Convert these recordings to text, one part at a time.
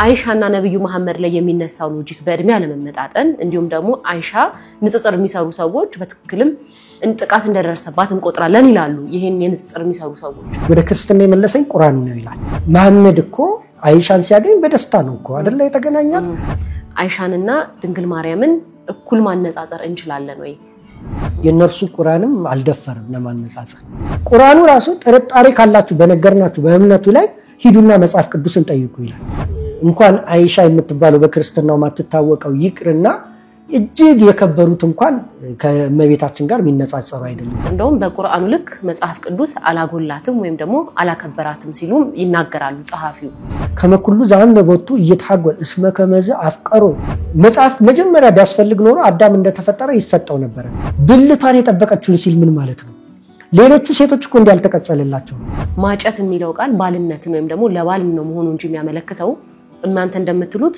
አይሻና ነብዩ መሐመድ ላይ የሚነሳው ሎጂክ በእድሜ አለመመጣጠን እንዲሁም ደግሞ አይሻ ንጽጽር የሚሰሩ ሰዎች በትክክልም እንጥቃት እንደደረሰባት እንቆጥራለን ይላሉ ይሄን የንጽጽር የሚሰሩ ሰዎች ወደ ክርስትና የመለሰኝ ቁርአን ነው ይላል መሐመድ እኮ አይሻን ሲያገኝ በደስታ ነው እኮ አይደለ የተገናኛት አይሻንና ድንግል ማርያምን እኩል ማነጻጸር እንችላለን ወይ የነርሱ ቁርአንም አልደፈረም ለማነጻጸር ቁርአኑ ራሱ ጥርጣሬ ካላችሁ በነገርናችሁ በእምነቱ ላይ ሂዱና መጽሐፍ ቅዱስን ጠይቁ ይላል እንኳን አይሻ የምትባለው በክርስትናው ማትታወቀው ይቅርና እጅግ የከበሩት እንኳን ከመቤታችን ጋር የሚነጻጸሩ አይደለም እንደውም በቁርአኑ ልክ መጽሐፍ ቅዱስ አላጎላትም ወይም ደግሞ አላከበራትም ሲሉም ይናገራሉ ጸሐፊው ከመኩሉ ዛን በቦቱ እየተሐጎል እስመ ከመዘ አፍቀሮ መጽሐፍ መጀመሪያ ቢያስፈልግ ኖሮ አዳም እንደተፈጠረ ይሰጠው ነበር ብልቷን የጠበቀችውን ሲል ምን ማለት ነው ሌሎቹ ሴቶች እኮ እንዲያልተቀጸለላቸው ማጨት የሚለው ቃል ባልነትን ወይም ደግሞ ለባል ነው መሆኑ እንጂ የሚያመለክተው እናንተ እንደምትሉት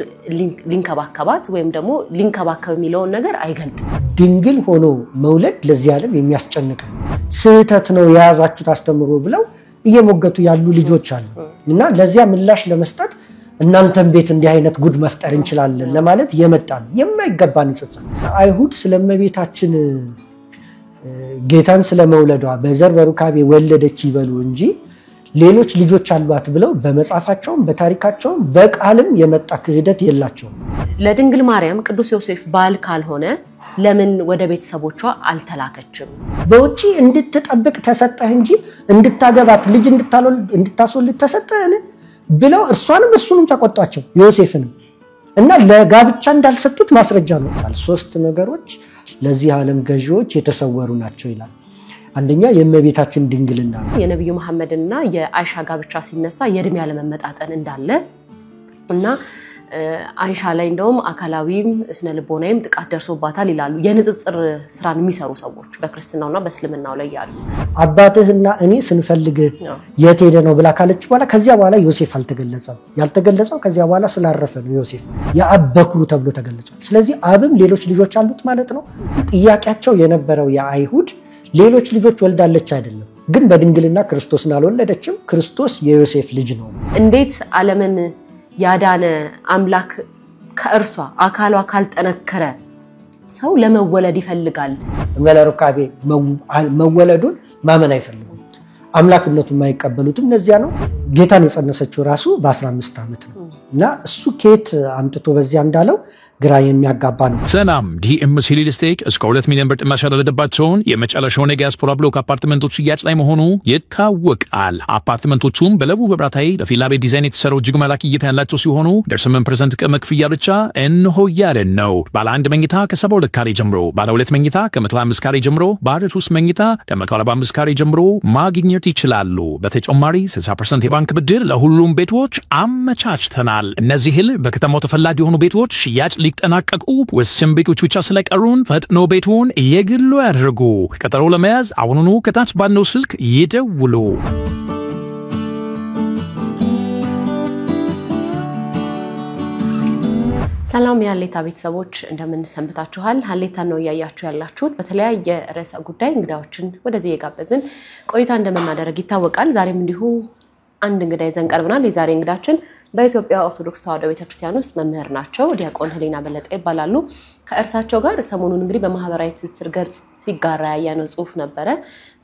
ሊንከባከባት ወይም ደግሞ ሊንከባከብ የሚለው ነገር አይገልጥም ድንግል ሆኖ መውለድ ለዚህ ዓለም የሚያስጨንቅ ስህተት ነው ያዛችሁት አስተምሮ ብለው እየሞገቱ ያሉ ልጆች አሉ እና ለዚያ ምላሽ ለመስጠት እናንተም ቤት እንዲህ አይነት ጉድ መፍጠር እንችላለን ለማለት የመጣን የማይገባ ንጽጽር አይሁድ ስለመቤታችን ጌታን ስለመውለዷ በዘር በሩካቤ ወለደች ይበሉ እንጂ ሌሎች ልጆች አሏት ብለው በመጻፋቸው በታሪካቸው በቃልም የመጣ ክህደት የላቸው ለድንግል ማርያም ቅዱስ ዮሴፍ ባል ካልሆነ ለምን ወደ ቤተሰቦቿ አልተላከችም በውጪ እንድትጠብቅ ተሰጠህ እንጂ እንድታገባት ልጅ እንድታስወልድ ተሰጠህ ብለው እርሷንም እሱንም ተቆጣቸው ዮሴፍንም እና ለጋብቻ እንዳልሰጡት ማስረጃ ነው ሶስት ነገሮች ለዚህ ዓለም ገዢዎች የተሰወሩ ናቸው ይላል አንደኛ የእመቤታችን ድንግልና ነው የነብዩ መሐመድና የአይሻ ጋብቻ ሲነሳ የእድሜ ያለመመጣጠን እንዳለ እና አይሻ ላይ እንደውም አካላዊም እስነ ልቦናዊም ጥቃት ደርሶባታል ይላሉ የንጽጽር ስራን የሚሰሩ ሰዎች በክርስትናውና በእስልምናው ላይ ያሉ አባትህና እኔ ስንፈልግ የት ሄደ ነው ብላ ካለች በኋላ ከዚያ በኋላ ዮሴፍ አልተገለጸም ያልተገለጸው ከዚያ በኋላ ስላረፈ ነው ዮሴፍ የአብ በኩሩ ተብሎ ተገለጸው ስለዚህ አብም ሌሎች ልጆች አሉት ማለት ነው ጥያቄያቸው የነበረው የአይሁድ ሌሎች ልጆች ወልዳለች አይደለም ግን በድንግልና ክርስቶስን አልወለደችም ክርስቶስ የዮሴፍ ልጅ ነው እንዴት ዓለምን ያዳነ አምላክ ከእርሷ አካሏ ካልጠነከረ ሰው ለመወለድ ይፈልጋል መለሩካቤ መወለዱን ማመን አይፈልጉም አምላክነቱን ማይቀበሉትም ለዚያ ነው ጌታን የጸነሰችው ራሱ በ15 ዓመት ነው እና እሱ ኬት አምጥቶ በዚያ እንዳለው ግራ የሚያጋባ ነው ሰላም ዲኤምሲ ሪል ስቴት እስከ 2 ሚሊዮን ብር ጥማሽ ያደረገባቸውን የመጨረሻው የዲያስፖራ ብሎክ አፓርትመንቶች ሽያጭ ላይ መሆኑ ይታወቃል አፓርትመንቶቹም በለቡ በብራታይ ለፊላ ቤት ዲዛይን የተሰሩ እጅግ መላክ እይታ ያላቸው ሲሆኑ ደርሰመን% ቅድመ ክፍያ ብቻ እንሆ ያለን ነው ባለ 1 መኝታ ከ72 ካሬ ጀምሮ ባለ 2 መኝታ ከ125 ካሬ ጀምሮ ባለ 3 መኝታ ከ145 ካሬ ጀምሮ ማግኘት ይችላሉ በተጨማሪ 60% የባንክ ብድር ለሁሉም ቤቶች አመቻችተናል እነዚህን በከተማው ተፈላጊ የሆኑ ቤቶች ሽያጭ ሊጠናቀቁ ወሰን ቤቶች ብቻ ስለቀሩን ፈጥኖ ቤቱን የግሉ ያድርጉ ቀጠሮ ለመያዝ አሁኑኑ ከታች ባለው ስልክ ይደውሉ ሰላም ያሌታ ቤተሰቦች እንደምን ሰንብታችኋል ሀሌታ ነው ያያችሁ ያላችሁት በተለያየ ርዕሰ ጉዳይ እንግዳዎችን ወደዚህ የጋበዝን ቆይታ እንደምናደርግ ይታወቃል ዛሬም እንዲሁ አንድ እንግዳ ይዘን ቀርበናል የዛሬ እንግዳችን በኢትዮጵያ ኦርቶዶክስ ተዋሕዶ ቤተክርስቲያን ውስጥ መምህር ናቸው ዲያቆን ህሊና በለጠ ይባላሉ ከእርሳቸው ጋር ሰሞኑን እንግዲህ በማህበራዊ ትስስር ገጽ ሲጋራ ያየነው ጽሁፍ ነበረ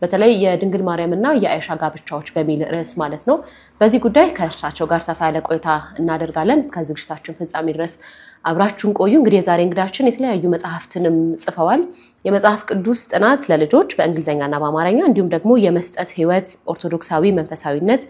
በተለይ የድንግል ማርያምና የአይሻ ጋብቻዎች በሚል ርዕስ ማለት ነው በዚህ ጉዳይ ከእርሳቸው ጋር ሰፋ ያለ ቆይታ እናደርጋለን እስከ ዝግጅታችን ፍጻሜ ድረስ አብራችሁን ቆዩ እንግዲህ የዛሬ እንግዳችን የተለያዩ መጽሐፍትንም ጽፈዋል የመጽሐፍ ቅዱስ ጥናት ለልጆች በእንግሊዘኛና በአማርኛ እንዲሁም ደግሞ የመስጠት ህይወት ኦርቶዶክሳዊ መንፈሳዊነት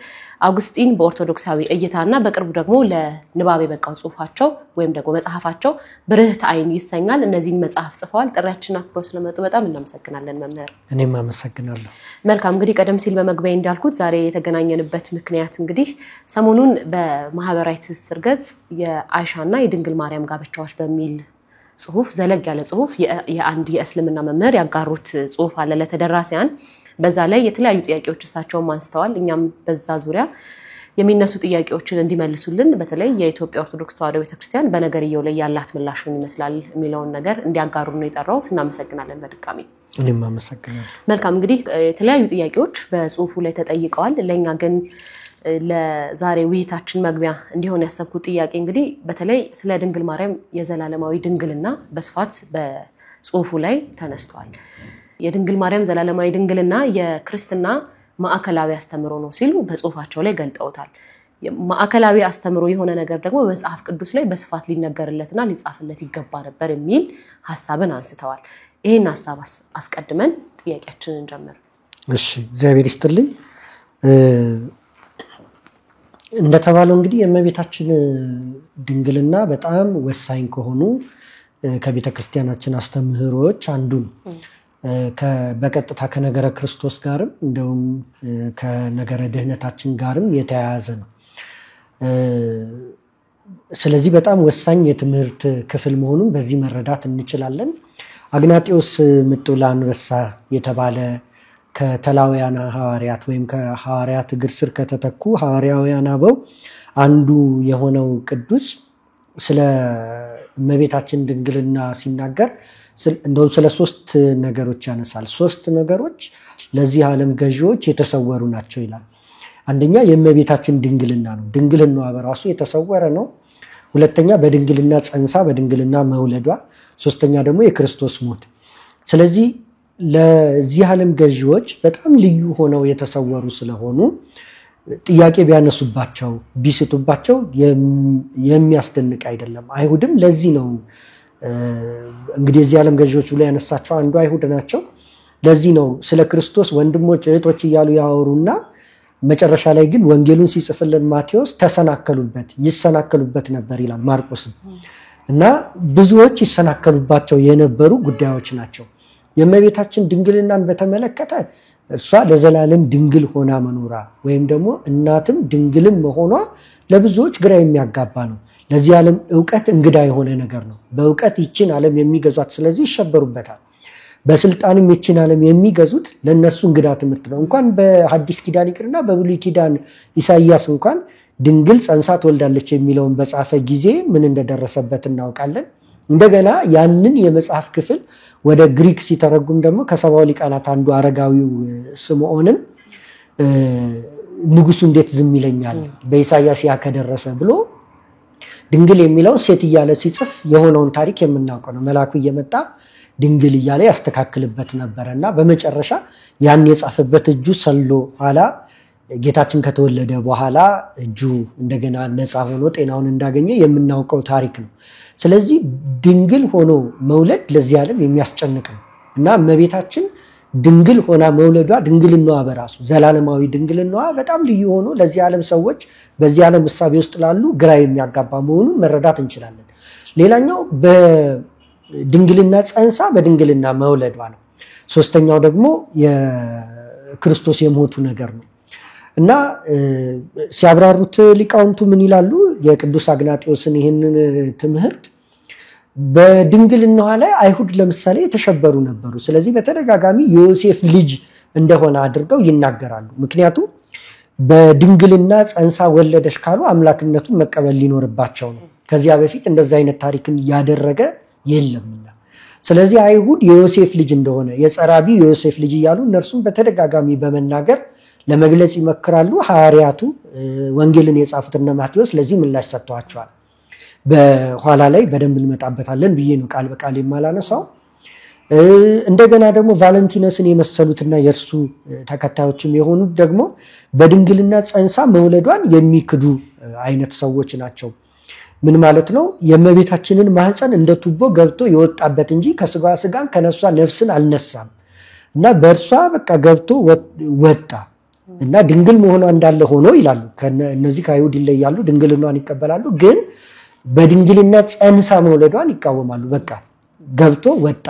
አውግስቲን በኦርቶዶክሳዊ እይታና በቅርቡ ደግሞ ለንባብ የበቃው ጽሁፋቸው ወይም ደግሞ መጽሐፋቸው ብርህት አይን ይሰኛል እነዚህን መጽሐፍ ጽፈዋል ጥሪያችንን አክብረው ስለመጡ በጣም እናመሰግናለን መምህር እኔም አመሰግናለሁ መልካም እንግዲህ ቀደም ሲል በመግቢያ እንዳልኩት ዛሬ የተገናኘንበት ምክንያት እንግዲህ ሰሞኑን በማህበራዊ ትስስር ገጽ የአይሻና የድንግል ማርያም ጋብቻዎች በሚል ጽሁፍ ዘለግ ያለ ጽሁፍ የአንድ የእስልምና መምህር ያጋሩት ጽሁፍ አለ ለተደራሲያን በዛ ላይ የተለያዩ ጥያቄዎች እሳቸው ማንስተዋል እኛም በዛ ዙሪያ የሚነሱ ጥያቄዎችን እንዲመልሱልን በተለይ የኢትዮጵያ ኦርቶዶክስ ተዋሕዶ ቤተክርስቲያን በነገርየው ላይ ያላት ምላሽ ምን ይመስላል የሚለውን ነገር እንዲያጋሩ ነው የጠራሁት እናመሰግናለን በድጋሚ እኔም አመሰግናለሁ መልካም እንግዲህ የተለያዩ ጥያቄዎች በጽሁፉ ላይ ተጠይቀዋል ለኛ ግን ለዛሬ ውይይታችን መግቢያ እንዲሆን ያሰብኩት ጥያቄ እንግዲህ በተለይ ስለ ድንግል ማርያም የዘላለማዊ ድንግልና በስፋት በጽሁፉ ላይ ተነስቷል። የድንግል ማርያም ዘላለማዊ ድንግልና የክርስትና ማዕከላዊ አስተምሮ ነው ሲሉ በጽሁፋቸው ላይ ገልጠውታል። ማዕከላዊ አስተምሮ የሆነ ነገር ደግሞ በመጽሐፍ ቅዱስ ላይ በስፋት ሊነገርለትና ሊጻፍለት ይገባ ነበር የሚል ሐሳብን አንስተዋል። ይሄን ሐሳብ አስቀድመን ጥያቄያችንን ጀምር። እሺ እግዚአብሔር ይስጥልኝ። እንደተባለው እንግዲህ የእመቤታችን ድንግልና በጣም ወሳኝ ከሆኑ ከቤተ ክርስቲያናችን አስተምህሮች አንዱ ነው። በቀጥታ ከነገረ ክርስቶስ ጋርም እንደውም ከነገረ ድህነታችን ጋርም የተያያዘ ነው። ስለዚህ በጣም ወሳኝ የትምህርት ክፍል መሆኑን በዚህ መረዳት እንችላለን። አግናጢዮስ ምጡላ አንበሳ የተባለ ከተላውያን ሐዋርያት ወይም ከሐዋርያት እግር ስር ከተተኩ ሐዋርያውያን አበው አንዱ የሆነው ቅዱስ ስለ እመቤታችን ድንግልና ሲናገር እንደውም ስለ 3 ነገሮች ያነሳል። 3 ነገሮች ለዚህ ዓለም ገዢዎች የተሰወሩ ናቸው ይላል። አንደኛ የእመቤታችን ድንግልና ነው። ድንግልናዋ በራሱ የተሰወረ ነው። ሁለተኛ በድንግልና ጸንሳ በድንግልና መውለዷ፣ ሶስተኛ ደግሞ የክርስቶስ ሞት። ስለዚህ ለዚህ ዓለም ገዢዎች በጣም ልዩ ሆነው የተሰወሩ ስለሆኑ ጥያቄ ቢያነሱባቸው ቢስቱባቸው የሚያስደንቅ አይደለም። አይሁድም ለዚህ ነው እንግዲህ የዚህ ዓለም ገዢዎች ብሎ ያነሳቸው አንዱ አይሁድ ናቸው። ለዚህ ነው ስለ ክርስቶስ ወንድሞች እህቶች እያሉ ያወሩና መጨረሻ ላይ ግን ወንጌሉን ሲጽፍልን ማቴዎስ ይሰናከሉበት ነበር ይላል ማርቆስም። እና ብዙዎች ይሰናከሉባቸው የነበሩ ጉዳዮች ናቸው። የእመቤታችን ድንግልናን በተመለከተ እሷ ለዘላለም ድንግል ሆና መኖሯ ወይም ደግሞ እናትም ድንግልም መሆኗ ለብዙዎች ግራ የሚያጋባ ነው። ለዚህ ዓለም ዕውቀት እንግዳ የሆነ ነገር ነው። በዕውቀት ይችን ዓለም የሚገዟት ስለዚህ ይሸበሩበታል። በስልጣንም ይችን ዓለም የሚገዙት ለነሱ እንግዳ ትምህርት ነው። እንኳን በሐዲስ ኪዳን ይቅርና በብሉይ ኪዳን ኢሳይያስ እንኳን ድንግል ጸንሳ ትወልዳለች የሚለውን በጻፈ ጊዜ ምን እንደደረሰበት እናውቃለን። እንደገና ያንን የመጽሐፍ ክፍል ወደ ግሪክ ሲተረጉም ደግሞ ከሰባው ሊቃናት አንዱ አረጋዊው ስምዖንም ንጉሱ እንዴት ዝም ይለኛል በኢሳይያስ ያ ከደረሰ ብሎ ድንግል የሚለው ሴት እያለ ሲጽፍ የሆነውን ታሪክ የምናውቀው ነው። መልአኩ እየመጣ ድንግል እያለ ያስተካክልበት ነበርና በመጨረሻ ያን የጻፈበት እጁ ሰሎ ኋላ ጌታችን ከተወለደ በኋላ እጁ እንደገና ነፃ ሆኖ ጤናውን እንዳገኘ የምናውቀው ታሪክ ነው። ስለዚህ ድንግል ሆኖ መውለድ ለዚህ ዓለም የሚያስጨንቅ ነው እና እመቤታችን ድንግል ሆና መውለዷ ድንግልናዋ በራሱ ዘላለማዊ ድንግልናዋ በጣም ልዩ ሆኖ ለዚህ ዓለም ሰዎች በዚህ ዓለም እሳቤ ውስጥ ላሉ ግራ የሚያጋባ መሆኑን መረዳት እንችላለን። ሌላኛው በድንግልና ጸንሳ በድንግልና መውለዷ ነው። ሶስተኛው ደግሞ የክርስቶስ የሞቱ ነገር ነው እና ሲያብራሩት ሊቃውንቱ ምን ይላሉ? የቅዱስ አግናጢዮስን ይህንን ትምህርት በድንግልናዋ ላይ አይሁድ ለምሳሌ የተሸበሩ ነበሩ። ስለዚህ በተደጋጋሚ የዮሴፍ ልጅ እንደሆነ አድርገው ይናገራሉ። ምክንያቱም በድንግልና ጸንሳ ወለደች ካሉ አምላክነቱን መቀበል ሊኖርባቸው ነው። ከዚያ በፊት እንደዛ አይነት ታሪክን ያደረገ የለምና። ስለዚህ አይሁድ የዮሴፍ ልጅ እንደሆነ የጸራቢ የዮሴፍ ልጅ እያሉ እነርሱም በተደጋጋሚ በመናገር ለመግለጽ ይመክራሉ። ሐዋርያቱ ወንጌልን የጻፉት እነ ማቴዎስ ለዚህ ምላሽ ሰጥተዋቸዋል። በኋላ ላይ በደንብ እንመጣበታለን ብዬ ነው ቃል በቃል የማላነሳው። እንደገና ደግሞ ቫለንቲነስን የመሰሉትና የእርሱ ተከታዮችም የሆኑት ደግሞ በድንግልና ጸንሳ መውለዷን የሚክዱ አይነት ሰዎች ናቸው። ምን ማለት ነው? የእመቤታችንን ማህፀን እንደ ቱቦ ገብቶ የወጣበት እንጂ ከስጋ ስጋን ከነፍሷ ነፍስን አልነሳም እና በእርሷ በቃ ገብቶ ወጣ እና ድንግል መሆኗ እንዳለ ሆኖ ይላሉ። እነዚህ ከአይሁድ ይለያሉ፣ ድንግልናን ይቀበላሉ። ግን በድንግልና ጸንሳ መውለዷን ይቃወማሉ። በቃ ገብቶ ወጣ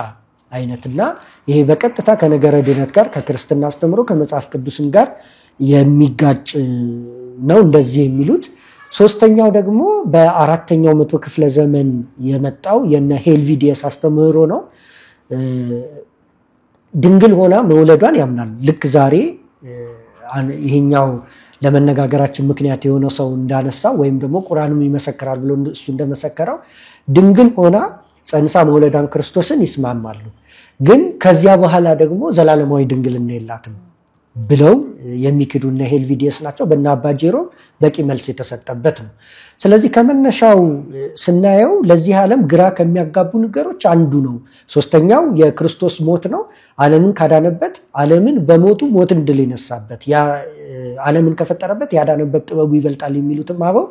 አይነትና ይሄ በቀጥታ ከነገረ ድነት ጋር ከክርስትና አስተምሮ ከመጽሐፍ ቅዱስም ጋር የሚጋጭ ነው እንደዚህ የሚሉት። ሶስተኛው ደግሞ በ4ኛው መቶ ክፍለ ዘመን የመጣው የነ ሄልቪዲየስ አስተምህሮ ነው። ድንግል ሆና መውለዷን ያምናሉ። ልክ ዛሬ ይሄኛው ለመነጋገራችን ምክንያት የሆነው ሰው እንዳነሳው ወይም ደግሞ ቁርአንም ይመሰክራል ብሎ እሱ እንደመሰከረው ድንግል ሆና ጸንሳ መውለዷን ክርስቶስን ይስማማሉ። ግን ከዚያ በኋላ ደግሞ ዘላለማዊ ድንግልና የላትም። ብለው የሚክዱና ሄልቪዲየስ ናቸው። በእነ አባ ጄሮም በቂ መልስ የተሰጠበት ነው። ስለዚህ ከመነሻው ስናየው ለዚህ ዓለም ግራ ከሚያጋቡ ነገሮች አንዱ ነው። ሶስተኛው የክርስቶስ ሞት ነው። ዓለምን ካዳነበት፣ ዓለምን በሞቱ ሞትን ድል የነሳበት፣ ዓለምን ከፈጠረበት ያዳነበት ጥበቡ ይበልጣል የሚሉትም አበው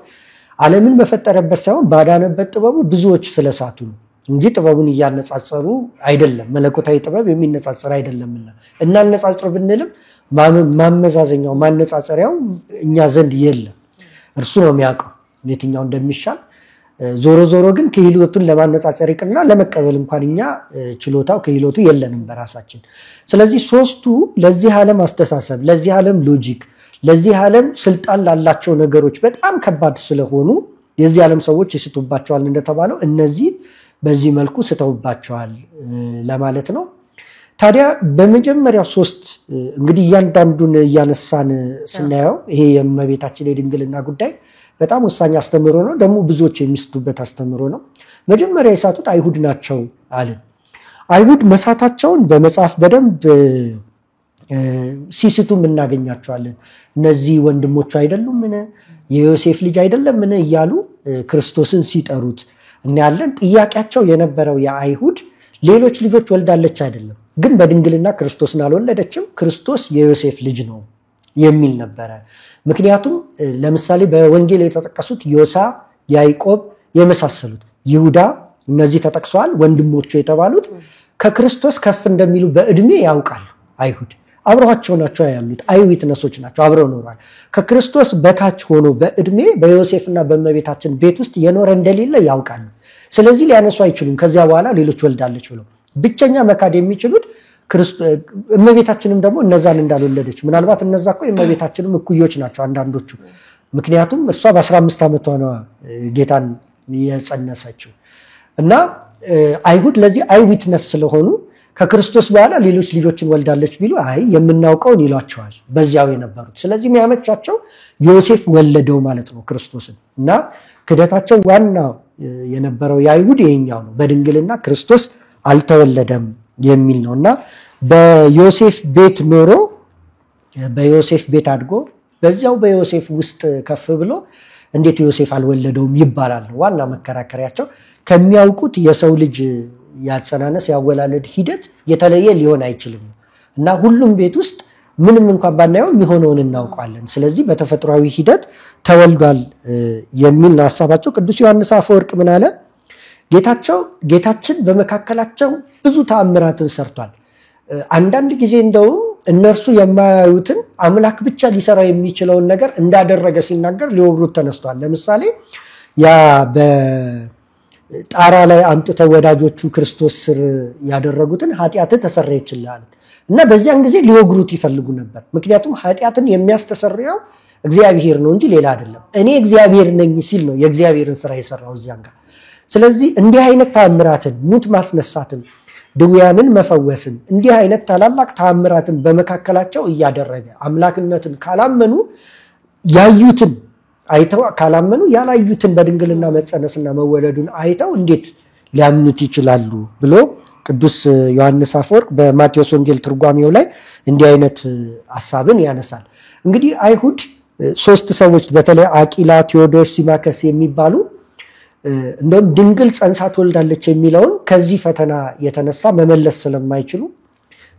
ዓለምን በፈጠረበት ሳይሆን ባዳነበት ጥበቡ ብዙዎች ስለሳቱ ነው እንጂ ጥበቡን እያነጻጸሩ አይደለም። መለኮታዊ ጥበብ የሚነጻጸር አይደለምና እናነጻጽር ብንልም ማመዛዘኛው ማነጻጸሪያው እኛ ዘንድ የለም። እርሱ ነው የሚያውቀው የትኛው እንደሚሻል። ዞሮ ዞሮ ግን ክህሎቱን ለማነጻጸር ይቅርና ለመቀበል እንኳን እኛ ችሎታው ክህሎቱ የለንም በራሳችን። ስለዚህ ሶስቱ ለዚህ ዓለም አስተሳሰብ፣ ለዚህ ዓለም ሎጂክ፣ ለዚህ ዓለም ስልጣን ላላቸው ነገሮች በጣም ከባድ ስለሆኑ የዚህ ዓለም ሰዎች ይስቱባቸዋል እንደተባለው እነዚህ በዚህ መልኩ ስተውባቸዋል ለማለት ነው። ታዲያ በመጀመሪያው ሶስት እንግዲህ እያንዳንዱን እያነሳን ስናየው ይሄ የእመቤታችን የድንግልና ጉዳይ በጣም ወሳኝ አስተምሮ ነው። ደግሞ ብዙዎች የሚስቱበት አስተምሮ ነው። መጀመሪያ የሳቱት አይሁድ ናቸው አለን። አይሁድ መሳታቸውን በመጽሐፍ በደንብ ሲስቱም እናገኛቸዋለን። እነዚህ ወንድሞቹ አይደሉምን? የዮሴፍ ልጅ አይደለምን? እያሉ ክርስቶስን ሲጠሩት እናያለን። ጥያቄያቸው የነበረው የአይሁድ ሌሎች ልጆች ወልዳለች አይደለም፣ ግን በድንግልና ክርስቶስን አልወለደችም፣ ክርስቶስ የዮሴፍ ልጅ ነው የሚል ነበረ። ምክንያቱም ለምሳሌ በወንጌል የተጠቀሱት ዮሳ፣ ያዕቆብ የመሳሰሉት ይሁዳ እነዚህ ተጠቅሰዋል። ወንድሞቹ የተባሉት ከክርስቶስ ከፍ እንደሚሉ በእድሜ ያውቃሉ። አይሁድ አብረዋቸው ናቸው ያሉት፣ አይዊትነሶች ናቸው፣ አብረው ኖሯል። ከክርስቶስ በታች ሆኖ በእድሜ በዮሴፍና በእመቤታችን ቤት ውስጥ የኖረ እንደሌለ ያውቃሉ። ስለዚህ ሊያነሱ አይችሉም ከዚያ በኋላ ሌሎች ወልዳለች ብለው። ብቸኛ መካድ የሚችሉት እመቤታችንም ደግሞ እነዛን እንዳልወለደች፣ ምናልባት እነዛ እኮ የእመቤታችንም እኩዮች ናቸው አንዳንዶቹ። ምክንያቱም እሷ በ15 ዓመቷ ነው ጌታን የጸነሰችው። እና አይሁድ ለዚህ አይዊትነስ ስለሆኑ ከክርስቶስ በኋላ ሌሎች ልጆችን ወልዳለች ቢሉ አይ የምናውቀውን ይሏቸዋል በዚያው የነበሩት። ስለዚህ የሚያመቻቸው ዮሴፍ ወለደው ማለት ነው ክርስቶስን። እና ክደታቸው ዋና የነበረው የአይሁድ ይሄኛው ነው፣ በድንግልና ክርስቶስ አልተወለደም የሚል ነው። እና በዮሴፍ ቤት ኖሮ በዮሴፍ ቤት አድጎ በዚያው በዮሴፍ ውስጥ ከፍ ብሎ እንዴት ዮሴፍ አልወለደውም ይባላል ነው ዋና መከራከሪያቸው። ከሚያውቁት የሰው ልጅ ያጸናነስ ያወላለድ ሂደት የተለየ ሊሆን አይችልም። እና ሁሉም ቤት ውስጥ ምንም እንኳን ባናየው የሚሆነውን እናውቃለን። ስለዚህ በተፈጥሯዊ ሂደት ተወልዷል የሚል ነው ሐሳባቸው። ቅዱስ ዮሐንስ አፈወርቅ ምን አለ? ጌታችን በመካከላቸው ብዙ ተአምራትን ሰርቷል። አንዳንድ ጊዜ እንደውም እነርሱ የማያዩትን አምላክ ብቻ ሊሰራ የሚችለውን ነገር እንዳደረገ ሲናገር ሊወግሩት ተነስቷል። ለምሳሌ ያ ጣራ ላይ አምጥተው ወዳጆቹ ክርስቶስ ስር ያደረጉትን ኃጢአትን ተሰረየችልሃል እና በዚያን ጊዜ ሊወግሩት ይፈልጉ ነበር። ምክንያቱም ኃጢአትን የሚያስተሰርየው እግዚአብሔር ነው እንጂ ሌላ አይደለም። እኔ እግዚአብሔር ነኝ ሲል ነው የእግዚአብሔርን ስራ የሰራው እዚያን ጋር። ስለዚህ እንዲህ አይነት ተአምራትን፣ ሙት ማስነሳትን፣ ድውያንን መፈወስን፣ እንዲህ አይነት ታላላቅ ተአምራትን በመካከላቸው እያደረገ አምላክነትን ካላመኑ ያዩትን አይተው ካላመኑ ያላዩትን በድንግልና መጸነስና መወለዱን አይተው እንዴት ሊያምኑት ይችላሉ ብሎ ቅዱስ ዮሐንስ አፈወርቅ በማቴዎስ ወንጌል ትርጓሜው ላይ እንዲህ አይነት ሐሳብን ያነሳል። እንግዲህ አይሁድ ሶስት ሰዎች በተለይ አቂላ፣ ቴዎዶስ፣ ሲማከስ የሚባሉ እንደውም ድንግል ጸንሳ ትወልዳለች የሚለውን ከዚህ ፈተና የተነሳ መመለስ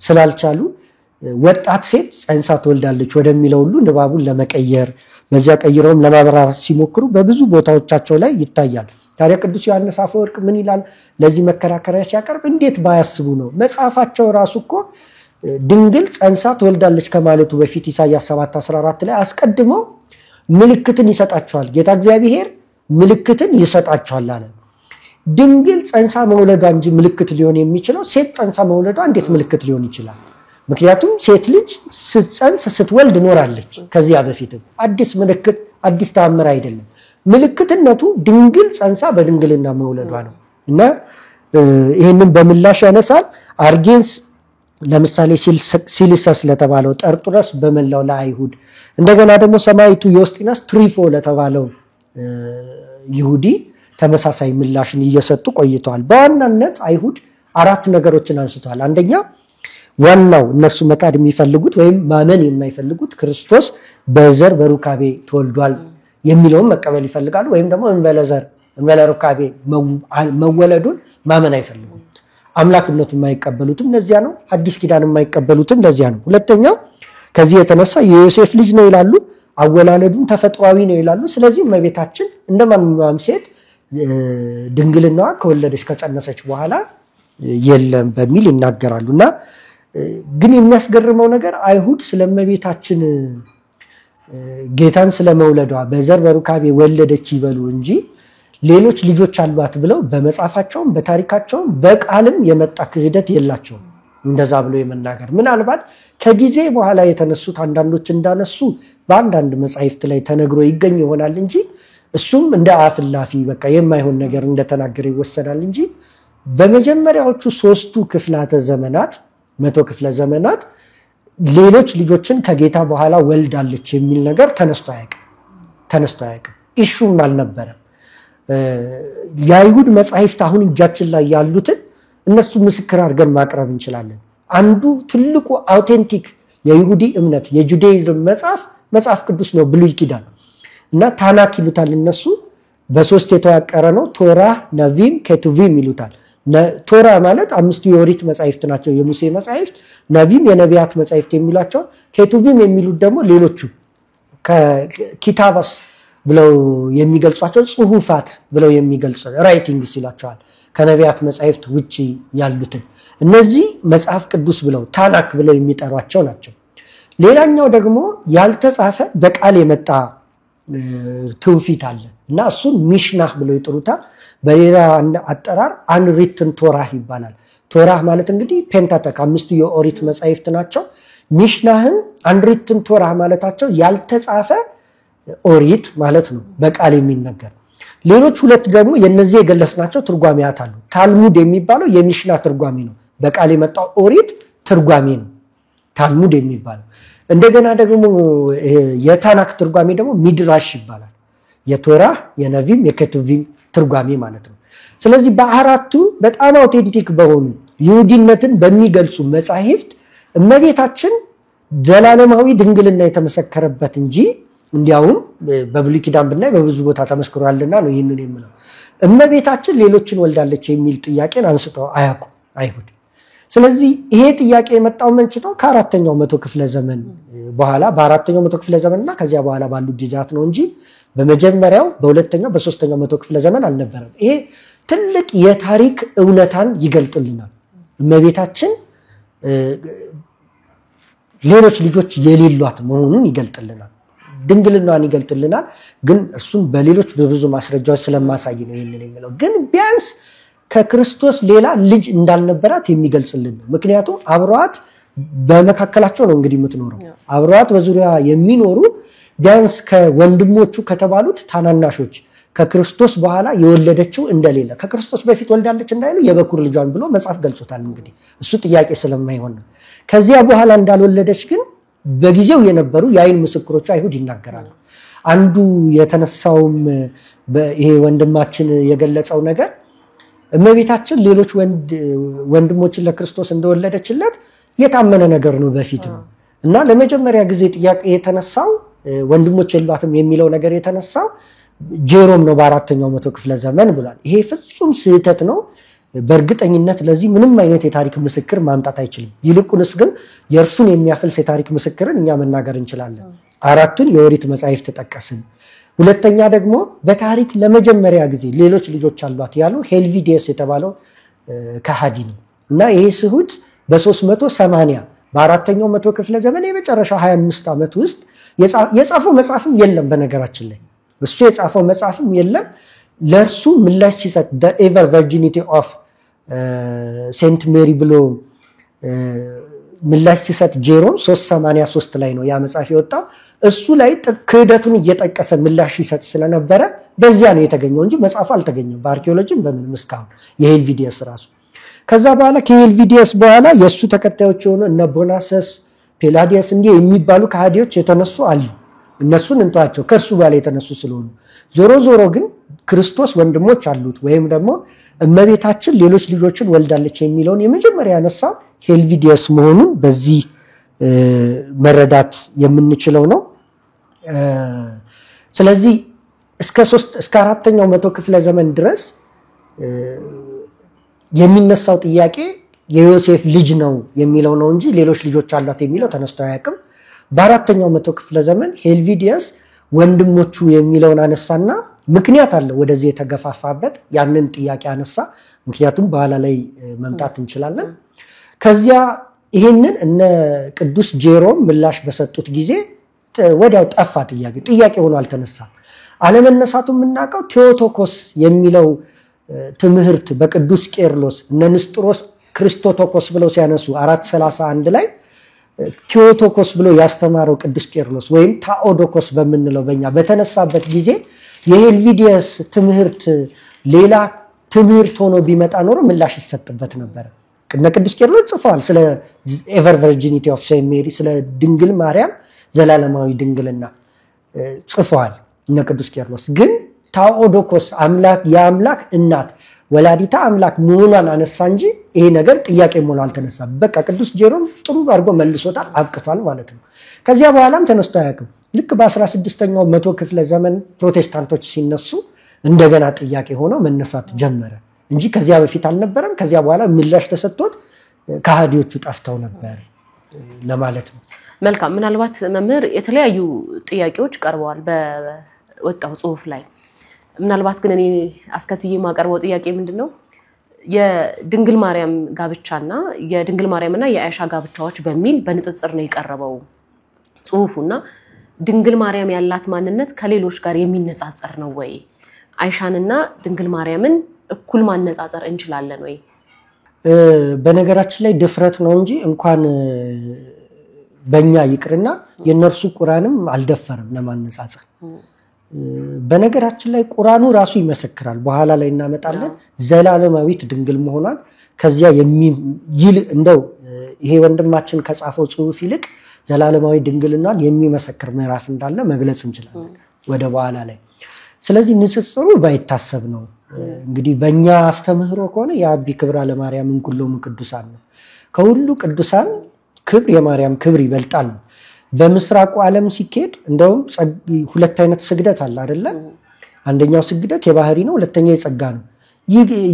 ስላልቻሉ ወጣት ሴት ጸንሳ ትወልዳለች ወደሚለው ሁሉ ንባቡን ለመቀየር በዚያ ቀይረውም ለማብራራት ሲሞክሩ በብዙ ቦታዎቻቸው ላይ ይታያል። ታዲያ ቅዱስ ዮሐንስ አፈወርቅ ምን ይላል? ለዚህ መከራከሪያ ሲያቀርብ እንዴት ባያስቡ ነው? መጽሐፋቸው ራሱ እኮ ድንግል ጸንሳ ትወልዳለች ከማለቱ በፊት ኢሳይያስ 7:14 ላይ አስቀድሞ ምልክትን ይሰጣቸዋል፣ ጌታ እግዚአብሔር ምልክትን ይሰጣቸዋል አለ። ድንግል ጸንሳ መውለዷ እንጂ ምልክት ሊሆን የሚችለው ሴት ጸንሳ መውለዷ እንዴት ምልክት ሊሆን ይችላል? ምክንያቱም ሴት ልጅ ስትጸንስ ስትወልድ ኖራለች ከዚያ በፊትም። አዲስ ምልክት አዲስ ተአምር አይደለም። ምልክትነቱ ድንግል ጸንሳ በድንግልና መውለዷ ነው። እና ይህንን በምላሽ ያነሳል። አርጌንስ ለምሳሌ ሲሊሰስ ለተባለው፣ ጠርጡረስ በመላው ለአይሁድ፣ እንደገና ደግሞ ሰማይቱ ዮስጢናስ ትሪፎ ለተባለው ይሁዲ ተመሳሳይ ምላሽን እየሰጡ ቆይተዋል። በዋናነት አይሁድ አራት ነገሮችን አንስተዋል። አንደኛ ዋናው እነሱ መካድ የሚፈልጉት ወይም ማመን የማይፈልጉት ክርስቶስ በዘር በሩካቤ ተወልዷል የሚለውን መቀበል ይፈልጋሉ። ወይም ደግሞ እንበለዘር እንበለሩካቤ መወለዱን ማመን አይፈልጉም። አምላክነቱን የማይቀበሉትም ለዚያ ነው። አዲስ ኪዳን የማይቀበሉትም ለዚያ ነው። ሁለተኛው ከዚህ የተነሳ የዮሴፍ ልጅ ነው ይላሉ። አወላለዱን ተፈጥሯዊ ነው ይላሉ። ስለዚህ እመቤታችን እንደማንኛውም ሴት ድንግልናዋ ከወለደች ከጸነሰች በኋላ የለም በሚል ይናገራሉና ግን የሚያስገርመው ነገር አይሁድ ስለእመቤታችን ጌታን ስለመውለዷ በዘር በሩካቤ ወለደች ይበሉ እንጂ ሌሎች ልጆች አሏት ብለው በመጻፋቸውም በታሪካቸውም በቃልም የመጣ ክህደት የላቸውም። እንደዛ ብሎ የመናገር ምናልባት ከጊዜ በኋላ የተነሱት አንዳንዶች እንዳነሱ በአንዳንድ መጻሕፍት ላይ ተነግሮ ይገኝ ይሆናል እንጂ እሱም እንደ አፍላፊ በቃ የማይሆን ነገር እንደተናገረ ይወሰዳል እንጂ በመጀመሪያዎቹ 3ቱ ክፍላተ ዘመናት 100 ክፍለ ዘመናት ሌሎች ልጆችን ከጌታ በኋላ ወልዳለች የሚል ነገር ተነስቶ አያውቅም። ኢሹም አልነበረም። የአይሁድ መጻሕፍት አሁን እጃችን ላይ ያሉትን እነሱ ምስክር አድርገን ማቅረብ እንችላለን። አንዱ ትልቁ አውቴንቲክ የይሁዲ እምነት የጁዳይዝም መጽሐፍ ቅዱስ ነው፣ ብሉይ ኪዳን እና ታናክ ይሉታል እነሱ። በ3 የተዋቀረ ነው። ቶራ፣ ነቪም፣ ኬቱቪም ይሉታል። ቶራ ማለት 5 የኦሪት መጻሕፍት ናቸው፣ የሙሴ መጻሕፍት። ነቪም የነቢያት መጻሕፍት የሚሏቸው፣ ኬቱቪም የሚሉት ደግሞ ሌሎቹ ከኪታባስ ብለው የሚገልጿቸው ጽሁፋት ብለው የሚገልጹ ራይቲንግስ ይሏቸዋል። ከነቢያት መጻሕፍት ውጪ ያሉትን እነዚህ መጽሐፍ ቅዱስ ብለው ታናክ ብለው የሚጠሯቸው ናቸው። ሌላኛው ደግሞ ያልተጻፈ በቃል የመጣ ትውፊት አለ እና እሱን ሚሽናህ ብለው ይጥሩታል። በሌላ አጠራር አንሪትን ቶራህ ይባላል። ቶራህ ማለት እንግዲህ ፔንታተክ 5 የኦሪት መጻሕፍት ናቸው። ሚሽናህን አንሪትን ቶራህ ማለታቸው ያልተጻፈ ኦሪት ማለት ነው፣ በቃል የሚነገር። ሌሎች 2 ደግሞ የነዚህ የገለጽናቸው ትርጓሜያት አሉ። ታልሙድ የሚባለው የሚሽና ትርጓሜ ነው፣ በቃል የመጣው ኦሪት ትርጓሜ ነው ታልሙድ የሚባለው። እንደገና ደግሞ የታናክ ትርጓሜ ደግሞ ሚድራሽ ይባላል። የቶራህ የነቪም የኬቱቪም ትርጓሜ ማለት ነው። ስለዚህ በአራቱ በጣም አውቴንቲክ በሆኑ ይሁዲነትን በሚገልጹ መጻሕፍት እመቤታችን ዘላለማዊ ድንግልና የተመሰከረበት እንጂ እንዲያውም በብሉይ ኪዳን ብናይ በብዙ ቦታ ተመስክሯልና ነው ይህንን የምለው። እመቤታችን ሌሎችን ወልዳለች የሚል ጥያቄን አንስተው አያውቁም አይሁድ። ስለዚህ ይሄ ጥያቄ የመጣው መንጭ ነው ከ4ኛው 100 ክፍለ ዘመን በኋላ በ4ኛው 100 ክፍለ ዘመንና ከዚያ በኋላ ባሉ ጊዜያት ነው እንጂ በመጀመሪያው በ2ኛው በ3ኛው 100 ክፍለ ዘመን አልነበረም። ይሄ ትልቅ የታሪክ እውነታን ይገልጥልናል። እመቤታችን ሌሎች ልጆች የሌሏት መሆኑን ይገልጥልናል፣ ድንግልናዋን ይገልጥልናል። ግን እሱም በሌሎች በብዙ ማስረጃዎች ስለማሳይ ነው ይሄንን የሚለው። ግን ቢያንስ ከክርስቶስ ሌላ ልጅ እንዳልነበራት የሚገልጽልን ነው። ምክንያቱም አብሯት በመካከላቸው ነው እንግዲህ የምትኖረው። አብሯት በዙሪያ የሚኖሩ ቢያንስ ከወንድሞቹ ከተባሉት ታናናሾች ከክርስቶስ በኋላ የወለደችው እንደሌለ ከክርስቶስ በፊት ወልዳለች እንዳይሉ የበኩር ልጇን ብሎ መጽሐፍ ገልጾታል። እንግዲህ እሱ ጥያቄ ስለማይሆን ነው። ከዚያ በኋላ እንዳልወለደች ግን በጊዜው የነበሩ የአይን ምስክሮቹ አይሁድ ይናገራሉ። አንዱ የተነሳውም ይሄ ወንድማችን የገለጸው ነገር እመቤታችን ሌሎች ወንድሞችን ለክርስቶስ እንደወለደችለት የታመነ ነገር ነው በፊትም እና ለመጀመሪያ ጊዜ ጥያቄ የተነሳው ወንድሞች የሏትም የሚለው ነገር የተነሳው ጄሮም ነው በ4ኛው 100 ክፍለ ዘመን ብሏል። ይሄ ፍጹም ስህተት ነው። በእርግጠኝነት ለዚህ ምንም አይነት የታሪክ ምስክር ማምጣት አይችልም። ይልቁንስ ግን የእርሱን የሚያፈልስ የታሪክ ምስክርን እኛ መናገር እንችላለን። 4ቱን የኦሪት መጻሕፍት ተጠቀስን። ሁለተኛ ደግሞ በታሪክ ለመጀመሪያ ጊዜ ሌሎች ልጆች አሏት ያሉ ሄልቪዲየስ የተባለው ከሃዲ ነው እና ይሄ ስሁት በ380 በ4ኛው 100 ክፍለ ዘመን የመጨረሻው 25 ዓመት ውስጥ የጻፈው መጽሐፍም የለም። በነገራችን ላይ እሱ የጻፈው መጽሐፍም የለም። ለእርሱ ምላሽ ሲሰጥ the ever virginity of ሴንት ሜሪ ብሎ ምላሽ ሲሰጥ ጄሮም 383 ላይ ነው ያ መጽሐፍ የወጣው። እሱ ላይ ክህደቱን እየጠቀሰ ምላሽ ሲሰጥ ስለነበረ በዚያ ነው የተገኘው እንጂ መጽሐፉ አልተገኘም በአርኪኦሎጂም በምንም እስካሁን የሄልቪዲየስ ራሱ። ከዛ በኋላ ከሄልቪዲየስ በኋላ የእሱ ተከታዮች የሆኑ እነ ቦናሰስ ፔላዲየስ እንዲህ የሚባሉ ከሃዲዎች የተነሱ አሉ። እነሱን እንተዋቸው ከእርሱ በኋላ የተነሱ ስለሆኑ ዞሮ ዞሮ ግን ክርስቶስ ወንድሞች አሉት ወይም ደግሞ እመቤታችን ሌሎች ልጆችን ወልዳለች የሚለውን የመጀመሪያ ያነሳው ሄልቪዲየስ መሆኑን በዚህ መረዳት የምንችለው ነው። ስለዚህ እስከ 4ኛው መቶ ክፍለ ዘመን ድረስ የሚነሳው ጥያቄ የዮሴፍ ልጅ ነው የሚለው ነው እንጂ ሌሎች ልጆች አሏት የሚለው ተነስቶ አያውቅም። በ4ኛው መቶ ክፍለ ዘመን ሄልቪዲየስ ወንድሞቹ የሚለውን አነሳና ምክንያት አለ ወደዚህ የተገፋፋበት ያንን ጥያቄ አነሳ። ምክንያቱም በኋላ ላይ መምጣት እንችላለን። ከዚያ ይሄንን እነ ቅዱስ ጄሮም ምላሽ በሰጡት ጊዜ ወዲያው ጠፋ። ጥያቄ ሆኖ አልተነሳም። አለመነሳቱ የምናውቀው ቴዎቶኮስ የሚለው ትምህርት በቅዱስ ቄርሎስ እነ ንስጥሮስ ክርስቶቶኮስ ብለው ሲያነሱ 431 ላይ ቴዎቶኮስ ብሎ ያስተማረው ቅዱስ ቄርሎስ ወይም ታኦዶኮስ በምንለው በእኛ በተነሳበት ጊዜ የሄልቪዲየስ ትምህርት ሌላ ትምህርት ሆኖ ቢመጣ ኖሮ ምላሽ ይሰጥበት ነበር። እነ ቅዱስ ቄርሎስ ጽፈዋል ስለ ኤቨር ቨርጂኒቲ ኦፍ ሴንት ሜሪ፣ ስለ ድንግል ማርያም ዘላለማዊ ድንግልና ጽፈዋል እነ ቅዱስ ቄርሎስ። ግን ታኦዶኮስ አምላክ የአምላክ እናት ወላዲታ አምላክ መሆኗን አነሳ እንጂ ይሄ ነገር ጥያቄ መሆኑ አልተነሳም። በቃ ቅዱስ ጄሮም ጥሩ አድርጎ መልሶታል፣ አብቅቷል ማለት ነው። ከዚያ በኋላም ተነስቶ አያውቅም። ልክ በ16ኛው መቶ ክፍለ ዘመን ፕሮቴስታንቶች ሲነሱ እንደገና ጥያቄ ሆኖ መነሳት ጀመረ እንጂ ከዚያ በፊት አልነበረም። ከዚያ በኋላ ምላሽ ተሰጥቶት ከሃዲዎቹ ጠፍተው ነበር ለማለት ነው። መልካም። ምናልባት መምህር የተለያዩ ጥያቄዎች ቀርበዋል በወጣው ጽሁፍ ላይ። ምናልባት ግን እኔ አስከትዬ ማቀርበው ጥያቄ ምንድነው የድንግል ማርያም ጋብቻና የድንግል ማርያምና የአይሻ ጋብቻዎች በሚል በንጽጽር ነው የቀረበው ጽሁፉና ድንግል ማርያም ያላት ማንነት ከሌሎች ጋር የሚነጻጸር ነው ወይ? አይሻንና ድንግል ማርያምን እኩል ማነጻጸር እንችላለን ወይ? በነገራችን ላይ ድፍረት ነው እንጂ እንኳን በእኛ ይቅርና የነርሱ ቁርአንም አልደፈረም ለማነጻጸር። በነገራችን ላይ ቁርአኑ ራሱ ይመሰክራል። በኋላ ላይ እናመጣለን ዘላለማዊት ድንግል መሆኗን። ከዚያ እንደው ይሄ ወንድማችን ከጻፈው ጽሁፍ ይልቅ ዘላለማዊ ድንግልናን የሚመሰክር ምዕራፍ እንዳለ መግለጽ እንችላለን ወደ በኋላ ላይ። ስለዚህ ንጽጽሩ ባይታሰብ ነው። እንግዲህ በእኛ አስተምህሮ ከሆነ የአቢ ክብራ ለማርያም ኩሎሙ ቅዱሳን ነው። ከሁሉ ቅዱሳን ክብር የማርያም ክብር ይበልጣል ነው። በምስራቁ ዓለም ሲኬድ እንደውም ሁለት አይነት ስግደት አለ አይደለ? አንደኛው ስግደት የባህሪ ነው፣ ሁለተኛው የጸጋ ነው።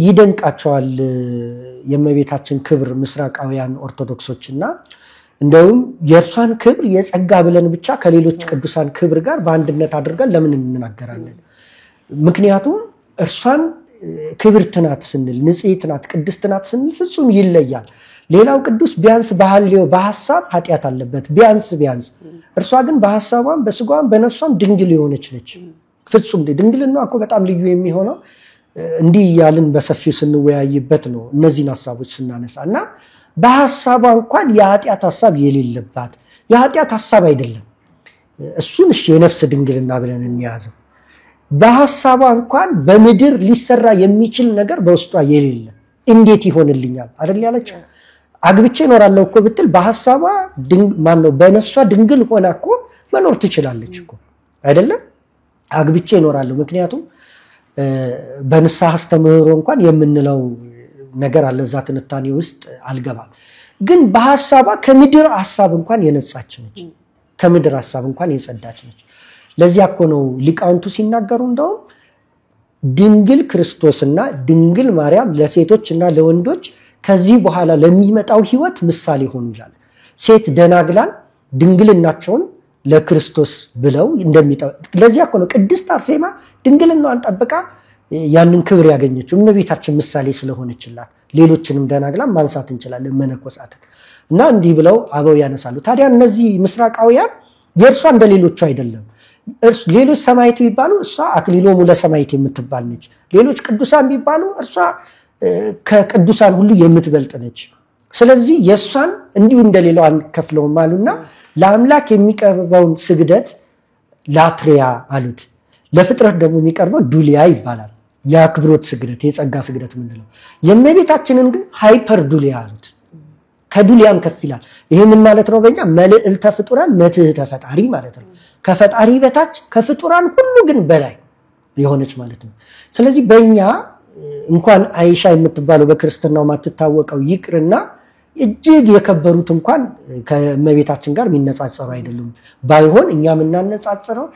ይደንቃቸዋል የእመቤታችን ክብር ምስራቃውያን ኦርቶዶክሶችና እንደውም የእርሷን ክብር የጸጋ ብለን ብቻ ከሌሎች ቅዱሳን ክብር ጋር በአንድነት አድርገን ለምን እንናገራለን? ምክንያቱም እርሷን ክብርት ናት ስንል፣ ንጽሕት ናት፣ ቅድስት ናት ስንል ፍጹም ይለያል። ሌላው ቅዱስ ቢያንስ በሐልዮ በሐሳብ ኃጢአት አለበት ቢያንስ። እርሷ ግን በሐሳቧም በስጋዋም በነፍሷም ድንግል የሆነች ነች። ፍጹም ድንግልና እኮ በጣም ልዩ የሚሆነው እንዲህ ያልን በሰፊው ስንወያይበት ነው እነዚህን ሐሳቦች ስናነሳ እና በሐሳቧ እንኳን የኃጢአት ሐሳብ የሌለባት የኃጢአት ሐሳብ አይደለም እሱን እሺ የነፍስ ድንግልና ብለን እንያዘው። በሐሳቧ እንኳን በምድር ሊሰራ የሚችል ነገር በውስጧ የሌለ እንዴት ይሆንልኛል አይደል ያለችው። አግብቼ እኖራለሁ እኮ ብትል በሐሳቧ ማነው በነፍሷ ድንግል ሆና እኮ መኖር ትችላለች እኮ አይደለም። አግብቼ እኖራለሁ ምክንያቱም በንስሐ አስተምህሮ እንኳን የምንለው ነገር አለ፣ እዛ ትንታኔ ውስጥ አልገባም። ግን በሐሳቧ ከምድር ሐሳብ እንኳን የነጻች ነች፣ ከምድር ሐሳብ እንኳን የጸዳች ነች። ለዚያ እኮ ነው ሊቃውንቱ ሲናገሩ እንደውም ድንግል ክርስቶስና ድንግል ማርያም ለሴቶችና ለወንዶች ከዚህ በኋላ ለሚመጣው ህይወት ምሳሌ ሆኑ ይላል። ሴት ደናግላን ድንግልናቸውን ለክርስቶስ ብለው ለዚያ እኮ ነው ቅድስት አርሴማ ድንግልናዋን ጠብቃ ያንን ክብር ያገኘችው እመቤታችን ምሳሌ ስለሆነችላት። ሌሎችንም ደናግላን ማንሳት እንችላለን መነኮሳትን እና እንዲህ ብለው አበው ያነሳሉ። ታዲያ እነዚህ ምስራቃውያን የእርሷ እንደሌሎቹ አይደለም። ሌሎች ሰማዕት ቢባሉ እርሷ አክሊሎሙ ለሰማዕት የምትባል ነች። ሌሎች ቅዱሳን ቢባሉ እርሷ ከቅዱሳን ሁሉ የምትበልጥ ነች። ስለዚህ የእሷን እንዲሁ እንደሌላው አንከፍለውም አሉና ለአምላክ የሚቀርበውን ስግደት ላትሪያ አሉት። ለፍጥረት ደግሞ የሚቀርበው ዱሊያ ይባላል። የአክብሮት ስግደት የጸጋ ስግደት ምንለው። የእመቤታችንን ግን ሃይፐር ዱሊያ አሉት። ከዱሊያም ከፍ ይላል። ይሄ ምን ማለት ነው? በእኛ መልዕልተ ፍጡራን መትሕተ ፈጣሪ ማለት ነው። ከፈጣሪ በታች ከፍጡራን ሁሉ ግን በላይ የሆነች ማለት ነው። ስለዚህ በእኛ እንኳን አይሻ የምትባለው በክርስትናው ማትታወቀው ይቅርና እጅግ የከበሩት እንኳን ከእመቤታችን ጋር የሚነጻጸሩ አይደሉም። ባይሆን እኛ የምናነጻጽረው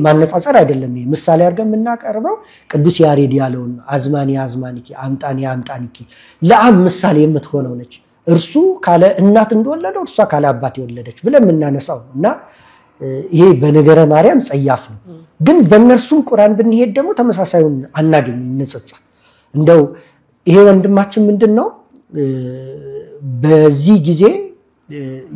ማነጻጸር አይደለም፣ ምሳሌ አድርገን የምናቀርበው ቅዱስ ያሬድ ያለውን አዝማኒ አዝማኒኪ አምጣኒ አምጣኒኪ ለአብ ምሳሌ የምትሆነው ነች። እርሱ ካለ እናት እንደወለደው እርሷ ካለ አባት የወለደች ብለን የምናነሳው እና ይሄ በነገረ ማርያም ጸያፍ ነው። ግን በእነርሱም ቁርአን ብንሄድ ደግሞ ተመሳሳዩን አናገኝም ንጽጽር። እንደው ይሄ ወንድማችን ምንድነው በዚህ ጊዜ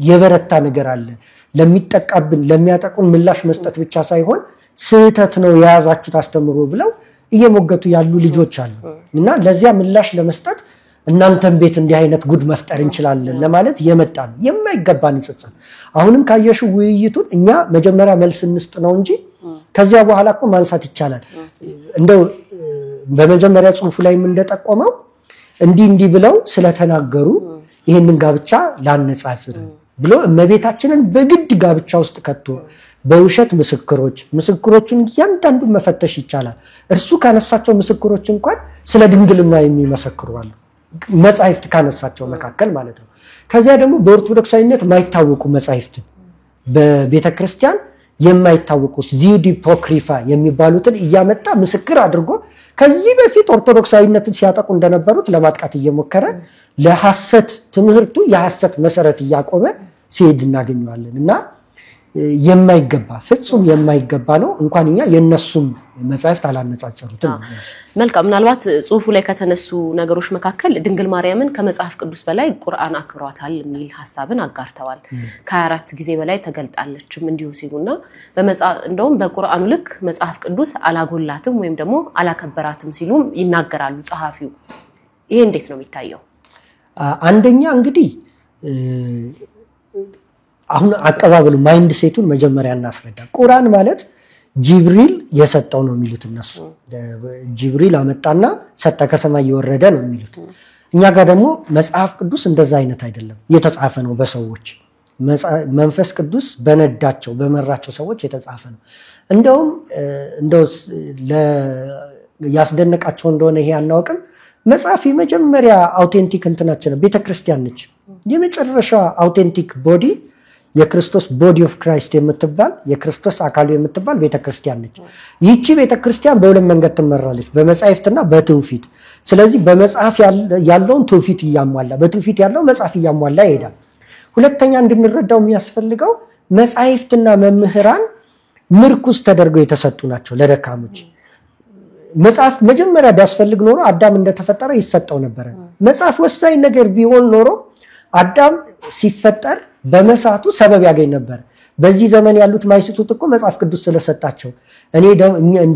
የበረታ ነገር አለ። ለሚጠቃብን ለሚያጠቁን ምላሽ መስጠት ብቻ ሳይሆን ስህተት ነው የያዛችሁት አስተምሮ ብለው እየሞገቱ ያሉ ልጆች አሉ እና ለዚያ ምላሽ ለመስጠት እናንተም ቤት እንዲህ አይነት ጉድ መፍጠር እንችላለን ለማለት የመጣ ነው የማይገባ ንጽጽር። አሁንም ካየሹ ውይይቱን እኛ መጀመሪያ መልስ እንስጥ ነው እንጂ ከዚያ በኋላ እኮ ማንሳት ይቻላል። እንደው በመጀመሪያ ጽሁፉ ላይም እንደጠቆመው እንዲህ ብለው ስለተናገሩ ይሄንን ጋብቻ ላነጻጽር ብሎ እመቤታችንን በግድ ጋብቻ ውስጥ ከቶ በውሸት ምስክሮችን እያንዳንዱ መፈተሽ ይቻላል። እርሱ ካነሳቸው ምስክሮች እንኳን ስለ ድንግልና የሚመሰክሩ አሉ፣ መጻሕፍት ካነሳቸው መካከል ማለት ነው። ከዚያ ደግሞ በኦርቶዶክሳዊነት የማይታወቁ መጻሕፍትን በቤተክርስቲያን የማይታወቁ ዚዲፖክሪፋ የሚባሉትን እያመጣ ምስክር አድርጎ ከዚህ በፊት ኦርቶዶክሳዊነትን ሲያጠቁ እንደነበሩት ለማጥቃት እየሞከረ ለሐሰት ትምህርቱ የሐሰት መሰረት እያቆመ ሲሄድ እናገኘዋለን እና የማይገባ ፍጹም የማይገባ ነው። እንኳን እኛ የነሱም መጻሕፍት አላነጻጸሩትም። መልካም። ምናልባት ጽሁፉ ላይ ከተነሱ ነገሮች መካከል ድንግል ማርያምን ከመጽሐፍ ቅዱስ በላይ ቁርአን አክብሯታል የሚል ሐሳብን አጋርተዋል። ከ24 ጊዜ በላይ ተገልጣለችም እንዲሁ ሲሉና እንደውም በቁርአኑ ልክ መጽሐፍ ቅዱስ አላጎላትም ወይም ደግሞ አላከበራትም ሲሉም ይናገራሉ ጸሐፊው። ይሄ እንዴት ነው የሚታየው? አንደኛ እንግዲህ አሁን አቀባበሉ ማይንድ ሴቱን መጀመሪያ እናስረዳ። ቁርአን ማለት ጅብሪል የሰጠው ነው የሚሉት እነሱ። ጅብሪል አመጣና ሰጠ ከሰማይ የወረደ ነው የሚሉት። እኛ ጋር ደግሞ መጽሐፍ ቅዱስ እንደዛ አይነት አይደለም፣ የተጻፈ ነው በሰዎች መንፈስ ቅዱስ በነዳቸው በመራቸው ሰዎች የተጻፈ ነው። እንደው ያስደነቃቸው እንደሆነ ይሄ አናውቅም። መጽሐፍ የመጀመሪያ አውቴንቲክ እንትናችን ቤተክርስቲያን ነች። የመጨረሻ አውቴንቲክ ቦዲ የክርስቶስ ቦዲ ኦፍ ክራይስት የምትባል የክርስቶስ አካሉ የምትባል ቤተክርስቲያን ነች። ይህቺ ቤተክርስቲያን በሁለት መንገድ ትመራለች፣ በመጻሕፍትና በትውፊት። ስለዚህ በመጽሐፍ ያለውን ትውፊት እያሟላ በትውፊት ያለው መጽሐፍ እያሟላ ይሄዳል። ሁለተኛ እንድንረዳው የሚያስፈልገው መጻሕፍትና መምህራን ምርኩስ ተደርገው የተሰጡ ናቸው ለደካሞች። መጽሐፍ መጀመሪያ ቢያስፈልግ ኖሮ አዳም እንደተፈጠረ ይሰጠው ነበር። መጽሐፍ ወሳኝ ነገር ቢሆን ኖሮ አዳም ሲፈጠር በመሳቱ ሰበብ ያገኝ ነበር። በዚህ ዘመን ያሉት ማይስቱት እኮ መጽሐፍ ቅዱስ ስለሰጣቸው እኔ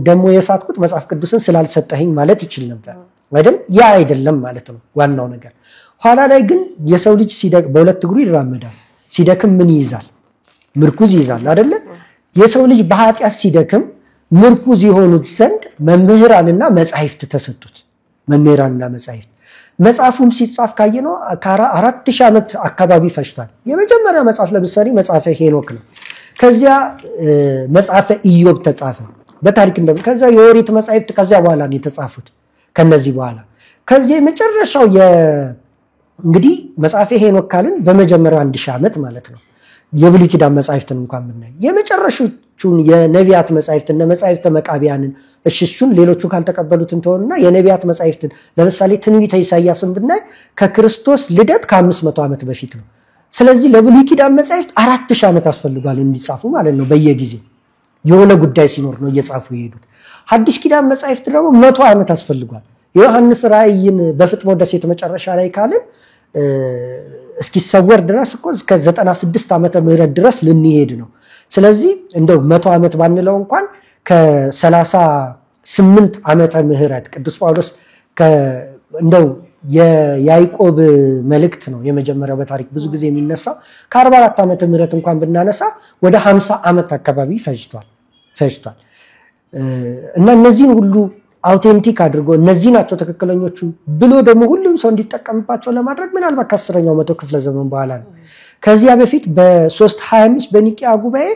ደሞ የሳትኩት መጽሐፍ ቅዱስን ስላልሰጠኸኝ ማለት ይችል ነበር አይደል? ያ አይደለም ማለት ነው ዋናው ነገር። ኋላ ላይ ግን የሰው ልጅ በሁለት እግሩ ይራመዳል። ሲደክም ምን ይይዛል? ምርኩዝ ይይዛል አይደለ? የሰው ልጅ በኃጢአት ሲደክም ምርኩዝ የሆኑት ዘንድ መምህራንና መጻሕፍት ተሰጡት። መምህራንና መጻሕፍት መጽሐፉም ሲጻፍ ካየነው ከ4000 ዓመት አካባቢ ፈጅቷል። የመጀመሪያ መጽሐፍ ለምሳሌ መጽሐፈ ሄኖክ ነው። ከዚያ መጽሐፈ ኢዮብ ተጻፈ በታሪክ ከዚያ የኦሪት መጻሕፍት ከዚያ በኋላ ነው የተጻፉት። ከነዚህ በኋላ ከዚህ የመጨረሻው እንግዲህ መጽሐፈ ሄኖክ ካልን በመጀመሪያው 1000 ዓመት ማለት ነው። የብሉይ ኪዳን መጻሕፍትን እንኳን ብናይ የመጨረሻዎቹን የነቢያት መጻሕፍትን መጻሕፍተ መቃቢያንን እሱን ሌሎቹ ካልተቀበሉት እንተውና የነቢያት መጻሕፍትን ለምሳሌ ትንቢተ ኢሳይያስን ብናይ ከክርስቶስ ልደት ከ500 ዓመት በፊት ነው። ስለዚህ ለብሉይ ኪዳን መጻሕፍት 4000 ዓመት አስፈልጓል እንዲጻፉ ማለት ነው። በየጊዜው የሆነ ጉዳይ ሲኖር ነው እየጻፉ የሄዱት። ሐዲስ ኪዳን መጻሕፍት ደግሞ 100 ዓመት አስፈልጓል። ዮሐንስ ራእይን በፍጥሞ ደሴት መጨረሻ ላይ ካልን እስኪሰወር ድረስ እኮ እስከ 96 ዓመተ ምህረት ድረስ ልንሄድ ነው። ስለዚህ እንደው 100 ዓመት ባንለው እንኳን ከ38 ዓመተ ምህረት ቅዱስ ጳውሎስ እንደው የያዕቆብ መልእክት ነው የመጀመሪያው በታሪክ ብዙ ጊዜ የሚነሳው። ከ44 ዓመተ ምህረት እንኳን ብናነሳ ወደ 50 ዓመት አካባቢ ፈጅቷል። እና እነዚህን ሁሉ አውቴንቲክ አድርጎ እነዚህ ናቸው ትክክለኞቹ ብሎ ደግሞ ሁሉም ሰው እንዲጠቀምባቸው ለማድረግ ምናልባት ከ10ኛው መቶ ክፍለ ዘመን በኋላ ነው። ከዚያ በፊት በ325 በኒቂያ ጉባኤ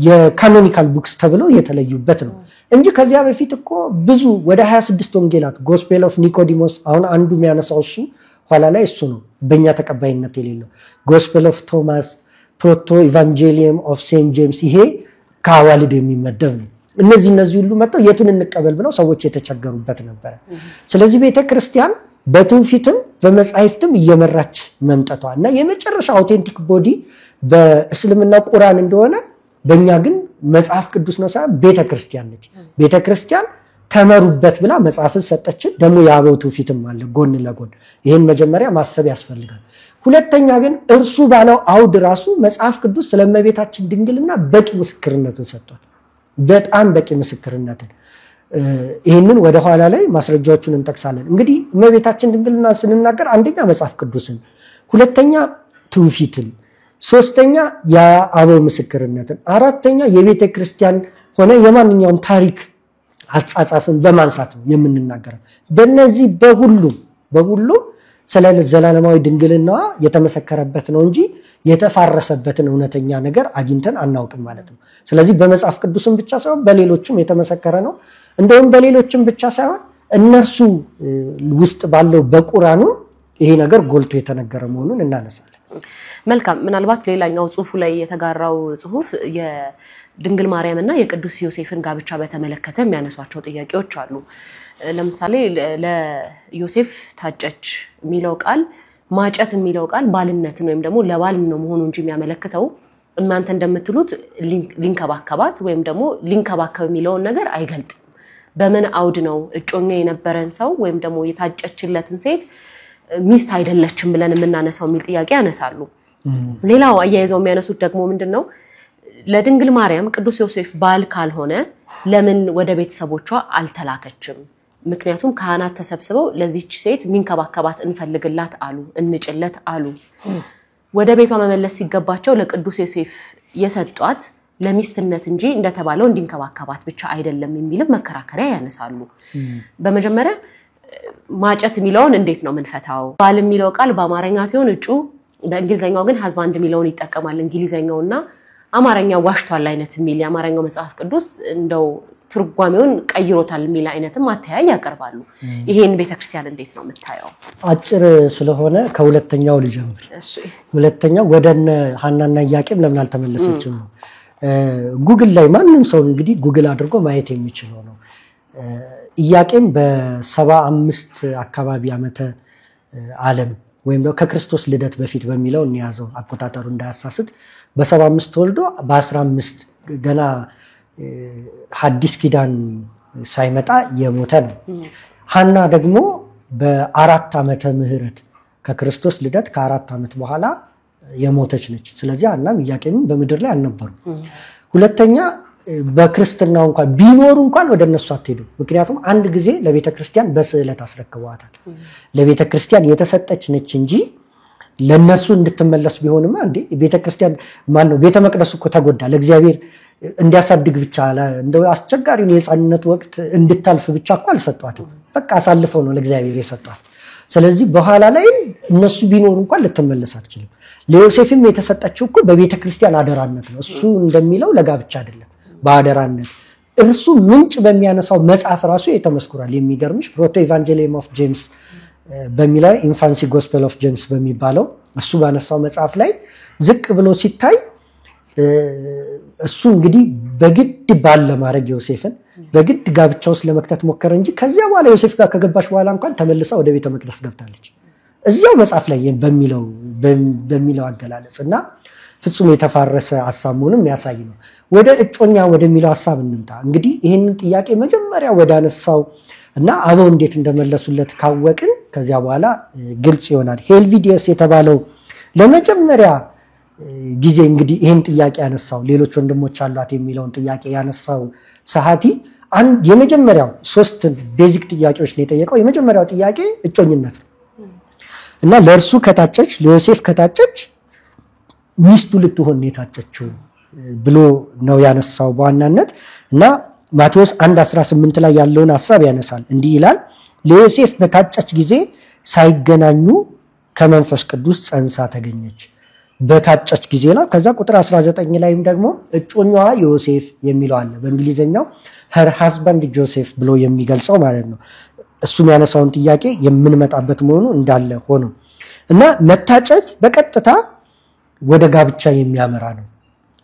የካኖኒካል ቡክስ ተብለው የተለዩበት ነው እንጂ ከዚያ በፊት እኮ ብዙ ወደ 26 ወንጌላት ጎስፔል ኦፍ ኒቆዲሞስ አሁን አንዱ የሚያነሳው እሱ ኋላ ላይ እሱ ነው በእኛ ተቀባይነት የሌለው። ጎስፔል ኦፍ ቶማስ፣ ፕሮቶ ኢቫንጀሊየም ኦፍ ሴንት ጄምስ ይሄ ከአዋልድ የሚመደብ ነው። እነዚህ ሁሉ መጥተው የቱን እንቀበል ብለው ሰዎች የተቸገሩበት ነበረ። ስለዚህ ቤተክርስቲያን በትውፊትም በመጻሕፍትም እየመራች መምጠቷ እና የመጨረሻ አውቴንቲክ ቦዲ በእስልምና ቁርአን እንደሆነ በእኛ ግን መጽሐፍ ቅዱስ ነው ሳይሆን ቤተክርስቲያን ነች። ቤተክርስቲያን ተመሩበት ብላ መጽሐፍን ሰጠችን። ደግሞ የአበው ትውፊትም አለ ጎን ለጎን። ይህን መጀመሪያ ማሰብ ያስፈልጋል። ሁለተኛ ግን እርሱ ባለው አውድ ራሱ መጽሐፍ ቅዱስ ስለ እመቤታችን ድንግልና በቂ ምስክርነትን ሰጥቷል። በጣም በቂ ምስክርነትን። ይህንን ወደ ኋላ ላይ ማስረጃዎቹን እንጠቅሳለን። እንግዲህ እመቤታችን ድንግልና ስንናገር አንደኛ መጽሐፍ ቅዱስን፣ ሁለተኛ ትውፊትን፣ ሶስተኛ የአበው ምስክርነትን፣ አራተኛ የቤተ ክርስቲያን ሆነ የማንኛውም ታሪክ አጻጻፍን በማንሳት ነው የምንናገረው። በእነዚህ በሁሉም ስለ ዘላለማዊ ድንግልና የተመሰከረበት ነው እንጂ የተፋረሰበትን እውነተኛ ነገር አግኝተን አናውቅም ማለት ነው። ስለዚህ በመጽሐፍ ቅዱስም ብቻ ሳይሆን በሌሎችም የተመሰከረ ነው። እንደውም በሌሎችም ብቻ ሳይሆን እነርሱ ውስጥ ባለው በቁርአኑ ይሄ ነገር ጎልቶ የተነገረ መሆኑን እናነሳለን። መልካም። ምናልባት ሌላኛው ጽሁፉ ላይ የተጋራው ጽሁፍ የድንግል ማርያምና የቅዱስ ዮሴፍን ጋብቻ በተመለከተ የሚያነሷቸው ጥያቄዎች አሉ። ለምሳሌ ለዮሴፍ ታጨች የሚለው ቃል ማጨት የሚለው ቃል ባልነትን ወይም ደግሞ ለባል ነው መሆኑ እንጂ የሚያመለክተው እናንተ እንደምትሉት ሊንከባከባት ወይም ደግሞ ሊንከባከብ የሚለውን ነገር አይገልጥም። በምን አውድ ነው እጮኛ የነበረን ሰው ወይም ደግሞ የታጨችለትን ሴት ሚስት አይደለችም ብለን የምናነሳው የሚል ጥያቄ ያነሳሉ። ሌላው አያይዘው የሚያነሱት ደግሞ ምንድነው ለድንግል ማርያም ቅዱስ ዮሴፍ ባል ካልሆነ ለምን ወደ ቤተሰቦቿ አልተላከችም? ምክንያቱም ካህናት ተሰብስበው ለዚህች ሴት ሚንከባከባት እንፈልግላት አሉ፣ እንጭለት አሉ። ወደ ቤቷ መመለስ ሲገባቸው ለቅዱስ ዮሴፍ የሰጧት ለሚስትነት እንጂ እንደተባለው እንዲንከባከባት ብቻ አይደለም የሚልም መከራከሪያ ያነሳሉ። በመጀመሪያ ማጨት የሚለውን እንዴት ነው ምንፈታው? ባል የሚለው ቃል በአማርኛ ሲሆን እጩ፣ በእንግሊዘኛው ግን ሀዝባንድ የሚለውን ይጠቀማል። እንግሊዘኛውና አማርኛው ዋሽቷል አይነት የሚል የአማርኛው መጽሐፍ ቅዱስ እንደው ትርጓሜውን ቀይሮታል የሚል አይነትም አተያይ ያቀርባሉ። ይሄን ቤተክርስቲያን እንዴት ነው የምታየው? አጭር ስለሆነ ከሁለተኛው ልጀምር። እሺ፣ ሁለተኛው ወደነ ሐናና ኢያቄም ለምን አልተመለሰችም ነው። ጉግል ላይ ማንም ሰው እንግዲህ ጉግል አድርጎ ማየት የሚችለው ነው። ኢያቄም በ75 አካባቢ ዓመተ ዓለም ወይም ደግሞ ከክርስቶስ ልደት በፊት በሚለው እንያዘው አቆጣጠሩ እንዳያሳስት በ75 ተወልዶ በ15 ገና ሐዲስ ኪዳን ሳይመጣ የሞተ ነው። ሐና ደግሞ በ4 ዓመተ ምህረት ከክርስቶስ ልደት ከ4 ዓመት በኋላ የሞተች ነች። ስለዚህ ሐናም ኢያቄምም በምድር ላይ አልነበሩ። ሁለተኛ በክርስትናው እንኳን ቢኖሩ እንኳን ወደ እነሱ አትሄዱ። ምክንያቱም አንድ ጊዜ ለቤተ ክርስቲያን በስዕለት አስረክበዋታል። ለቤተ ክርስቲያን የተሰጠች ነች እንጂ ለነሱ እንድትመለስ ቢሆንማ እንዴ ቤተ ክርስቲያን ማን ነው? ቤተ መቅደሱ እኮ ተጎዳ። ለእግዚአብሔር እንዲያሳድግ ብቻ እንደው አስቸጋሪውን የሕፃንነት ወቅት እንድታልፍ ብቻ እኮ አልሰጧትም። በቃ አሳልፈው ነው ለእግዚአብሔር የሰጧት። ስለዚህ በኋላ ላይ እነሱ ቢኖሩ እንኳን ልትመለስ አትችልም። ለዮሴፍም የተሰጠችው እኮ በቤተ ክርስቲያን አደራነት ነው። እሱ እንደሚለው ለጋብቻ አይደለም፣ በአደራነት። እርሱ ምንጭ በሚያነሳው መጽሐፍ ራሱ የተመስክሯል። የሚገርምሽ ፕሮቶ ኢቫንጀሊየም ኦፍ ጄምስ በሚለው ኢንፋንሲ ጎስፔል ኦፍ ጄምስ በሚባለው እሱ ባነሳው መጽሐፍ ላይ ዝቅ ብሎ ሲታይ እሱ እንግዲህ በግድ ባል ለማድረግ ዮሴፍን በግድ ጋብቻ ውስጥ ለመክተት ሞከረ እንጂ ከዚያ በኋላ ዮሴፍ ጋር ከገባሽ በኋላ እንኳን ተመልሳ ወደ ቤተ መቅደስ ገብታለች። እዚያው መጽሐፍ ላይ በሚለው አገላለጽ እና ፍጹም የተፋረሰ ሐሳብ መሆኑን የሚያሳይ ነው። ወደ እጮኛ ወደሚለው ሐሳብ እንምጣ። እንግዲህ ይህንን ጥያቄ መጀመሪያ ወደ አነሳው እና አበው እንዴት እንደመለሱለት ካወቅን ከዚያ በኋላ ግልጽ ይሆናል። ሄልቪዲየስ የተባለው ለመጀመሪያ ጊዜ እንግዲህ ይህን ጥያቄ ያነሳው ሌሎች ወንድሞች አሏት የሚለውን ጥያቄ ያነሳው ሰዓቲ የመጀመሪያው 3 ቤዚክ ጥያቄዎች ነው የጠየቀው። የመጀመሪያው ጥያቄ እጮኝነት ነው እና ለእርሱ ከታጨች ለዮሴፍ ከታጨች ሚስቱ ልትሆን የታጨችው ብሎ ነው ያነሳው በዋናነት እና ማቴዎስ 1:18 ላይ ያለውን ሐሳብ ያነሳል። እንዲህ ይላል፣ ለዮሴፍ በታጨች ጊዜ ሳይገናኙ ከመንፈስ ቅዱስ ጸንሳ ተገኘች። በታጨች ጊዜ ላይ ከዛ ቁጥር 19 ላይም ደግሞ እጮኛዋ ዮሴፍ የሚለው አለ። በእንግሊዘኛው her husband Joseph ብሎ የሚገልጸው ማለት ነው። እሱም ያነሳውን ጥያቄ የምንመጣበት መሆኑ እንዳለ ሆኖ እና መታጨት በቀጥታ ወደ ጋብቻ የሚያመራ ነው።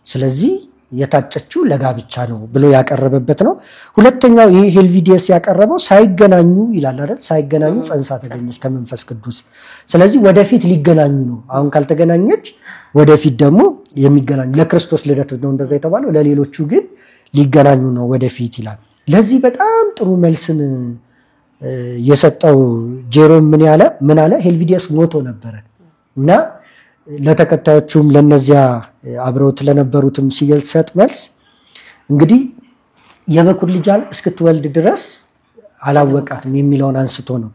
ስለዚህ የታጨችው ለጋብቻ ነው ብሎ ያቀረበበት ነው። ሁለተኛው ይሄ ሄልቪዲየስ ያቀረበው ሳይገናኙ ይላል አይደል? ሳይገናኙ ጸንሳ ተገኘች ከመንፈስ ቅዱስ። ስለዚህ ወደፊት ሊገናኙ ነው። አሁን ካልተገናኘች ወደፊት ደግሞ የሚገናኙ ለክርስቶስ ልደት ነው እንደዛ የተባለው፣ ለሌሎቹ ግን ሊገናኙ ነው ወደፊት ይላል። ለዚህ በጣም ጥሩ መልስን የሰጠው ጄሮም ምን አለ? ሄልቪዲየስ ሞቶ ነበረ እና ለተከታዮቹም ለነዚያ አብረውት ለነበሩትም ሲሰጥ መልስ እንግዲህ የበኩር ልጇን እስክትወልድ ድረስ አላወቃትም የሚለውን አንስቶ ነው።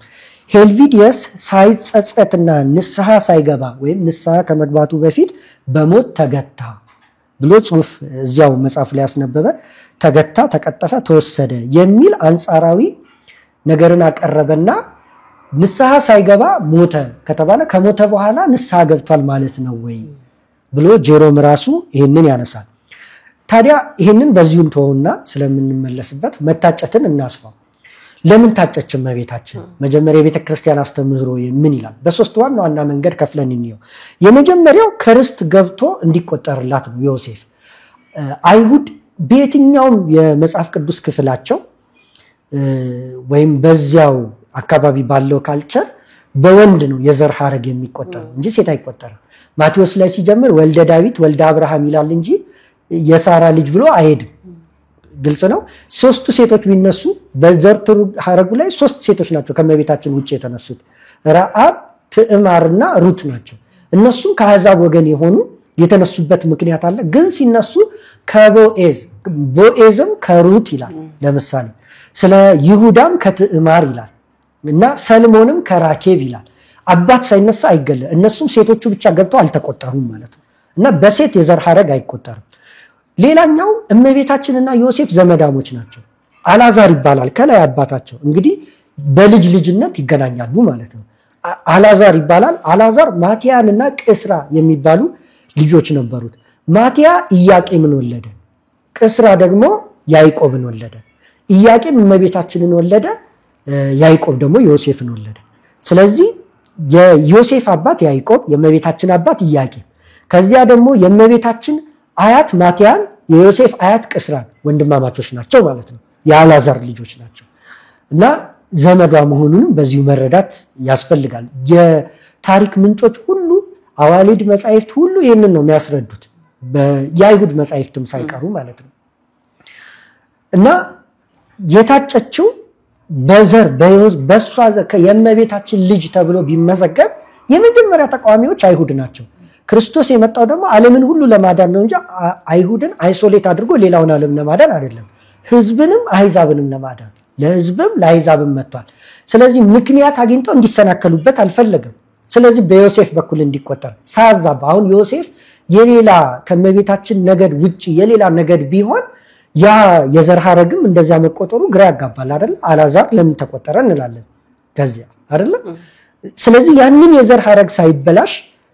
ሄልቪዲየስ ሳይጸጸትና ንስሐ ሳይገባ ወይም ንስሐ ከመግባቱ በፊት በሞት ተገታ ብሎ ጽሑፍ እዚያው መጽሐፍ ላይ ያስነበበ፣ ተገታ፣ ተቀጠፈ፣ ተወሰደ የሚል አንጻራዊ ነገርን አቀረበና ንስሐ ሳይገባ ሞተ ከተባለ ከሞተ በኋላ ንስሐ ገብቷል ማለት ነው ወይ ብሎ ጄሮም ራሱ ይሄንን ያነሳል። ታዲያ ይሄንን በዚሁ እንተውና ስለምንመለስበት መታጨትን እናስፋው። ለምን ታጨች እመቤታችን? መጀመሪያ የቤተ ክርስቲያን አስተምህሮ ምን ይላል? በሶስት ዋና ዋና መንገድ ከፍለን እንየው። የመጀመሪያው ከርስት ገብቶ እንዲቆጠርላት ነው። ዮሴፍ አይሁድ በየትኛውም የመጽሐፍ ቅዱስ ክፍላቸው ወይም በዚያው አካባቢ ባለው ካልቸር በወንድ ነው የዘር ሐረግ የሚቆጠር እንጂ ሴት አይቆጠርም። ማቴዎስ ላይ ሲጀምር ወልደ ዳዊት ወልደ አብርሃም ይላል እንጂ የሳራ ልጅ ብሎ አይሄድም። ግልጽ ነው። ሶስቱ ሴቶች ቢነሱ በዘር ሐረጉ ላይ ሶስት ሴቶች ናቸው ከመቤታችን ውጭ የተነሱት፣ ረአብ፣ ትዕማርና ሩት ናቸው። እነሱም ከአሕዛብ ወገን የሆኑ የተነሱበት ምክንያት አለ። ግን ሲነሱ ቦኤዝም ከሩት ይላል ለምሳሌ፣ ስለ ይሁዳም ከትዕማር ይላል እና ሰልሞንም ከራኬብ ይላል። አባት ሳይነሳ አይገለ። እነሱም ሴቶቹ ብቻ ገብተው አልተቆጠሩም ማለት ነው እና በሴት የዘር ሐረግ አይቆጠርም። ሌላኛው እመቤታችንና ዮሴፍ ዘመዳሞች ናቸው። አላዛር ይባላል ከላይ አባታቸው። እንግዲህ በልጅ ልጅነት ይገናኛሉ ማለት ነው። አላዛር ይባላል። አላዛር ማቲያንና ቅስራ የሚባሉ ልጆች ነበሩት። ማቲያ ኢያቄምን ወለደ፣ ቅስራ ደግሞ ያዕቆብን ወለደ። ኢያቄም እመቤታችንን ወለደ፣ ያዕቆብ ደግሞ ዮሴፍን ወለደ። ስለዚህ የዮሴፍ አባት ያዕቆብ፣ የእመቤታችን አባት ኢያቄም፣ ከዚያ ደግሞ የእመቤታችን አያት ማቲያን፣ የዮሴፍ አያት ቅስራን ወንድማማቾች ናቸው ማለት ነው። የአላዛር ልጆች ናቸው እና ዘመዷ መሆኑንም በዚሁ መረዳት ያስፈልጋል። የታሪክ ምንጮች ሁሉ፣ አዋልድ መጻሕፍት ሁሉ ይህንን ነው የሚያስረዱት፣ የአይሁድ መጻሕፍትም ሳይቀሩ ማለት ነው። እና የታጨችው በዘር በሷ የእመቤታችን ልጅ ተብሎ ቢመዘገብ የመጀመሪያ ተቃዋሚዎች አይሁድ ናቸው። ክርስቶስ የመጣው ደግሞ ዓለምን ሁሉ ለማዳን ነው እንጂ አይሁድን አይሶሌት አድርጎ ሌላውን ዓለም ለማዳን አይደለም። ሕዝብንም አሕዛብንም ለማዳን ለሕዝብም ለአሕዛብም መጥቷል። ስለዚህ ምክንያት አግኝተው እንዲሰናከሉበት አልፈለገም። ስለዚህ በዮሴፍ በኩል እንዲቆጠር ሳያዛባ፣ አሁን ዮሴፍ የሌላ ከእመቤታችን ነገድ ውጭ የሌላ ነገድ ቢሆን ያ የዘር ሐረግም እንደዚያ መቆጠሩ ግራ ያጋባል አይደል? አላዛር ለምን ተቆጠረ እንላለን ከዚያ አይደል? ስለዚህ ያንን የዘር ሐረግ ሳይበላሽ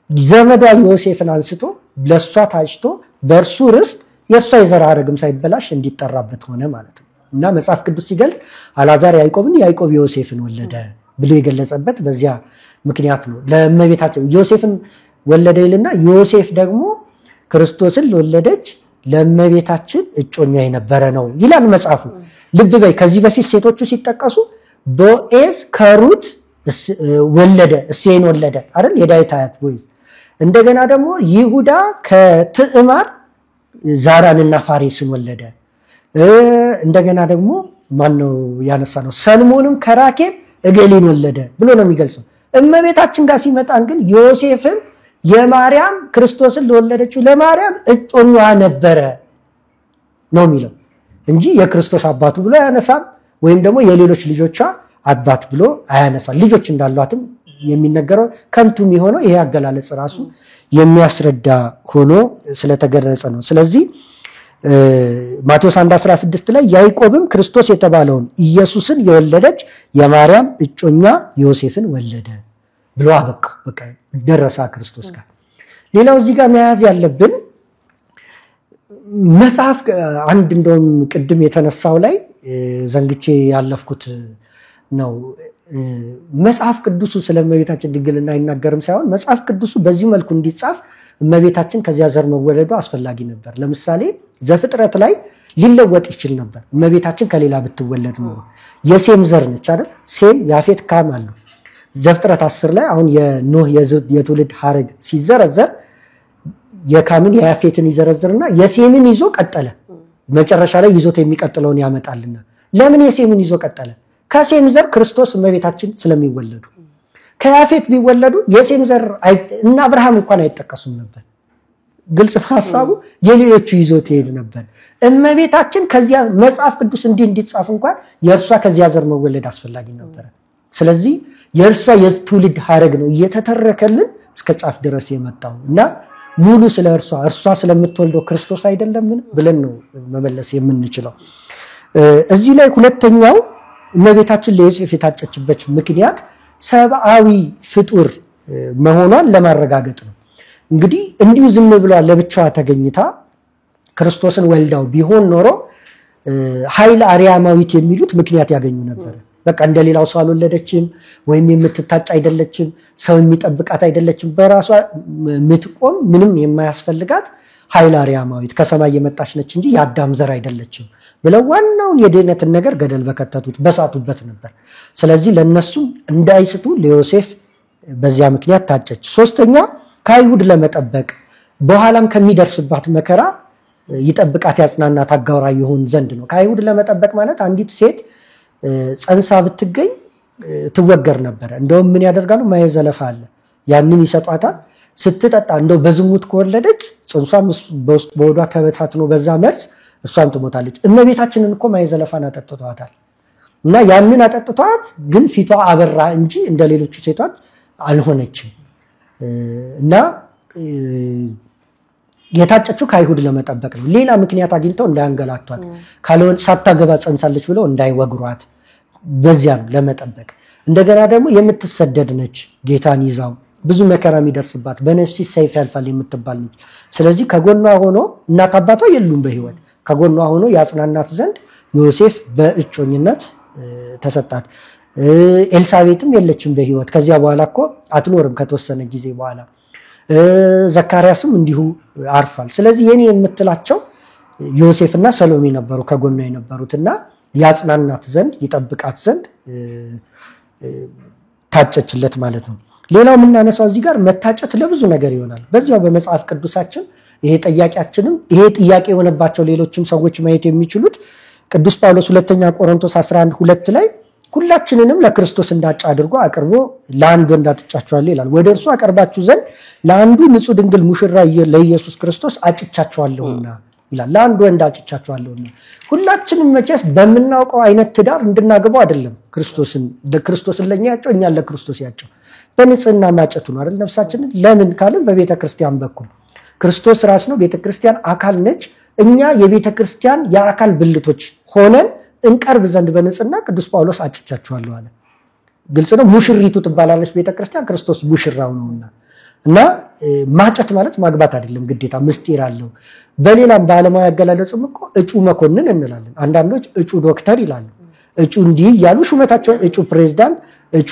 ዘመዷ ዮሴፍን አንስቶ ለሷ ታጭቶ በእርሱ ርስት የሷ የዘር ሐረግም ሳይበላሽ እንዲጠራበት ሆነ ማለት ነው። እና መጽሐፍ ቅዱስ ሲገልጽ አላዛር ያዕቆብን፣ ያዕቆብ ዮሴፍን ወለደ ብሎ የገለጸበት በዚያ ምክንያት ነው። ለእመቤታቸው ዮሴፍን ወለደ ይልና ዮሴፍ ደግሞ ክርስቶስን ለወለደች ለእመቤታችን እጮኛ የነበረ ነው ይላል መጽሐፉ። ልብ በይ፣ ከዚህ በፊት ሴቶቹ ሲጠቀሱ ቦዔዝ ከሩት ወለደ፣ እሴይን ወለደ አይደል? የዳዊት አያት ቦዔዝ። እንደገና ደግሞ ይሁዳ ከትዕማር ዛራንና ፋሬስን ወለደ። እንደገና ደግሞ ማነው ያነሳ ነው? ሰልሞንም ከራኬብ እገሌን ወለደ ብሎ ነው የሚገልጸው። እመቤታችን ጋር ሲመጣን ግን ዮሴፍም የማርያም ክርስቶስን ለወለደችው ለማርያም እጮኛዋ ነበረ ነው የሚለው እንጂ የክርስቶስ አባቱ ብሎ አያነሳም፣ ወይም ደግሞ የሌሎች ልጆቿ አባት ብሎ አያነሳም። ልጆች እንዳሏትም የሚነገረው ከንቱ የሚሆነው ይሄ አገላለጽ ራሱ የሚያስረዳ ሆኖ ስለተገለጸ ነው። ስለዚህ ማቴዎስ 1:16 ላይ ያዕቆብም ክርስቶስ የተባለውን ኢየሱስን የወለደች የማርያም እጮኛ ዮሴፍን ወለደ ብሎ አበቃ። በቃ ደረሳ ክርስቶስ ጋር። ሌላው እዚህ ጋር መያዝ ያለብን መጽሐፍ አንድ እንደውም ቅድም የተነሳው ላይ ዘንግቼ ያለፍኩት ነው። መጽሐፍ ቅዱሱ ስለ እመቤታችን ድንግልና አይናገርም ሳይሆን መጽሐፍ ቅዱሱ በዚህ መልኩ እንዲጻፍ እመቤታችን ከዚያ ዘር መወለዷ አስፈላጊ ነበር። ለምሳሌ ዘፍጥረት ላይ ሊለወጥ ይችል ነበር እመቤታችን ከሌላ ብትወለድ ነው። የሴም ዘር ነች አይደል? ሴም ያፌት ካም አሉ። ዘፍጥረት 10 ላይ አሁን የኖህ የትውልድ ሐረግ ሲዘረዘር የካምን የያፌትን ይዘረዝርና የሴምን ይዞ ቀጠለ። መጨረሻ ላይ ይዞት የሚቀጥለውን ያመጣልና ለምን የሴምን ይዞ ቀጠለ? ከሴም ዘር ክርስቶስ እመቤታችን ስለሚወለዱ። ከያፌት ቢወለዱ የሴም ዘር እና አብርሃም እንኳን አይጠቀሱም ነበር። ግልጽ ሐሳቡ የሌሎቹ ይዞት ይሄድ ነበር። እመቤታችን ከዚያ መጽሐፍ ቅዱስ እንዲጻፍ እንኳን የእርሷ ከዚያ ዘር መወለድ አስፈላጊ ነበር። ስለዚህ የእርሷ የትውልድ ሐረግ ነው እየተተረከልን እስከ ጫፍ ድረስ የመጣው እና ሙሉ ስለ እርሷ ስለምትወልደው ክርስቶስ አይደለም ብለን ነው መመለስ የምንችለው። እዚህ ላይ ሁለተኛው እመቤታችን ለዮሴፍ የታጨችበት ምክንያት ሰብአዊ ፍጡር መሆኗን ለማረጋገጥ ነው። እንግዲህ እንዲሁ ዝም ብሏ ለብቻዋ ተገኝታ ክርስቶስን ወልዳው ቢሆን ኖሮ ኃይለ አርያማዊት የሚሉት ምክንያት ያገኙ ነበር። በቃ እንደሌላው ሰው አልወለደችም ወይም የምትታጭ አይደለችም፣ ሰው የሚጠብቃት አይደለችም፣ በራሷ ምትቆም ምንም የማያስፈልጋት ኃይለ አርያማዊት ከሰማይ የመጣች ነች እንጂ የአዳም ዘር አይደለችም ብለው ዋናውን የድህነትን ነገር ገደል በከተቱት በሳቱበት ነበር። ስለዚህ ለነሱም እንዳይስቱ ለዮሴፍ በዚያ ምክንያት ታጨች። ሶስተኛ ከአይሁድ ለመጠበቅ በኋላም ከሚደርስባት መከራ ይጠብቃት ያጽናናት አጋውራ ይሆን ዘንድ ነው። ከአይሁድ ለመጠበቅ ማለት አንዲት ሴት ጸንሳ ብትገኝ ትወገር ነበር። እንደውም ምን ያደርጋሉ? ማየ ዘለፋ አለ፣ ያንን ይሰጧታል። ስትጠጣ እንደው በዝሙት ከወለደች ጽንሷም በውስጥ በሆዷ ተበታትኖ በዛ መርዝ እሷም ትሞታለች። እመቤታችንን እኮ ማየ ዘለፋን አጠጥተዋታል እና ያንን አጠጥተዋት ግን ፊቷ አበራ እንጂ እንደሌሎቹ ሴቶች አልሆነችም። እና የታጨችው ከአይሁድ ለመጠበቅ ነው። ሌላ ምክንያት አግኝተው እንዳያንገላቷት ካልሆነ ሳታገባ ጸንሳለች ብለው እንዳይወግሯት በዚያ ነው ለመጠበቅ። እንደገና ደግሞ የምትሰደድ ነች፣ ጌታን ይዛው ብዙ መከራ የሚደርስባት በነፍሲ ሰይፍ ያልፋል የምትባል ነች። ስለዚህ ከጎኗ ሆኖ እናት አባቷ የሉም በህይወት ከጎኗ ሆኖ ያጽናናት ዘንድ ዮሴፍ በእጮኝነት ተሰጣት። ኤልሳቤጥም የለችም በህይወት ከዚያ በኋላ እኮ አትኖርም ከተወሰነ ጊዜ በኋላ። ዘካርያስም እንዲሁ አርፏል። ስለዚህ የኔ የምትላቸው ዮሴፍና ሰሎሜ ነበሩ ከጎኗ የነበሩትና ያጽናናት ዘንድ ይጠብቃት ዘንድ ታጨችለት ማለት ነው። ሌላው የምናነሳው እዚህ ጋር መታጨት ለብዙ ነገር ይሆናል። በዚያው በመጽሐፍ ቅዱሳችን ይሄ ጥያቄያችንም ይሄ ጥያቄ የሆነባቸው ሌሎችም ሰዎች ማየት የሚችሉት ቅዱስ ጳውሎስ ሁለተኛ ቆሮንቶስ 11:2 ላይ ሁላችንንም ለክርስቶስ እንዳጫ አድርጎ አቅርቦ ለአንዱ እንዳትጫቸዋለሁ ይላል። ወደ እርሱ አቀርባችሁ ዘንድ ለአንዱ ንጹሕ ድንግል ሙሽራ ለኢየሱስ ክርስቶስ አጭቻቸዋለሁና ይላል። ለአንዱ እንዳጭቻቸዋለሁና ሁላችንም መቼስ በምናውቀው አይነት ትዳር እንድናገባው አይደለም። ክርስቶስን ለኛ ያጨው እኛን ለክርስቶስ ያጨው በንጽህና ማጨቱ ነው አይደል? ነፍሳችንን ለምን ካልን በቤተ ክርስቲያን በኩል ክርስቶስ ራስ ነው፣ ቤተ ክርስቲያን አካል ነች። እኛ የቤተ ክርስቲያን የአካል ብልቶች ሆነን እንቀርብ ዘንድ በንጽህና ቅዱስ ጳውሎስ አጭቻቸዋለሁ አለ። ግልጽ ነው። ሙሽሪቱ ትባላለች ቤተ ክርስቲያን፣ ክርስቶስ ሙሽራው ነውና። እና ማጨት ማለት ማግባት አይደለም፣ ግዴታ ምስጢር አለው። በሌላም በዓለማዊ አገላለጽም እኮ እጩ መኮንን እንላለን። አንዳንዶች እጩ ዶክተር ይላሉ። እጩ እንዲህ ያሉ ሹመታቸውን እጩ ፕሬዝዳንት፣ እጩ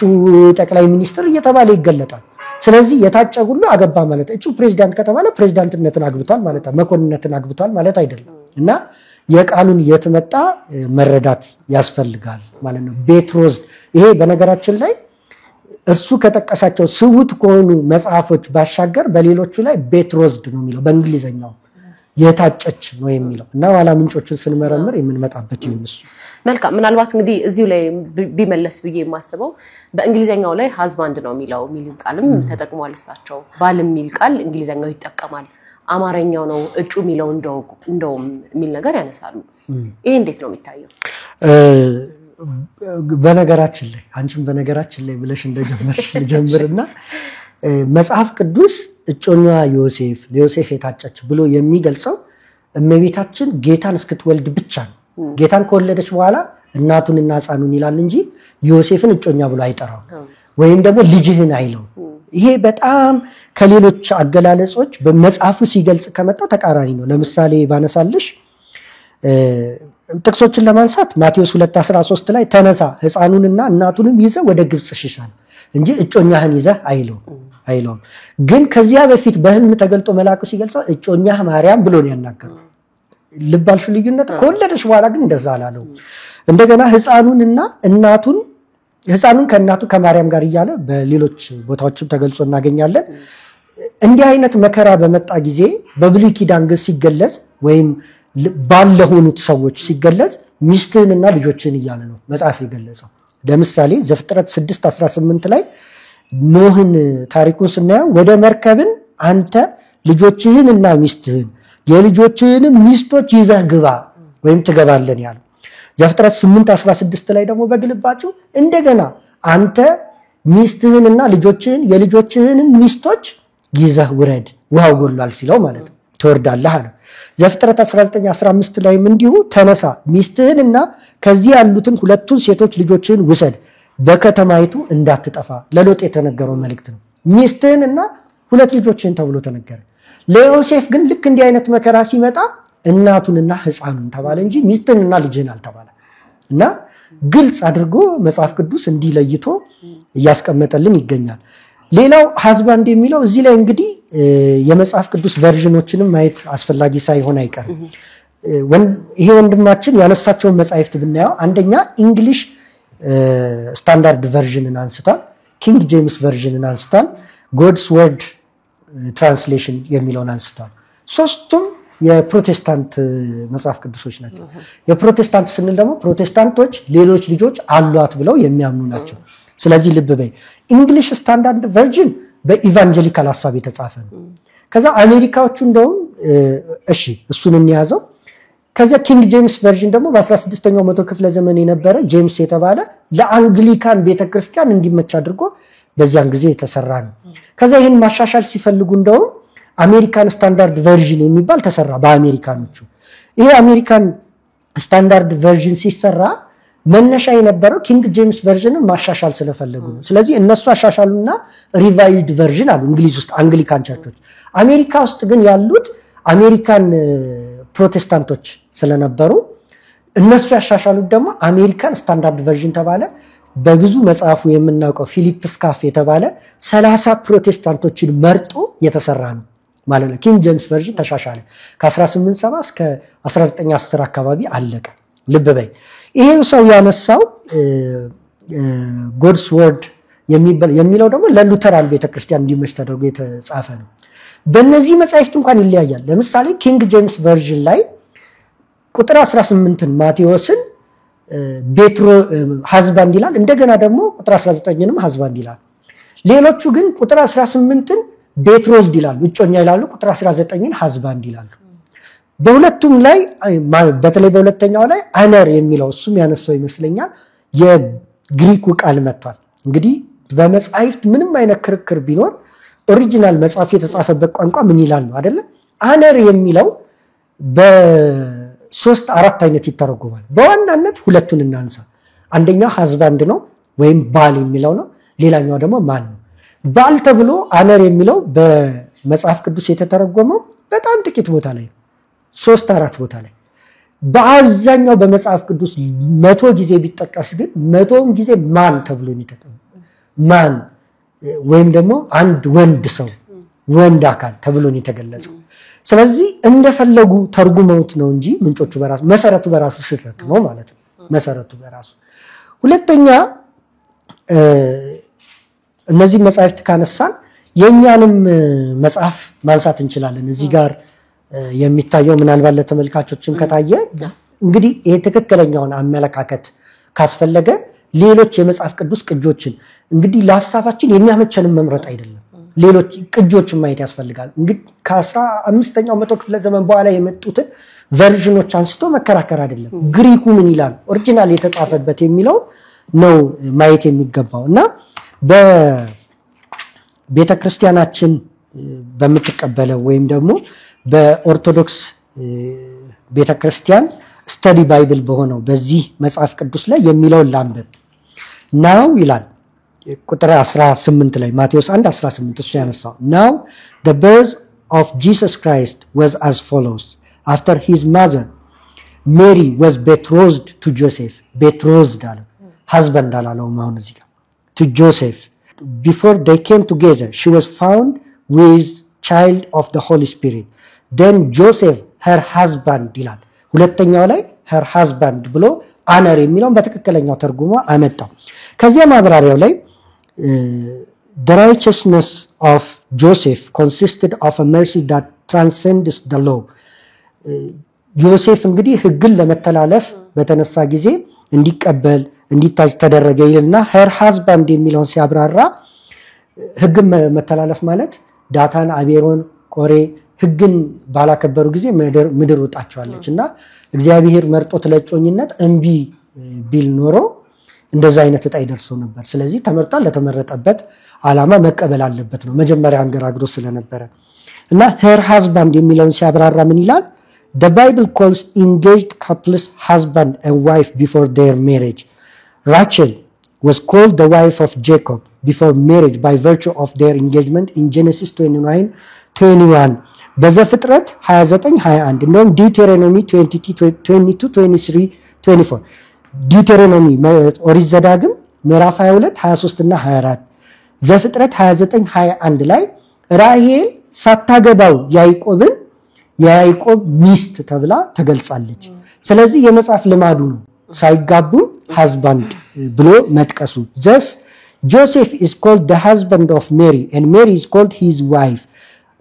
ጠቅላይ ሚኒስትር እየተባለ ይገለጣል። ስለዚህ የታጨ ሁሉ አገባ ማለት እጩ ፕሬዝዳንት ከተባለ ፕሬዝዳንትነትን አግብቷል ማለት ነው፣ መኮንነትን አግብቷል ማለት አይደለም። እና የቃሉን የትመጣ መረዳት ያስፈልጋል ማለት ነው። ቤትሮዝድ ይሄ በነገራችን ላይ እርሱ ከጠቀሳቸው ስውት ከሆኑ መጽሐፎች ባሻገር በሌሎቹ ላይ ቤትሮዝድ ነው የሚለው፣ በእንግሊዘኛው የታጨች ነው የሚለው እና ኋላ ምንጮቹን ስንመረምር የምንመጣበት ይሁን እሱ። መልካም። ምናልባት እንግዲህ እዚሁ ላይ ቢመለስ ብዬ የማስበው በእንግሊዘኛው ላይ ሃዝባንድ ነው የሚለው ቃልም ተጠቅሟል እሳቸው። ባል የሚል ቃል እንግሊዘኛው ይጠቀማል። አማርኛው ነው እጩ የሚለው እንደውም የሚል ነገር ያነሳሉ። ይሄ እንዴት ነው የሚታየው? በነገራችን ላይ አንቺም በነገራችን ላይ ብለሽ እንደጀመርሽ ልጀምርና መጽሐፍ ቅዱስ እጮኛዋ ዮሴፍ ለዮሴፍ የታጨች ብሎ የሚገልጸው እመቤታችን ጌታን እስክትወልድ ብቻ ነው። ጌታን ከወለደች በኋላ እናቱንና ሕፃኑን ይላል እንጂ ዮሴፍን እጮኛ ብሎ አይጠራው ወይም ደግሞ ልጅህን አይለው። ይሄ በጣም ከሌሎች አገላለጾች በመጽሐፉ ሲገልጽ ከመጣው ተቃራኒ ነው። ለምሳሌ ባነሳልሽ ጥቅሶችን ለማንሳት ማቴዎስ 2:13 ላይ ተነሳ ሕፃኑንና እናቱንም ይዘህ ወደ ግብጽ ሽሻል እንጂ እጮኛህን ይዘህ አይለውም። ግን ከዚያ በፊት በህልም ተገልጦ መልአኩ ሲገልጸው እጮኛህ ማርያም ብሎ ነው ያናገረው። ልባልሹ ልዩነት ከወለደች በኋላ ግን እንደዛ አላለው። እንደገና ሕፃኑን ከእናቱ ከማርያም ጋር እያለ በሌሎች ቦታዎችም ተገልጾ እናገኛለን። እንዲህ አይነት መከራ በመጣ ጊዜ በብሉይ ኪዳን ግን ሲገለጽ ወይም ባለሆኑት ሰዎች ሲገለጽ ሚስትህንና ልጆችህን እያለ ነው መጽሐፍ የገለጸው። ለምሳሌ ዘፍጥረት 6:18 ላይ ኖህን ታሪኩን ስናየው ወደ መርከብን አንተ ልጆችህንና ሚስትህን የልጆችህንም ሚስቶች ይዘህ ግባ ወይም ትገባለን ያለው። ዘፍጥረት 8:16 ላይ ደግሞ በግልባጩ እንደገና አንተ ሚስትህንና ልጆችህን የልጆችህንም ሚስቶች ይዘህ ውረድ ውሃው ጎሏል ሲለው ማለት ነው ትወርዳለህ አለ። ዘፍጥረት 19:15 ላይም እንዲሁ ተነሳ ሚስትህንና ከዚህ ያሉትን ሁለቱን ሴቶች ልጆችህን ውሰድ በከተማይቱ እንዳትጠፋ ለሎጥ የተነገረው መልእክት ነው። ሚስትህንና ሁለት ልጆችህን ተብሎ ተነገረ። ለዮሴፍ ግን ልክ እንዲህ አይነት መከራ ሲመጣ እናቱንና ሕፃኑን ተባለ እንጂ ሚስትህንና ልጅህን አልተባለ እና ግልጽ አድርጎ መጽሐፍ ቅዱስ እንዲለይቶ እያስቀመጠልን ይገኛል። ሌላው ሀዝባንድ የሚለው እዚህ ላይ እንግዲህ የመጽሐፍ ቅዱስ ቨርዥኖችንም ማየት አስፈላጊ ሳይሆን አይቀርም። ይሄ ወንድማችን ያነሳቸውን መጽሐፍት ብናየው አንደኛ እንግሊሽ ስታንዳርድ ቨርዥንን አንስቷል፣ ኪንግ ጄምስ ቨርዥንን አንስቷል፣ ጎድስ ወርድ ትራንስሌሽን የሚለውን አንስቷል። ሶስቱም የፕሮቴስታንት መጽሐፍ ቅዱሶች ናቸው። የፕሮቴስታንት ስንል ደግሞ ፕሮቴስታንቶች ሌሎች ልጆች አሏት ብለው የሚያምኑ ናቸው። ስለዚህ ልብ በይ እንግሊሽ ስታንዳርድ ቨርዥን በኢቫንጀሊካል ሐሳብ የተጻፈ ነው። ከዛ አሜሪካዎቹ እንደውም እሺ እሱን እንያዘው። ከዛ ኪንግ ጄምስ ቨርዥን ደግሞ በ16ኛው መቶ ክፍለ ዘመን የነበረ ጄምስ የተባለ ለአንግሊካን ቤተክርስቲያን እንዲመች አድርጎ በዚያን ጊዜ የተሰራ ነው። ከዛ ይህን ማሻሻል ሲፈልጉ እንደውም አሜሪካን ስታንዳርድ ቨርዥን የሚባል ተሰራ በአሜሪካኖቹ። ይሄ አሜሪካን ስታንዳርድ ቨርዥን ሲሰራ መነሻ የነበረው ኪንግ ጄምስ ቨርዥንን ማሻሻል ስለፈለጉ ነው። ስለዚህ እነሱ አሻሻሉና ሪቫይዝድ ቨርዥን አሉ እንግሊዝ ውስጥ አንግሊካን ቸርቾች። አሜሪካ ውስጥ ግን ያሉት አሜሪካን ፕሮቴስታንቶች ስለነበሩ እነሱ ያሻሻሉት ደግሞ አሜሪካን ስታንዳርድ ቨርዥን ተባለ። በብዙ መጽሐፉ የምናውቀው ፊሊፕ ስካፍ የተባለ 30 ፕሮቴስታንቶችን መርጦ የተሰራ ነው ማለት ነው። ኪንግ ጄምስ ቨርዥን ተሻሻለ። ከ1870 እስከ 1910 አካባቢ አለቀ። ልብ በይ ይሄ ሰው ያነሳው ጎድስ ወርድ የሚለው ደግሞ ለሉተራን ቤተክርስቲያን እንዲመች ተደርጎ የተጻፈ ነው። በእነዚህ መጽሐፍት እንኳን ይለያያል። ለምሳሌ ኪንግ ጄምስ ቨርዥን ላይ ቁጥር 18ን ማቴዎስን ሀዝባንድ ይላል። እንደገና ደግሞ ቁጥር 19ንም ሀዝባንድ ይላል። ሌሎቹ ግን ቁጥር 18ን ቤትሮዝድ ይላሉ፣ እጮኛ ይላሉ። ቁጥር 19ን ሀዝባንድ ይላሉ። በሁለቱም ላይ በተለይ በሁለተኛው ላይ አነር የሚለው እሱም ያነሳው ይመስለኛል የግሪኩ ቃል መጥቷል። እንግዲህ በመጽሐፍት ምንም አይነት ክርክር ቢኖር ኦሪጂናል መጽሐፍ የተጻፈበት ቋንቋ ምን ይላል ነው አይደለ? አነር የሚለው በሶስት አራት አይነት ይተረጎማል። በዋናነት ሁለቱን እናንሳ። አንደኛው ሀዝባንድ ነው ወይም ባል የሚለው ነው። ሌላኛው ደግሞ ማን ነው። ባል ተብሎ አነር የሚለው በመጽሐፍ ቅዱስ የተተረጎመው በጣም ጥቂት ቦታ ላይ ነው፣ 3-4 ቦታ ላይ። በአብዛኛው በመጽሐፍ ቅዱስ 100 ጊዜ ቢጠቀስ ግን 100ም ጊዜ ማን ተብሎ ነው ማን ወይም ደግሞ አንድ ወንድ ሰው ወንድ አካል ተብሎ ነው የተገለጸው። ስለዚህ እንደፈለጉ ተርጉመውት ነው እንጂ ምንጮቹ በራሱ መሰረቱ በራሱ ስህተት ነው ማለት ነው። መሰረቱ በራሱ ሁለተኛ እነዚህ መጽሐፍት ካነሳን የኛንም መጽሐፍ ማንሳት እንችላለን። እዚህ ጋር የሚታየው ምናልባት ለተመልካቾችም ከታየ እንግዲህ ይሄ ትክክለኛውን አመለካከት ካስፈለገ ሌሎች የመጽሐፍ ቅዱስ ቅጆችን እንግዲህ ለሐሳባችን የሚያመቸንን መምረጥ አይደለም፣ ሌሎች ቅጆችን ማየት ያስፈልጋል። እንግዲህ ከ15ኛው መቶ ክፍለ ዘመን በኋላ የመጡትን ቨርዥኖች አንስቶ መከራከር አይደለም። ግሪኩ ምን ይላል ኦሪጂናል የተጻፈበት የሚለው ነው ማየት የሚገባው እና በቤተክርስቲያናችን በምትቀበለው ወይም ደግሞ በኦርቶዶክስ ቤተክርስቲያን ስተዲ ባይብል በሆነው በዚህ መጽሐፍ ቅዱስ ላይ የሚለውን ላንብብ። ናው ይላል ቁጥር 18 ላይ ማቴዎስ 1:18 እሱ ያነሳው ናው the birth of Jesus Christ was as follows after his mother ሜሪ was betrothed to Joseph betrothed አለ husband አላለውም አሁን እዚህ ጋር to Joseph before they came together she was found with child of the Holy Spirit then Joseph her husband ይላል ሁለተኛው ላይ her husband ብሎ honor የሚለውን በትክክለኛው ተርጉሞ አመጣው ከዚያ ማብራሪያው ላይ the righteousness of Joseph consisted of a mercy that transcends the law ዮሴፍ እንግዲህ ህግን ለመተላለፍ በተነሳ ጊዜ እንዲቀበል እንዲታጅ ተደረገ ይልና her husband የሚለውን ሲያብራራ ህግን መተላለፍ ማለት ዳታን አቤሮን ቆሬ ህግን ባላከበሩ ጊዜ ምድር ወጣቸዋለችና እግዚአብሔር መርጦት ለጮኝነት እንቢ ቢል ኖሮ እንደዛ አይነት እጣ ይደርሶ ነበር ስለዚህ ተመርጣ ለተመረጠበት ዓላማ መቀበል አለበት ነው መጀመሪያ አንገራግሮ ስለነበረ እና her husband የሚለውን ሲያብራራ ምን ይላል The Bible calls engaged couples husband and wife before their marriage. Rachel was called the wife of Jacob before marriage by virtue of their engagement in Genesis 29:21. በዘፍጥረት 29:21 እንደውም ዲዩቴሮኖሚ 22:23-24 ዲዩቴሮኖሚ ኦሪት ዘዳግም ምዕራፍ 22 23 እና 24 ዘፍጥረት 29:21 ላይ ራሔል ሳታገባው ያዕቆብን የያዕቆብ ሚስት ተብላ ተገልጻለች ስለዚህ የመጽሐፍ ልማዱ ነው ሳይጋቡ husband ብሎ መጥቀሱ thus Joseph is called the husband of Mary and Mary is called his wife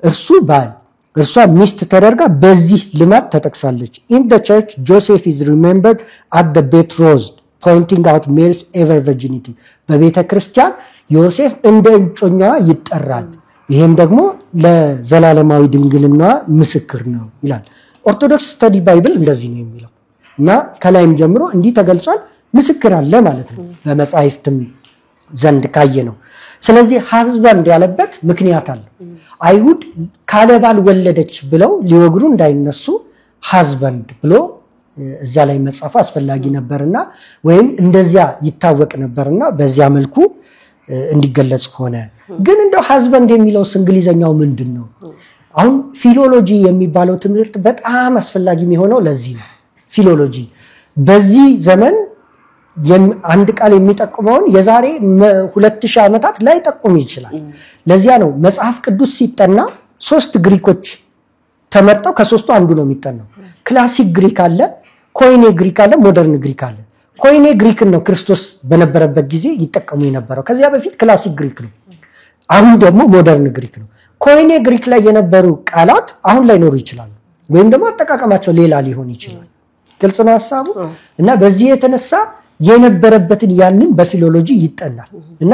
እርሱ ባል እርሷ ሚስት ተደርጋ በዚህ ልማድ ተጠቅሳለች in the church Joseph is remembered at the betrothed pointing out Mary's ever virginity በቤተ ክርስቲያን ዮሴፍ እንደ እጮኛዋ ይጠራል ይሄም ደግሞ ለዘላለማዊ ድንግልና ምስክር ነው ይላል ኦርቶዶክስ ስተዲ ባይብል እንደዚህ ነው የሚለው እና ከላይም ጀምሮ እንዲህ ተገልጿል ምስክር አለ ማለት ነው በመጻሕፍትም ዘንድ ካየ ነው ስለዚህ husband ያለበት ምክንያት አለ አይሁድ ካለባል ወለደች ብለው ሊወግሩ እንዳይነሱ husband ብሎ እዛ ላይ መጻፍ አስፈላጊ ነበርና ወይም እንደዚያ ይታወቅ ነበርና በዚያ መልኩ እንዲገለጽ ሆነ ግን እንደው husband የሚለው እንግሊዘኛው ምንድነው አሁን ፊሎሎጂ የሚባለው ትምህርት በጣም አስፈላጊ የሚሆነው ለዚህ ነው ፊሎሎጂ በዚህ ዘመን አንድ ቃል የሚጠቅመውን የዛሬ 2000 ዓመታት ላይ ጠቁም ይችላል ለዚያ ነው መጽሐፍ ቅዱስ ሲጠና ሶስት ግሪኮች ተመርጠው ከሶስቱ አንዱ ነው የሚጠናው ክላሲክ ግሪክ አለ ኮይኔ ግሪክ አለ ሞደርን ግሪክ አለ ኮይኔ ግሪክ ነው ክርስቶስ በነበረበት ጊዜ ይጠቀሙ የነበረው ከዚያ በፊት ክላሲክ ግሪክ ነው አሁን ደግሞ ሞደርን ግሪክ ነው ኮይኔ ግሪክ ላይ የነበሩ ቃላት አሁን ላይ ኖሩ ይችላል ወይም ደግሞ አጠቃቀማቸው ሌላ ሊሆን ይችላል ግልጽ ነው ሐሳቡ እና በዚህ የተነሳ የነበረበትን ያንን በፊሎሎጂ ይጠናል እና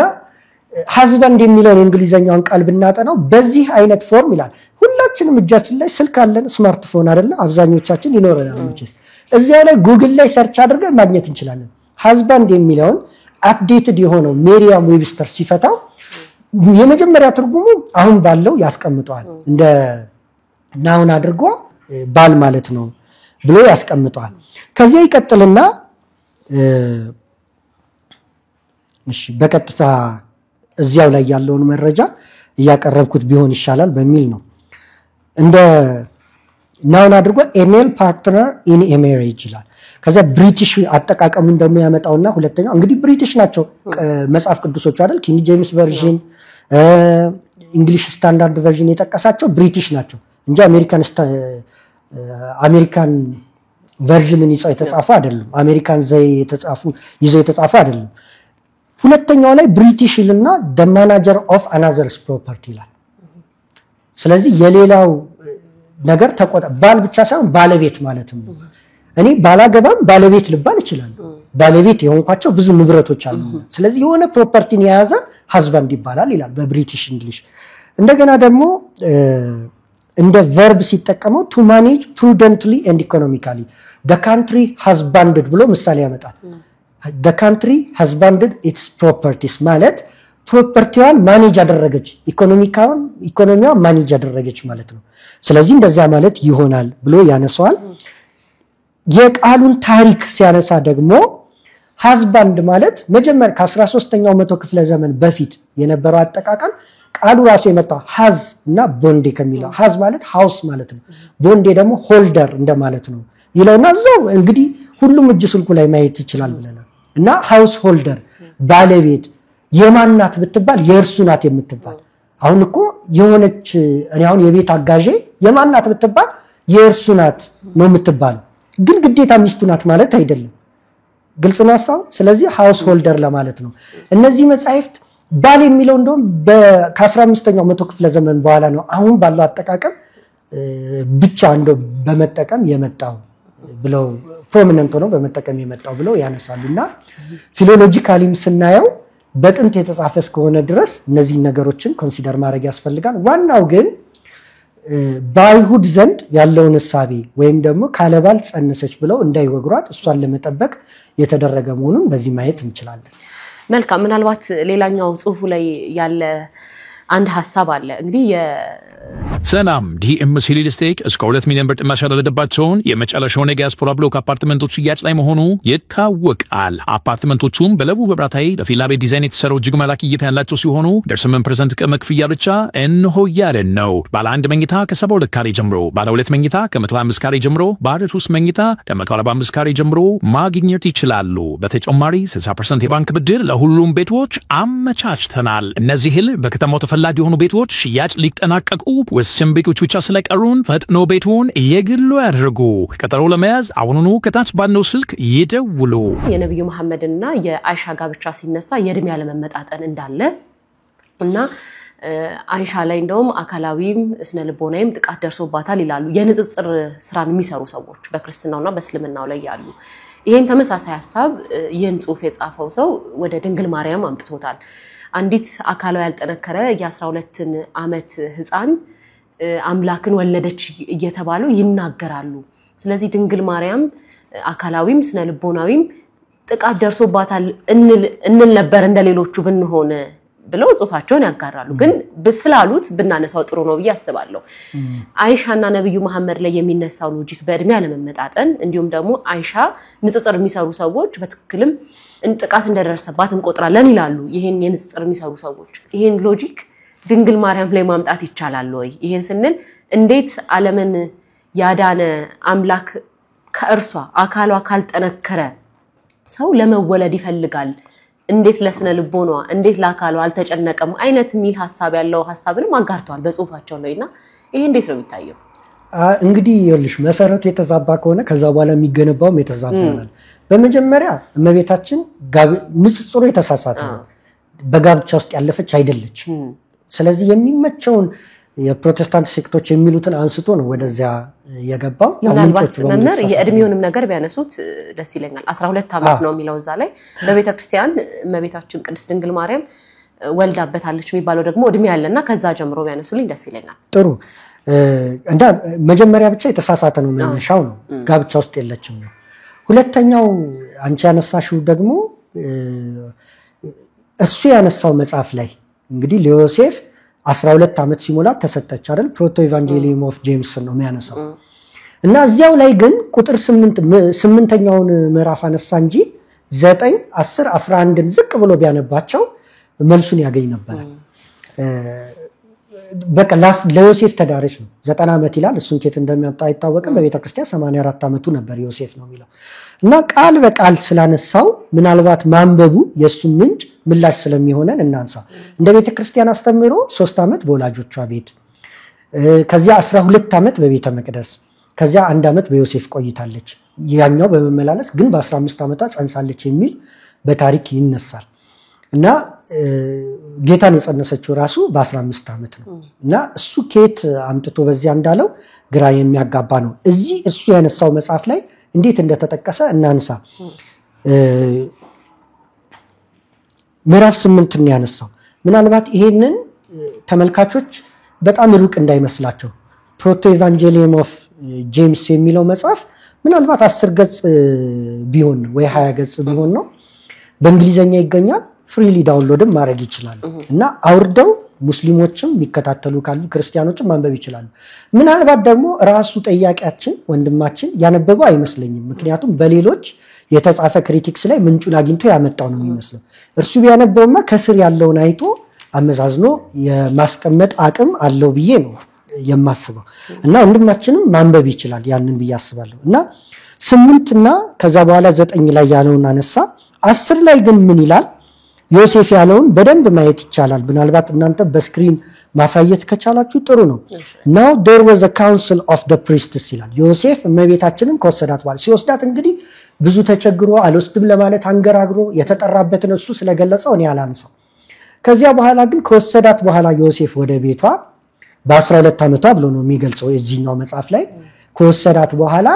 husband የሚለውን እንግሊዘኛውን ቃል ብናጠናው በዚህ አይነት ፎርም ይላል ሁላችንም እጃችን ላይ ስልክ አለን ስማርትፎን አይደለ አብዛኞቻችን ይኖረናል ማለት እዚያው ላይ ጉግል ላይ ሰርች አድርገን ማግኘት እንችላለን husband የሚለውን አፕዴትድ የሆነው ሜሪያም ዌብስተር ሲፈታው የመጀመሪያ ትርጉሙ አሁን ባለው ያስቀምጣል እንደ ናውን አድርጎ ባል ማለት ነው ብሎ ያስቀምጣል ከዚህ ይቀጥልና እሺ በቀጥታ እዚያው ላይ ያለውን መረጃ ያቀረብኩት ቢሆን ይሻላል በሚል ነው እንደ ናውን አድርጎ ኤሜል ፓርትነር ኢን ኤ ሜሬጅ ይላል ከዛ ብሪቲሽ አጠቃቀሙን ደግሞ ያመጣውና ሁለተኛው እንግዲህ ብሪቲሽ ናቸው መጽሐፍ ቅዱሶች አይደል ኪንግ ጄምስ ቨርዥን እንግሊሽ ስታንዳርድ ቨርዥን የጠቀሳቸው ብሪቲሽ ናቸው እንጂ አሜሪካን ቨርዥንን የተጻፈ አይደለም አሜሪካን ይዘው የተጻፈ አይደለም ሁለተኛው ላይ ብሪቲሽ ይልና the manager of another's property ይላል ስለዚህ የሌላው ነገር ባል ብቻ ሳይሆን ባለቤት ማለትም ነው እኔ ባላገባም ባለቤት ልባል ይችላል ባለቤት የሆንኳቸው ብዙ ንብረቶች አሉ ስለዚህ የሆነ ፕሮፐርቲን የያዘ husband ይባላል ይላል በብሪቲሽ እንግሊሽ እንደገና ደግሞ እንደ verb ሲጠቀመው to manage prudently and economically the country husbanded ብሎ ምሳሌ ያመጣል the country husbanded its properties ማለት ፕሮፐርቲዋን ማኔጅ አደረገች ኢኮኖሚዋን ማኔጅ አደረገች ማለት ነው ስለዚህ እንደዛ ማለት ይሆናል ብሎ ያነሳዋል የቃሉን ታሪክ ሲያነሳ ደግሞ husband ማለት መጀመሪያ ከ13ኛው መቶ ክፍለ ዘመን በፊት የነበረው አጠቃቀም ቃሉ ራሱ የመጣው has እና bonde ከሚለው has ማለት house ማለት ነው bonde ደግሞ holder እንደማለት ነው ይለውና እዛው እንግዲህ ሁሉም እጅ ስልኩ ላይ ማየት ይችላል ብለናል። እና ሃውስ ሆልደር ባለቤት የማናት ብትባል የእርሱ ናት የምትባል አሁን እኮ የሆነች እኔ አሁን የቤት አጋዤ የማናት ብትባል የእርሱ ናት ነው የምትባል ግን ግዴታ ሚስቱ ናት ማለት አይደለም ግልጽ ነው ሐሳቡ ስለዚህ ሃውስ ሆልደር ለማለት ነው እነዚህ መጻሕፍት ባል የሚለው እንደውም ከ15ኛው መቶ ክፍለ ዘመን በኋላ ነው አሁን ባለው አጠቃቀም ብቻ እንደው በመጠቀም የመጣው ብለው ፕሮሚነንት ነው በመጠቀም የመጣው ብለው ያነሳሉና ፊሎሎጂካሊም ስናየው በጥንት የተጻፈ እስከሆነ ድረስ እነዚህ ነገሮችን ኮንሲደር ማድረግ ያስፈልጋል ዋናው ግን በአይሁድ ዘንድ ያለውን ሐሳቤ ወይም ደግሞ ካለባል ጸነሰች ብለው እንዳይወግሯት እሷን ለመጠበቅ የተደረገ መሆኑን በዚህ ማየት እንችላለን መልካም ምናልባት ሌላኛው ጽሁፉ ላይ ያለ አንድ ሐሳብ አለ እንግዲህ ሰላም ዲኤምሲ ሪል ስቴት እስከ 2 ሚሊዮን ብር ጥማሽ ያደረገባቸውን የመጨረሻውን የዲያስፖራ ብሎክ አፓርትመንቶች ሽያጭ ላይ መሆኑ ይታወቃል። አፓርትመንቶቹም በለቡ በብራታዊ ለፊላ ቤት ዲዛይን የተሰሩ እጅግ መላክ እይታ ያላቸው ሲሆኑ ደርሰመን ፕሬዘንት ቅድመ ክፍያ ብቻ እንሆ ያለን ነው። ባለ 1 መኝታ ከ72 ካሬ ጀምሮ፣ ባለ 2 መኝታ ከ125 ካሬ ጀምሮ፣ ባለ 3 መኝታ ከ145 ካሬ ጀምሮ ማግኘት ይችላሉ። በተጨማሪ 60% የባንክ ብድር ለሁሉም ቤቶች አመቻችተናል። እነዚህን በከተማው ተፈላጊ የሆኑ ቤቶች ሽያጭ ሊጠናቀቁ ወሰን ቤቶች ብቻ ስለቀሩን ፈጥኖ ቤቱን የግሉ ያድርጉ። ቀጠሮ ለመያዝ አሁኑኑ ከታች ባለው ስልክ ይደውሉ። የነብዩ መሐመድና የአይሻ ጋብቻ ሲነሳ የእድሜ ያለመመጣጠን እንዳለ እና አይሻ ላይ እንደውም አካላዊም ስነ ልቦናዊም ጥቃት ደርሶባታል ይላሉ የንጽጽር ስራን የሚሰሩ ሰዎች በክርስትናውና በእስልምናው ላይ ያሉ ይሄን ተመሳሳይ ሐሳብ ይህን ጽሁፍ የጻፈው ሰው ወደ ድንግል ማርያም አምጥቶታል አንዲት አካላዊ ያልጠነከረ የ12 ዓመት ህፃን አምላክን ወለደች እየተባሉ ይናገራሉ ስለዚህ ድንግል ማርያም አካላዊም ስነ ልቦናዊም ጥቃት ደርሶባታል እንል ነበር እንደሌሎቹ ብንሆነ ብለው ጽሁፋቸውን ያጋራሉ ግን በስላሉት ብናነሳው ጥሩ ነው ብዬ አስባለሁ አይሻና ነብዩ መሐመድ ላይ የሚነሳው ሎጂክ በእድሜ ያለመመጣጠን እንዲሁም ደግሞ አይሻ ንጽጽር የሚሰሩ ሰዎች በትክክልም ጥቃት እንደደረሰባት እንቆጥራለን ይላሉ ይሄን የንጽጽር የሚሰሩ ሰዎች ይሄን ሎጂክ ድንግል ማርያም ላይ ማምጣት ይቻላል ወይ ይሄን ስንል እንዴት ዓለምን ያዳነ አምላክ ከእርሷ አካሏ ካልጠነከረ ሰው ለመወለድ ይፈልጋል እንዴት ለስነ ልቦኗ እንዴት ለአካሏ አልተጨነቀም አይነት ሚል ሐሳብ ያለው ሐሳብንም አጋርቷል በጽሁፋቸው ላይና ይሄ እንዴት ነው የሚታየው እንግዲህ ይልሽ መሰረቱ የተዛባ ከሆነ ከዛ በኋላ የሚገነባውም የተዛባ ይሆናል በመጀመሪያ እመቤታችን ንጽጽሩ የተሳሳተ ነው በጋብቻ ውስጥ ያለፈች አይደለች ስለዚህ የሚመቸውን የፕሮቴስታንት ሴክቶች የሚሉትን አንስቶ ነው ወደዚያ የገባው ያው ምንጮቹ መምህር የእድሜውንም ነገር ቢያነሱት ደስ ይለኛል 12 ዓመት ነው የሚለው እዛ ላይ በቤተ ክርስቲያን እመቤታችን ቅድስት ድንግል ማርያም ወልዳበታለች የሚባለው ደግሞ እድሜ ያለና ከዛ ጀምሮ ቢያነሱልኝ ደስ ይለኛል ጥሩ እንዳ መጀመሪያ ብቻ የተሳሳተ ነው መነሻው ነው ጋብቻ ውስጥ የለችም ነው ሁለተኛው አንቺ ያነሳሽው ደግሞ እሱ ያነሳው መጽሐፍ ላይ እንግዲህ ለዮሴፍ 12 ዓመት ሲሞላት ተሰጠች አይደል ፕሮቶ ኢቫንጀሊየም ኦፍ ጄምስ ነው የሚያነሳው እና እዚያው ላይ ግን ቁጥር 8ኛውን ምዕራፍ አነሳ እንጂ 9 10 11ን ዝቅ ብሎ ቢያነባቸው መልሱን ያገኝ ነበር በቃ ለዮሴፍ ተዳረች ነው 90 ዓመት ይላል እሱን ከት እንደሚያመጣ አይታወቅም በቤተ ክርስቲያን 84 ዓመቱ ነበር ዮሴፍ ነው የሚለው እና ቃል በቃል ስላነሳው ምናልባት ማንበቡ የሱ ምንጭ ምላሽ ስለሚሆነን እናንሳ እንደ ቤተ ክርስቲያን አስተምሮ 3 ዓመት በወላጆቿ ቤት ከዚያ 12 ዓመት በቤተ መቅደስ ከዚያ 1 ዓመት በዮሴፍ ቆይታለች ያኛው በመመላለስ ግን በ15 ዓመቷ ጸንሳለች የሚል በታሪክ ይነሳል እና ጌታን የጸነሰችው ራሱ በ15 ዓመት ነው እና እሱ ከየት አምጥቶ በዚያ እንዳለው ግራ የሚያጋባ ነው እዚህ እሱ ያነሳው መጽሐፍ ላይ እንዴት እንደተጠቀሰ እናንሳ ምዕራፍ 8 ነው ያነሳው ምናልባት ይሄንን ተመልካቾች በጣም ሩቅ እንዳይመስላቸው ፕሮቶ ኢቫንጀሊየም ኦፍ ጄምስ የሚለው መጽሐፍ ምናልባት 10 ገጽ ቢሆን ወይ 20 ገጽ ቢሆን ነው በእንግሊዘኛ ይገኛል ፍሪሊ ዳውንሎድም ማድረግ ይችላሉ እና አውርደው ሙስሊሞችም የሚከታተሉ ካሉ ክርስቲያኖችም ማንበብ ይችላሉ ምናልባት ደግሞ ራሱ ጠያቂያችን ወንድማችን ያነበበው አይመስለኝም ምክንያቱም በሌሎች የተጻፈ ክሪቲክስ ላይ ምንጩን አግኝቶ ያመጣው ነው የሚመስለው እርሱ ቢያነበውማ ከስር ያለውን አይቶ አመዛዝኖ የማስቀመጥ አቅም አለው ብዬ ነው የማስበው እና ወንድማችንም ማንበብ ይችላል ያንን ብዬ አስባለሁ። እና 8 እና ከዛ በኋላ 9 ላይ ያለውን አነሳ። 10 ላይ ግን ምን ይላል? ዮሴፍ ያለውን በደንብ ማየት ይቻላል። ምናልባት እናንተ በስክሪን ማሳየት ከቻላችሁ ጥሩ ነው። Now there was a council of the priests ይላል። ዮሴፍ እመቤታችንን ከወሰዳት በኋላ ሲወስዳት እንግዲህ ብዙ ተቸግሮ አልወስድም ለማለት አንገራግሮ የተጠራበትን እሱ ስለገለጸው እኔ አላንሳው። ከዚያ በኋላ ግን ከወሰዳት በኋላ ዮሴፍ ወደ ቤቷ በ12 ዓመቷ ብሎ ነው የሚገልጸው የዚህኛው መጽሐፍ ላይ። ከወሰዳት በኋላ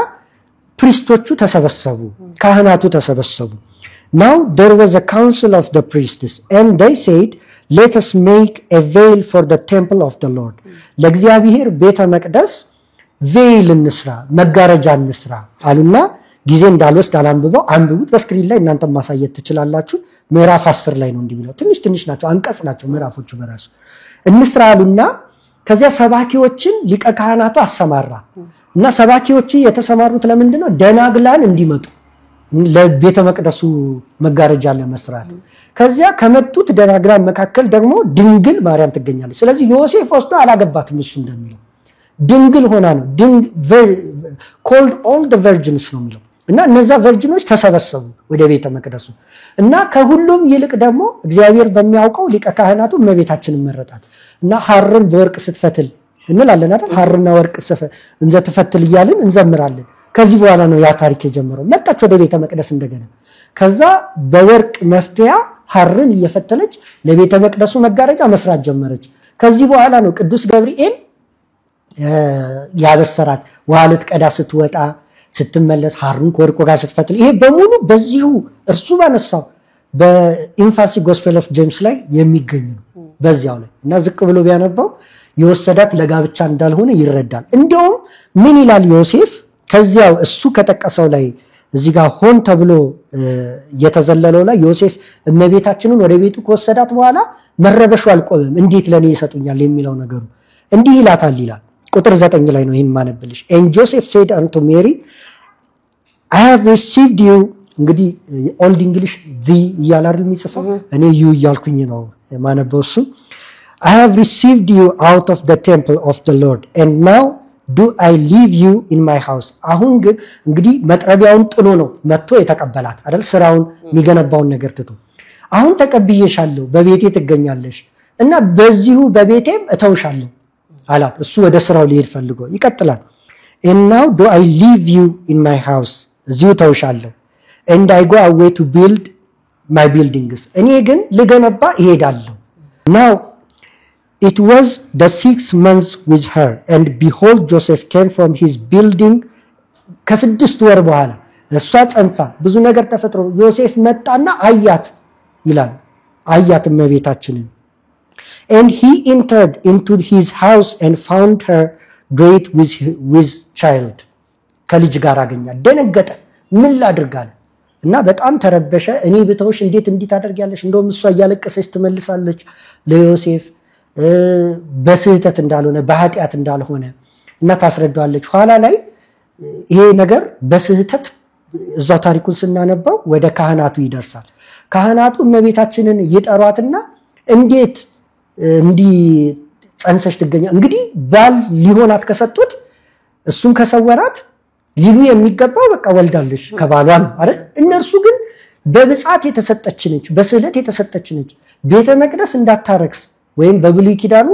ፕሪስቶቹ ተሰበሰቡ፣ ካህናቱ ተሰበሰቡ። Now there was a council of the priests and they said, let us make a veil for the temple of the Lord. ለእግዚአብሔር ቤተ መቅደስ ቬይል እንስራ፣ መጋረጃ እንስራ አሉና ጊዜ እንዳልወስድ አላንብበው፣ አንብቡት። በስክሪን ላይ እናንተ ማሳየት ትችላላችሁ። ምዕራፍ 10 ላይ ነው እንዲሚለው። ትንሽ ናቸው፣ አንቀጽ ናቸው ምዕራፎቹ በራሱ። እንስራ አሉና ከዚያ ሰባኪዎችን ሊቀ ካህናቱ አሰማራ እና ሰባኪዎቹ የተሰማሩት ለምንድን ነው? ደናግላን እንዲመጡ ለቤተ መቅደሱ መጋረጃ ለመስራት። ከዚያ ከመጡት ደናግላን መካከል ደግሞ ድንግል ማርያም ትገኛለች። ስለዚህ ዮሴፍ ወስዶ አላገባትም። እሱ እንደሚለው ድንግል ሆና ነው called all the virgins ነው የሚለው። እና እነዛ ቨርጂኖች ተሰበሰቡ ወደ ቤተ መቅደሱ እና ከሁሉም ይልቅ ደግሞ እግዚአብሔር በሚያውቀው ሊቀ ካህናቱ እመቤታችንን መረጣት እና ሐርን በወርቅ ስትፈትል እንላለን አይደል? ሐርና ወርቅ እንዘ ትፈትል እያልን እንዘምራለን። ከዚህ በኋላ ነው ያ ታሪክ የጀመረው። መጣች ወደ ቤተ መቅደስ እንደገና። ከዛ በወርቅ መፍተያ ሐርን እየፈተለች ለቤተ መቅደሱ መጋረጃ መስራት ጀመረች። ከዚህ በኋላ ነው ቅዱስ ገብርኤል ያበሰራት ውሃ ልትቀዳ ስትወጣ ስትመለስ ሐርን ከወርቁ ጋር ስትፈትል። ይሄ በሙሉ በዚሁ እርሱ ባነሳው በኢንፋንሲ ጎስፔል ኦፍ ጄምስ ላይ የሚገኝ ነው በዚያው ላይ። እና ዝቅ ብሎ ቢያነባው የወሰዳት ለጋብቻ እንዳልሆነ ይረዳል። እንዲያውም ምን ይላል ዮሴፍ ከዚያው እሱ ከጠቀሰው ላይ እዚህ ጋር ሆን ተብሎ የተዘለለው ላይ ዮሴፍ እመቤታችንን ወደ ቤቱ ከወሰዳት በኋላ መረበሹ አልቆመም። እንዴት ለኔ ይሰጡኛል የሚለው ነገሩ እንዲህ ይላታል ይላል። ቁጥር 9 ላይ ነው ይሄን ማነብልሽ። and Joseph said unto Mary, I have received you። እንግዲህ ኦልድ እንግሊሽ the ይያላል የሚጽፈው እኔ you እያልኩኝ ነው ማነበው እሱ። I have received you out of the temple of the Lord and now do I leave you in my house። አሁን ግን እንግዲህ መጥረቢያውን ጥሎ ነው መጥቶ የተቀበላት አይደል? ስራውን የሚገነባውን ነገር ትቶ አሁን ተቀብዬሻለሁ፣ በቤቴ ትገኛለሽ እና በዚሁ በቤቴም እተውሻለሁ አላት። እሱ ወደ ስራው ሊሄድ ፈልጎ ይቀጥላል። and now do I leave you in my house፣ እዚሁ ተውሻለሁ and I go away to build my buildings፣ እኔ ግን ልገነባ እሄዳለሁ። now it was the 6 months with her and behold Joseph came from his building። ከ6 ወር በኋላ እሷ ጸንሳ ብዙ ነገር ተፈጥሮ ዮሴፍ መጣና አያት ይላል። አያት እመቤታችንን and he entered into his house and found her great with child። ከልጅ ጋር አገኛት። ደነገጠ። ምን ላድርጋለ እና በጣም ተረበሸ። እኔ ብተውሽ እንዴት ታደርጊያለሽ? እንደውም እሷ እያለቀሰች ትመልሳለች ለዮሴፍ በስህተት እንዳልሆነ በኃጢአት እንዳልሆነ እና ታስረዳዋለች። ኋላ ላይ ይሄ ነገር በስህተት እዛው ታሪኩን ስናነበው ወደ ካህናቱ ይደርሳል። ካህናቱ እመቤታችንን ይጠሯትና እንዴት እንዲህ ጸንሰሽ ትገኛ እንግዲህ ባል ሊሆናት ከሰጡት እሱን ከሰወራት ሊሉ የሚገባው በቃ ወልዳለች ከባሏ ነው አይደል? እነርሱ ግን በብጻት የተሰጠች ነች፣ በስህለት የተሰጠች ነች። ቤተ መቅደስ እንዳታረክስ ወይም በብሉይ ኪዳኑ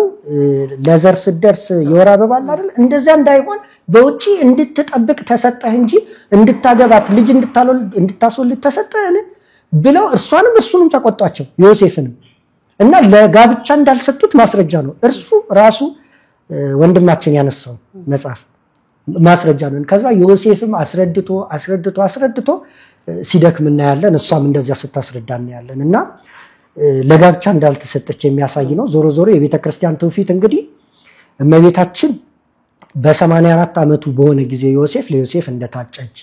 ለዘር ስደርስ የወር አበባ አይደል? እንደዛ እንዳይሆን በውጪ እንድትጠብቅ ተሰጠህ እንጂ እንድታገባት ልጅ እንድታስወልድ ተሰጠህን ብለው እርሷንም እሱንም ተቆጣቸው ዮሴፍንም። እና ለጋብቻ እንዳልሰጡት ማስረጃ ነው። እርሱ ራሱ ወንድማችን ያነሳው መጽሐፍ ማስረጃ ነው። ከዛ ዮሴፍም አስረድቶ ሲደክም እናያለን። እሷም እንደዚያ ስታስረዳ እናያለን። እና ለጋብቻ እንዳልተሰጠች የሚያሳይ ነው። ዞሮ ዞሮ የቤተ ክርስቲያን ትውፊት እንግዲህ እመቤታችን በ84 ዓመቱ በሆነ ጊዜ ለዮሴፍ እንደታጨች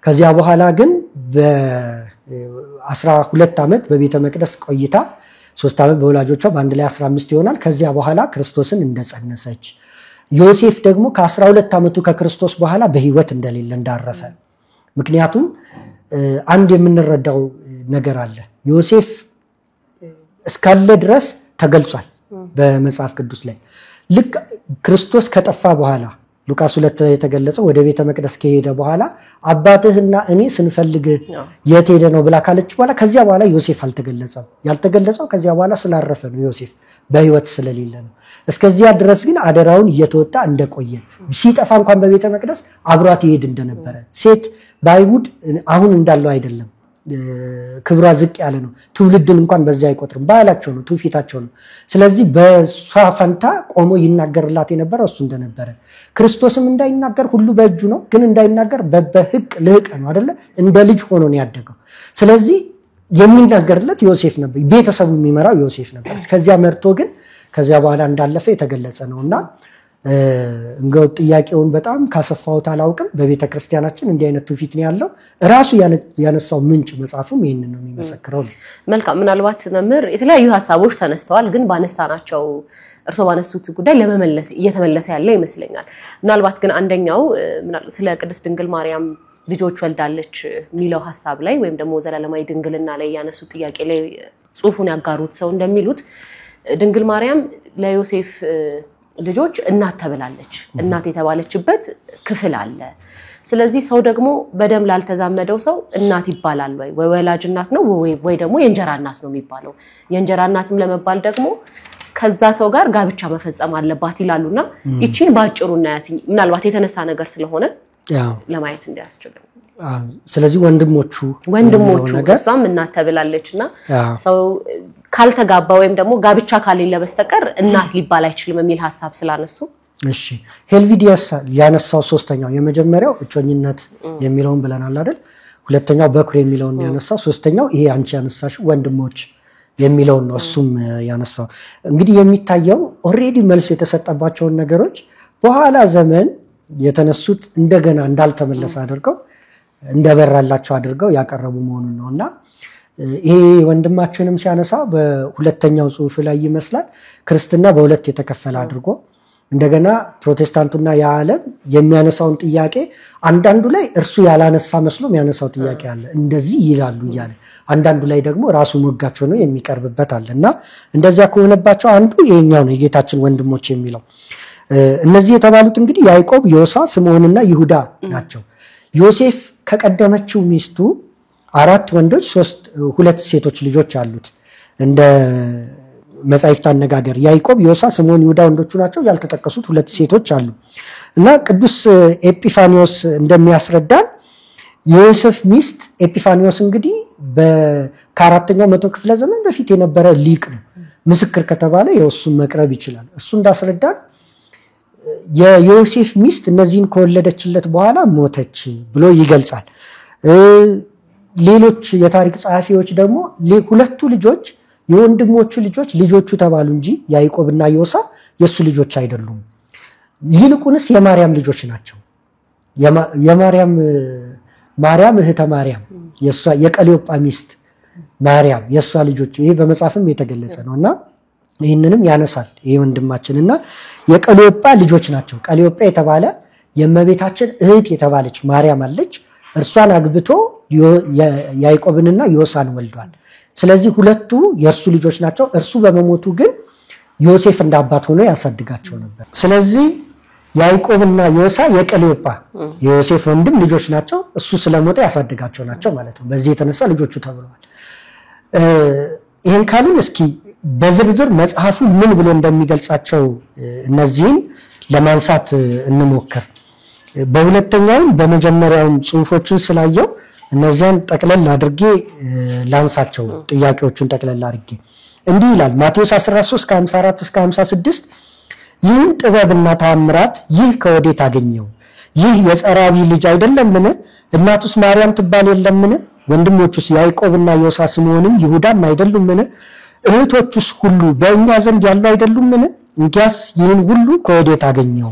ከዚያ በኋላ ግን በ12 ዓመት በቤተ መቅደስ ቆይታ 3 ዓመት በወላጆቿ በአንድ ላይ 15 ይሆናል። ከዚያ በኋላ ክርስቶስን እንደጸነሰች ዮሴፍ ደግሞ ከ12 ዓመቱ ከክርስቶስ በኋላ በህይወት እንደሌለ እንዳረፈ። ምክንያቱም አንድ የምንረዳው ነገር አለ። ዮሴፍ እስካለ ድረስ ተገልጿል በመጽሐፍ ቅዱስ ላይ። ልክ ክርስቶስ ከጠፋ በኋላ ሉቃስ 2 ላይ የተገለጸው ወደ ቤተ መቅደስ ከሄደ በኋላ አባትህና እኔ ስንፈልግ የት ሄደ ነው ብላ ካለች በኋላ ከዚያ በኋላ ዮሴፍ አልተገለጸም። ያልተገለጸው ከዚያ በኋላ ስላረፈ ነው፣ ዮሴፍ በህይወት ስለሌለ ነው። እስከዚያ ድረስ ግን አደራውን እየተወጣ እንደቆየ ሲጠፋ እንኳን በቤተ መቅደስ አብሯት ይሄድ እንደነበረ ሴት በአይሁድ አሁን እንዳለው አይደለም፣ ክብሯ ዝቅ ያለ ነው። ትውልድን እንኳን በዚያ አይቆጥርም፣ ባህላቸው ነው፣ ትውፊታቸው ነው። ስለዚህ በሷ ፈንታ ቆሞ ይናገርላት የነበረው እሱ እንደነበረ ክርስቶስም እንዳይናገር ሁሉ በእጁ ነው፣ ግን እንዳይናገር በህቅ ልህቅ ነው አይደለ? እንደ ልጅ ሆኖ ነው ያደገው። ስለዚህ የሚናገርለት ዮሴፍ ነበር፣ ቤተሰቡ የሚመራው ዮሴፍ ነበር። ከዚያ መርቶ ግን ከዚያ በኋላ እንዳለፈ የተገለጸ ነውና እንግዲህ ጥያቄውን በጣም ካሰፋውት አላውቅም። በቤተ ክርስቲያናችን እንዲህ አይነት ትውፊት ነው ያለው። ራሱ ያነሳው ምንጭ መጽሐፉም ይሄንን ነው የሚመሰክረው። መልካም። ምናልባት መምህር የተለያዩ ሐሳቦች ተነስተዋል፣ ግን ባነሳናቸው እርሶ ባነሱት ጉዳይ ለመመለስ እየተመለሰ ያለ ይመስለኛል። ምናልባት ግን አንደኛው ስለ ቅድስት ድንግል ማርያም ልጆች ወልዳለች የሚለው ሐሳብ ላይ ወይም ደግሞ ዘላለማዊ ድንግልና ላይ ያነሱት ጥያቄ ላይ ጽሑፉን ያጋሩት ሰው እንደሚሉት ድንግል ማርያም ለዮሴፍ ልጆች እናት ተብላለች። እናት የተባለችበት ክፍል አለ። ስለዚህ ሰው ደግሞ በደም ላልተዛመደው ሰው እናት ይባላል ወይ ወላጅ እናት ነው ወይ ደግሞ የእንጀራ እናት ነው የሚባለው? የእንጀራ እናትም ለመባል ደግሞ ከዛ ሰው ጋር ጋብቻ መፈጸም አለባት ይላሉና እቺን ባጭሩ እናያት። ምናልባት የተነሳ ነገር ስለሆነ ለማየት እንዲያስችል። ስለዚህ ወንድሞቹ እሷም እናት ተብላለችና ሰው ካልተጋባ ወይም ደግሞ ጋብቻ ካሌለ በስተቀር እናት ሊባል አይችልም የሚል ሐሳብ ስላነሱ እሺ ሄልቪዲየስ ያነሳው ሶስተኛው የመጀመሪያው እጮኝነት የሚለውን ብለናል አይደል? ሁለተኛው በኩር የሚለውን ያነሳው፣ ሶስተኛው ይሄ አንቺ ያነሳሽ ወንድሞች የሚለውን ነው እሱም ያነሳው። እንግዲህ የሚታየው ኦሬዲ መልስ የተሰጠባቸው ነገሮች በኋላ ዘመን የተነሱት እንደገና እንዳልተመለሰ አድርገው እንደበራላቸው አድርገው ያቀረቡ መሆኑን ነውና ይሄ ወንድማችንም ሲያነሳ በሁለተኛው ጽሑፍ ላይ ይመስላል ክርስትና በሁለት የተከፈለ አድርጎ እንደገና ፕሮቴስታንቱና የዓለም የሚያነሳውን ጥያቄ አንዳንዱ ላይ እርሱ ያላነሳ መስሎ የሚያነሳው ጥያቄ አለ፣ እንደዚህ ይላሉ እያለ አንዳንዱ ላይ ደግሞ ራሱ ሞጋች ሆኖ የሚቀርብበት አለና እንደዚያ ከሆነባቸው አንዱ ይሄኛው ነው የጌታችን ወንድሞች የሚለው። እነዚህ የተባሉት እንግዲህ ያዕቆብ፣ ዮሳ፣ ስምዖንና ይሁዳ ናቸው። ዮሴፍ ከቀደመችው ሚስቱ 4 ወንዶች 2 ሴቶች ልጆች አሉት። እንደ መጻሕፍት አነጋገር ያዕቆብ፣ ዮሳ፣ ስምዖን፣ ይሁዳ ወንዶቹ ናቸው። ያልተጠቀሱት 2 ሴቶች አሉ እና ቅዱስ ኤጲፋኒዮስ እንደሚያስረዳን የዮሴፍ ሚስት ኤጲፋኒዮስ እንግዲህ ከ4ኛው መቶ ክፍለ ዘመን በፊት የነበረ ሊቅ ነው። ምስክር ከተባለ የእሱን መቅረብ ይችላል። እሱ እንዳስረዳን የዮሴፍ ሚስት እነዚህን ከወለደችለት በኋላ ሞተች ብሎ ይገልጻል። ሌሎች የታሪክ ጸሐፊዎች ደግሞ ሁለቱ ልጆች የወንድሞቹ ልጆቹ ተባሉ እንጂ ያዕቆብና ዮሳ የሱ ልጆች አይደሉም። ይልቁንስ የማርያም ልጆች ናቸው። ማርያም እህተ ማርያም የቀሌዮጳ ሚስት ማርያም የሷ ልጆች፣ ይሄ በመጽሐፍም የተገለጸ ነውና ይህንንም ያነሳል። ይሄ ወንድማችንና የቀሌዮጳ ልጆች ናቸው። ቀሌዮጳ የተባለ የእመቤታችን እህት የተባለች ማርያም አለች። እርሷን አግብቶ ያዕቆብንና ዮሳን ወልዷል። ስለዚህ ሁለቱ የእርሱ ልጆች ናቸው። እርሱ በመሞቱ ግን ዮሴፍ እንደ አባት ሆኖ ያሳድጋቸው ነበር። ስለዚህ ያዕቆብና ዮሳ የቀሌዮጳ የዮሴፍ ወንድም ልጆች ናቸው። እሱ ስለሞተ ያሳድጋቸው ናቸው ማለት ነው። በዚህ የተነሳ ልጆቹ ተብለዋል። ይህን ካልን እስኪ በዝርዝር መጽሐፉ ምን ብሎ እንደሚገልጻቸው እነዚህን ለማንሳት እንሞክር። በሁለተኛውም በመጀመሪያውም ጽሑፎችን ስላየው እነዚያን ጠቅለል አድርጌ ላንሳቸው። ጥያቄዎቹን ጠቅለል አድርጌ እንዲህ ይላል ማቴዎስ 13 ከ54 እስከ 56 ይህን ጥበብና ተአምራት ይህ ከወዴት አገኘው? ይህ የጸራቢ ልጅ አይደለምን? እናቱስ ማርያም ትባል የለምን? ወንድሞቹስ ያዕቆብና ዮሳ ስምዖንም ይሁዳም አይደሉምን? እህቶቹስ ሁሉ በእኛ ዘንድ ያሉ አይደሉምን? እንኪያስ ይህን ሁሉ ከወዴት አገኘው?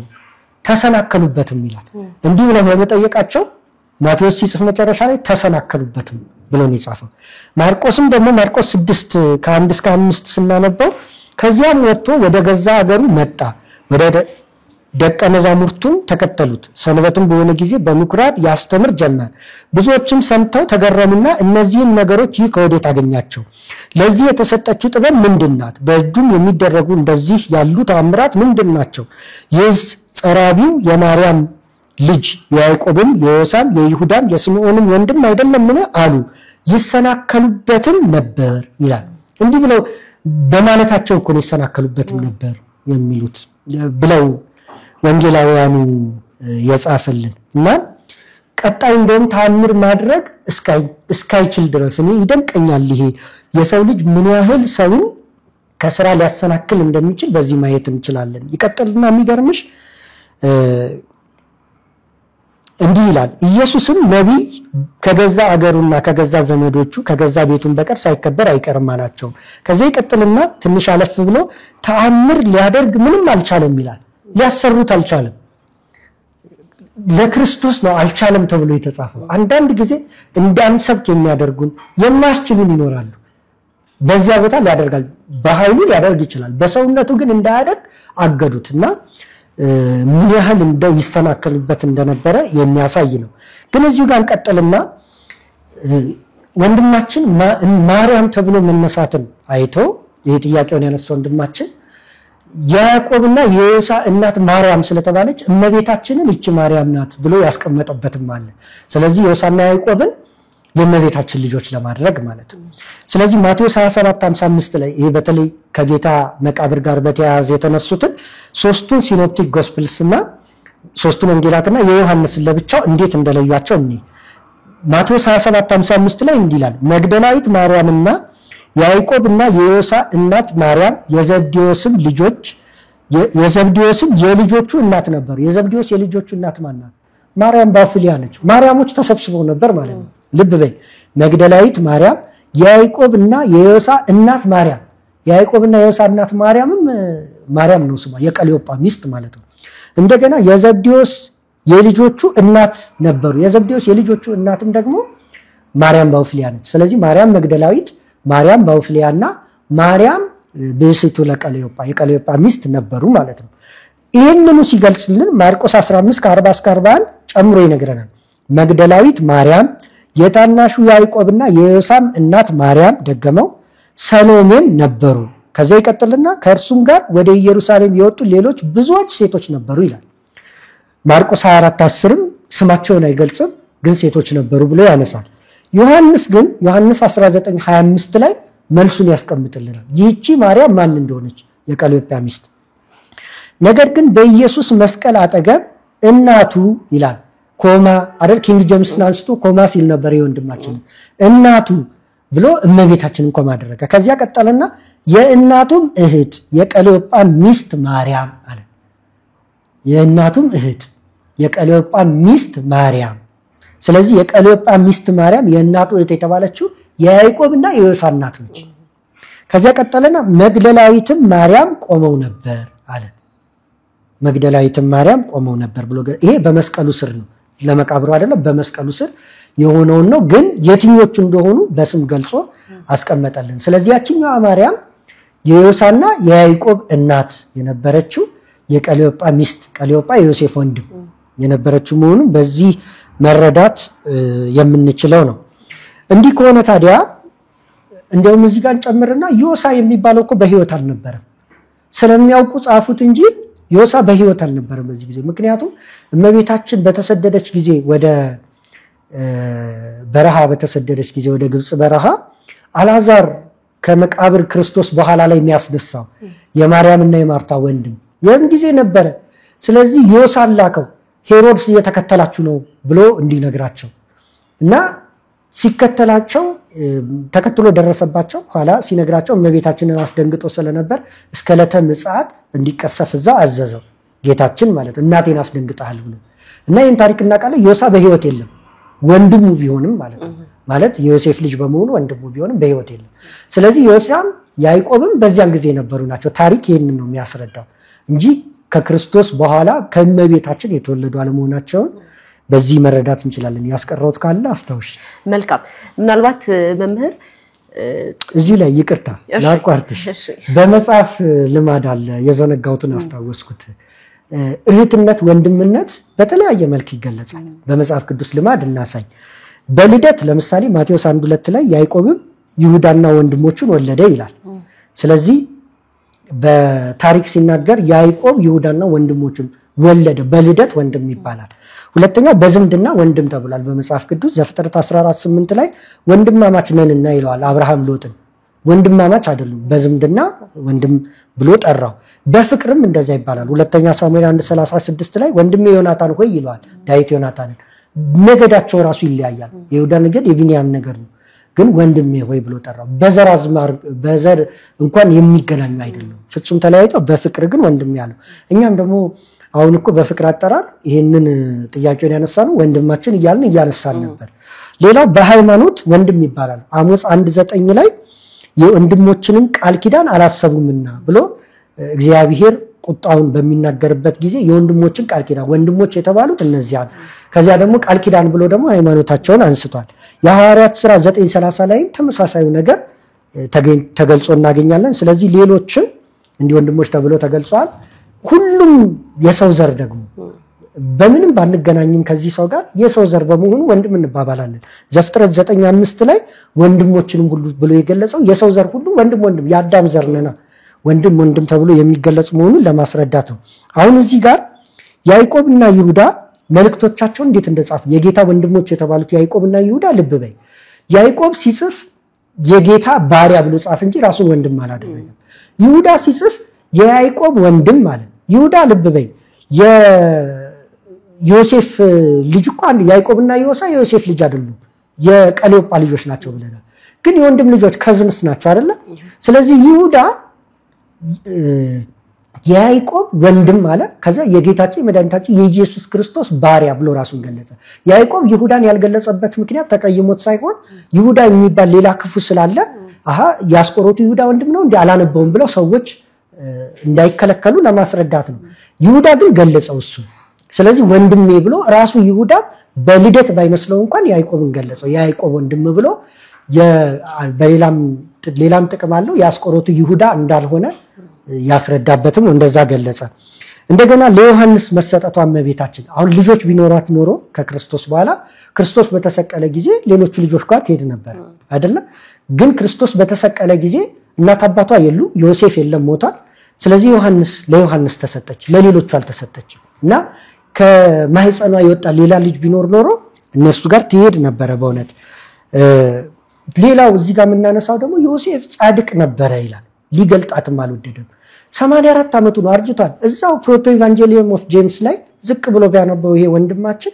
ተሰናከሉበትም ይላል። እንዲሁ ነው በመጠየቃቸው ማቴዎስ ሲጽፍ መጨረሻ ላይ ተሰናከሉበትም ብሎ ነው የጻፈው። ማርቆስም ደግሞ ማርቆስ 6 ከ1 እስከ 5 ስናነበው ከዚያም ወጥቶ ወደ ገዛ ሀገሩ መጣ፣ ደቀ መዛሙርቱም ተከተሉት። ሰንበትም በሆነ ጊዜ በምኩራብ ያስተምር ጀመር። ብዙዎችም ሰምተው ተገረሙና እነዚህን ነገሮች ይህ ከወዴት አገኛቸው? ለዚህ የተሰጠችው ጥበብ ምንድናት? በእጁም የሚደረጉ እንደዚህ ያሉ ተአምራት ምንድናቸው? ይህስ ጸራቢው የማርያም ልጅ የያዕቆብም የዮሳም የይሁዳም የስምዖንም ወንድም አይደለምን? አሉ። ይሰናከሉበትም ነበር ይላል። እንዲህ ብለው በማለታቸው እኮ ይሰናከሉበትም ነበር የሚሉት ብለው ወንጌላውያኑ የጻፈልን እና ቀጣይ እንደውም ተአምር ማድረግ እስካይችል ድረስ እኔ ይደንቀኛል። ይሄ የሰው ልጅ ምን ያህል ሰውን ከስራ ሊያሰናክል እንደሚችል በዚህ ማየት እንችላለን። ይቀጥልና የሚገርምሽ እንዲህ ይላል፣ ኢየሱስም ነቢይ ከገዛ አገሩና ከገዛ ዘመዶቹ ከገዛ ቤቱን በቀር ሳይከበር አይቀርም አላቸው። ከዚህ ይቀጥልና ትንሽ አለፍ ብሎ ተአምር ሊያደርግ ምንም አልቻለም ይላል። ሊያሰሩት አልቻለም። ለክርስቶስ ነው አልቻለም ተብሎ የተጻፈው። አንዳንድ ጊዜ እንዳንሰብክ የሚያደርጉን የማስችሉን ይኖራሉ። በዚያ ቦታ ሊያደርጋል፣ በኃይሉ ሊያደርግ ይችላል። በሰውነቱ ግን እንዳያደርግ አገዱትና ምን ያህል እንደው ይሰናከሉበት እንደነበረ የሚያሳይ ነው። ግን እዚሁ ጋር እንቀጥልና ወንድማችን ማርያም ተብሎ መነሳትን አይቶ ይሄ ጥያቄውን ያነሳው ወንድማችን ያዕቆብና የዮሳ እናት ማርያም ስለተባለች እመቤታችንን እቺ ማርያም ናት ብሎ ያስቀመጠበትም አለ። ስለዚህ ዮሳና ያዕቆብን የእመቤታችን ልጆች ለማድረግ ማለት ነው። ስለዚህ ማቴዎስ 27:55 ላይ ይሄ በተለይ ከጌታ መቃብር ጋር በተያያዘ የተነሱትን ሶስቱን ሲኖፕቲክ ጎስፕልስና ሶስቱን ወንጌላትና የዮሐንስን ለብቻው እንዴት እንደለዩአቸው እንይ። ማቴዎስ 27:55 ላይ እንዲህ ይላል፣ መግደላዊት ማርያምና ያዕቆብና የዮሳ እናት ማርያም የዘብዴዎስም የልጆቹ እናት ነበሩ። የዘብዴዎስ የልጆቹ እናት ማን ናት? ማርያም ባውፍሊያ ነች። ማርያሞች ተሰብስበው ነበር ማለት ነው። ልብ በይ፣ መግደላዊት ማርያም፣ ያዕቆብና የዮሳ እናት ማርያም። ያዕቆብና የዮሳ እናት ማርያምም ማርያም ነው ስሟ፣ የቀሌዮጳ ሚስት ማለት ነው። እንደገና የዘብዴዎስ የልጆቹ እናት ነበሩ። የዘብዴዎስ የልጆቹ እናትም ደግሞ ማርያም ባውፍሊያ ነች። ስለዚህ ማርያም መግደላዊት፣ ማርያም ባውፍሊያና ማርያም ብእሲቱ ለቀሌዮጳ የቀሌዮጳ ሚስት ነበሩ ማለት ነው። ይህንኑ ሲገልጽልን ማርቆስ 15:40-41 ጨምሮ ይነግረናል። መግደላዊት ማርያም፣ የታናሹ ያዕቆብና የዮሳም እናት ማርያም ደገመው ሰሎሜም ነበሩ። ከዛ ይቀጥልና ከእርሱም ጋር ወደ ኢየሩሳሌም የወጡ ሌሎች ብዙዎች ሴቶች ነበሩ ይላል። ማርቆስ 24:10 ስማቸውን አይገልጽም፣ ግን ሴቶች ነበሩ ብሎ ያነሳል። ዮሐንስ 19:25 ላይ መልሱን ያስቀምጥልናል። ይህቺ ማርያም ማን እንደሆነች የቀሌዮጳ ሚስት። ነገር ግን በኢየሱስ መስቀል አጠገብ እናቱ ይላል ኮማ አይደል? ኪንግ ጄምስን አንስቶ ኮማ ሲል ነበር የወንድማችን እናቱ ብሎ እመቤታችንን ኮማ አደረገ። ከዚያ ቀጠለና የእናቱም እህት የቀሌዮጳ ሚስት ማርያም አለ። የእናቱም እህት የቀሌዮጳ ሚስት ማርያም። ስለዚህ የቀሌዮጳ ሚስት ማርያም የእናቱ እህት የተባለችው የያዕቆብና የዮሳ እናት ነች። ከዚያ ቀጠለና መግደላዊትም ማርያም ቆመው ነበር አለ። መግደላዊትም ማርያም ቆመው ነበር ብሎ ይሄ በመስቀሉ ስር ነው፣ ለመቃብሩ አይደለም፣ በመስቀሉ ስር የሆነውን ነው። ግን የትኞቹ እንደሆኑ በስም ገልጾ አስቀመጠልን። ስለዚህ ያችኛዋ ማርያም የዮሳና የያዕቆብ እናት የነበረችው የቀሌዮጳ ሚስት፣ ቀሌዮጳ የዮሴፍ ወንድም የነበረችው መሆኑን በዚህ መረዳት የምንችለው ነው። እንዲህ ከሆነ ታዲያ እንደውም እዚህ ጋር ጨምርና ዮሳ የሚባለው እኮ በህይወት አልነበረም። ስለሚያውቁ ጻፉት እንጂ ዮሳ በህይወት አልነበረም በዚህ ጊዜ። ምክንያቱም እመቤታችን በተሰደደች ጊዜ ወደ በረሃ በተሰደደች ጊዜ ወደ ግብጽ በረሃ አልዓዛር ከመቃብር ክርስቶስ በኋላ ላይ የሚያስነሳው የማርያምና የማርታ ወንድም ያን ጊዜ ነበረ። ስለዚህ ዮሳ ላከው ሄሮድስ እየተከተላችሁ ነው ብሎ እንዲነግራቸው እና ሲከተላቸው ተከትሎ ደረሰባቸው። ኋላ ሲነግራቸው እመቤታችንን አስደንግጦ ስለነበር እስከ ዕለተ ምጽአት እንዲቀሰፍ እዛ አዘዘው ጌታችን ማለት እናቴን አስደንግጣል ብሎ እና ይህን ታሪክ እናውቃለን። ዮሳ በህይወት የለም፣ ወንድሙ ቢሆንም ማለት ነው። ማለት የዮሴፍ ልጅ በመሆኑ ወንድሙ ቢሆንም በህይወት የለም። ስለዚህ ዮሳም ያዕቆብም በዚያን ጊዜ የነበሩ ናቸው። ታሪክ ይህንን ነው የሚያስረዳው እንጂ ከክርስቶስ በኋላ ከእመቤታችን የተወለዱ አለመሆናቸውን በዚህ መረዳት እንችላለን። ያስቀረውት ካለ አስታውሽ። መልካም። ምናልባት መምህር እዚህ ላይ ይቅርታ ላቋርጥሽ፣ በመጽሐፍ ልማድ አለ የዘነጋውትን አስታወስኩት። እህትነት ወንድምነት በተለያየ መልክ ይገለጻል። በመጽሐፍ ቅዱስ ልማድ እናሳይ። በልደት ለምሳሌ ማቴዎስ 1:2 ላይ ያዕቆብም ይሁዳና ወንድሞቹን ወለደ ይላል። ስለዚህ በታሪክ ሲናገር ያዕቆብ ይሁዳና ወንድሞቹን ወለደ፣ በልደት ወንድም ይባላል። ሁለተኛ በዝምድና ወንድም ተብሏል በመጽሐፍ ቅዱስ ዘፍጥረት 14:8 ላይ ወንድማማች ነንና ይለዋል አብርሃም ሎጥን። ወንድማማች አይደሉም፣ በዝምድና ወንድም ብሎ ጠራው። በፍቅርም እንደዛ ይባላል። ሁለተኛ ሳሙኤል 1:36 ላይ ወንድሜ ዮናታን ሆይ ይለዋል ዳዊት ዮናታንን። ነገዳቸው ራሱ ይለያያል። የይሁዳ ነገድ የቢንያም ነገድ ነው፣ ግን ወንድሜ ሆይ ብሎ ጠራው። በዘር አዝማር በዘር እንኳን የሚገናኙ አይደሉም፣ ፍጹም ተለያይተው በፍቅር ግን ወንድሜ ያለው። እኛም ደግሞ አሁን እኮ በፍቅር አጠራር ይሄንን ጥያቄውን ያነሳነው ወንድማችን እያልን እያነሳን ነበር። ሌላው በሃይማኖት ወንድም ይባላል። አሞጽ 1:9 ላይ የወንድሞችንን ቃል ኪዳን አላሰቡምና ብሎ እግዚአብሔር ቁጣውን በሚናገርበት ጊዜ የወንድሞችን ቃል ኪዳን ወንድሞች የተባሉት እነዚያ ነው። ከዚያ ደግሞ ቃል ኪዳን ብሎ ደግሞ ሃይማኖታቸውን አንስቷል። የሐዋርያት ሥራ 9:30 ላይም ተመሳሳዩ ነገር ተገልጾ እናገኛለን። ስለዚህ ሌሎችም እንዲህ ወንድሞች ተብሎ ተገልጿል። ሁሉም የሰው ዘር ደግሞ በምንም ባንገናኝም ከዚህ ሰው ጋር የሰው ዘር በመሆኑ ወንድም እንባባላለን። ዘፍጥረት 9:5 ላይ ወንድሞችንም ሁሉ ብሎ የገለጸው የሰው ዘር ሁሉ ወንድም የአዳም ዘር ነና ወንድም ተብሎ የሚገለጽ መሆኑን ለማስረዳት ነው። አሁን እዚህ ጋር ያዕቆብና ይሁዳ መልእክቶቻቸውን እንዴት እንደጻፉ የጌታ ወንድሞች የተባሉት ያዕቆብና ይሁዳ ልብ በይ። ያዕቆብ ሲጽፍ የጌታ ባሪያ ብሎ ጻፍ እንጂ ራሱን ወንድም አላደረገም። ይሁዳ ሲጽፍ የያዕቆብ ወንድም ማለት ይሁዳ ልብ በይ። የዮሴፍ ልጅ እኮ አንድ ያዕቆብና ዮሳ የዮሴፍ ልጅ አይደሉም፣ የቀሌዮጳ ልጆች ናቸው ብለናል። ግን የወንድም ልጆች ከዝንስ ናቸው አይደለ? ስለዚህ ይሁዳ የያዕቆብ ወንድም አለ። ከዛ የጌታችን የመድኃኒታችን የኢየሱስ ክርስቶስ ባሪያ ብሎ ራሱን ገለጸ። ያዕቆብ ይሁዳን ያልገለጸበት ምክንያት ተቀይሞት ሳይሆን ይሁዳ የሚባል ሌላ ክፉ ስላለ የአስቆሮቱ ይሁዳ ወንድም ነው እንዴ አላነበውም ብለው ሰዎች እንዳይከለከሉ ለማስረዳት ነው። ይሁዳ ግን ገለጸው እሱ። ስለዚህ ወንድሜ ብሎ ራሱ ይሁዳ በልደት ባይመስለው እንኳን ያዕቆብን ገለጸው። የያዕቆብ ወንድም ብሎ ሌላም ጥቅም አለው። የአስቆሮቱ ይሁዳ እንዳልሆነ ያስረዳበትም እንደዛ ገለጸ። እንደገና ለዮሐንስ መሰጠቷ እመቤታችን አሁን ልጆች ቢኖራት ኖሮ ከክርስቶስ በኋላ ክርስቶስ በተሰቀለ ጊዜ ሌሎቹ ልጆች ጋር ትሄድ ነበር አይደለ? ግን ክርስቶስ በተሰቀለ ጊዜ እናት አባቷ የሉም፣ ዮሴፍ የለም ሞቷል። ስለዚህ ለዮሐንስ ተሰጠች፣ ለሌሎቹ አልተሰጠችም። እና ከማህፀኗ የወጣ ሌላ ልጅ ቢኖር ኖሮ እነሱ ጋር ትሄድ ነበረ በእውነት። ሌላው እዚህ ጋር የምናነሳው ደግሞ ዮሴፍ ጻድቅ ነበረ ይላል። ሊገልጣትም አልወደደም። 84 ዓመቱ ነው፣ አርጅቷል። እዛው ፕሮቶ ኢቫንጀሊየም ኦፍ ጄምስ ላይ ዝቅ ብሎ ቢያነበው ይሄ ወንድማችን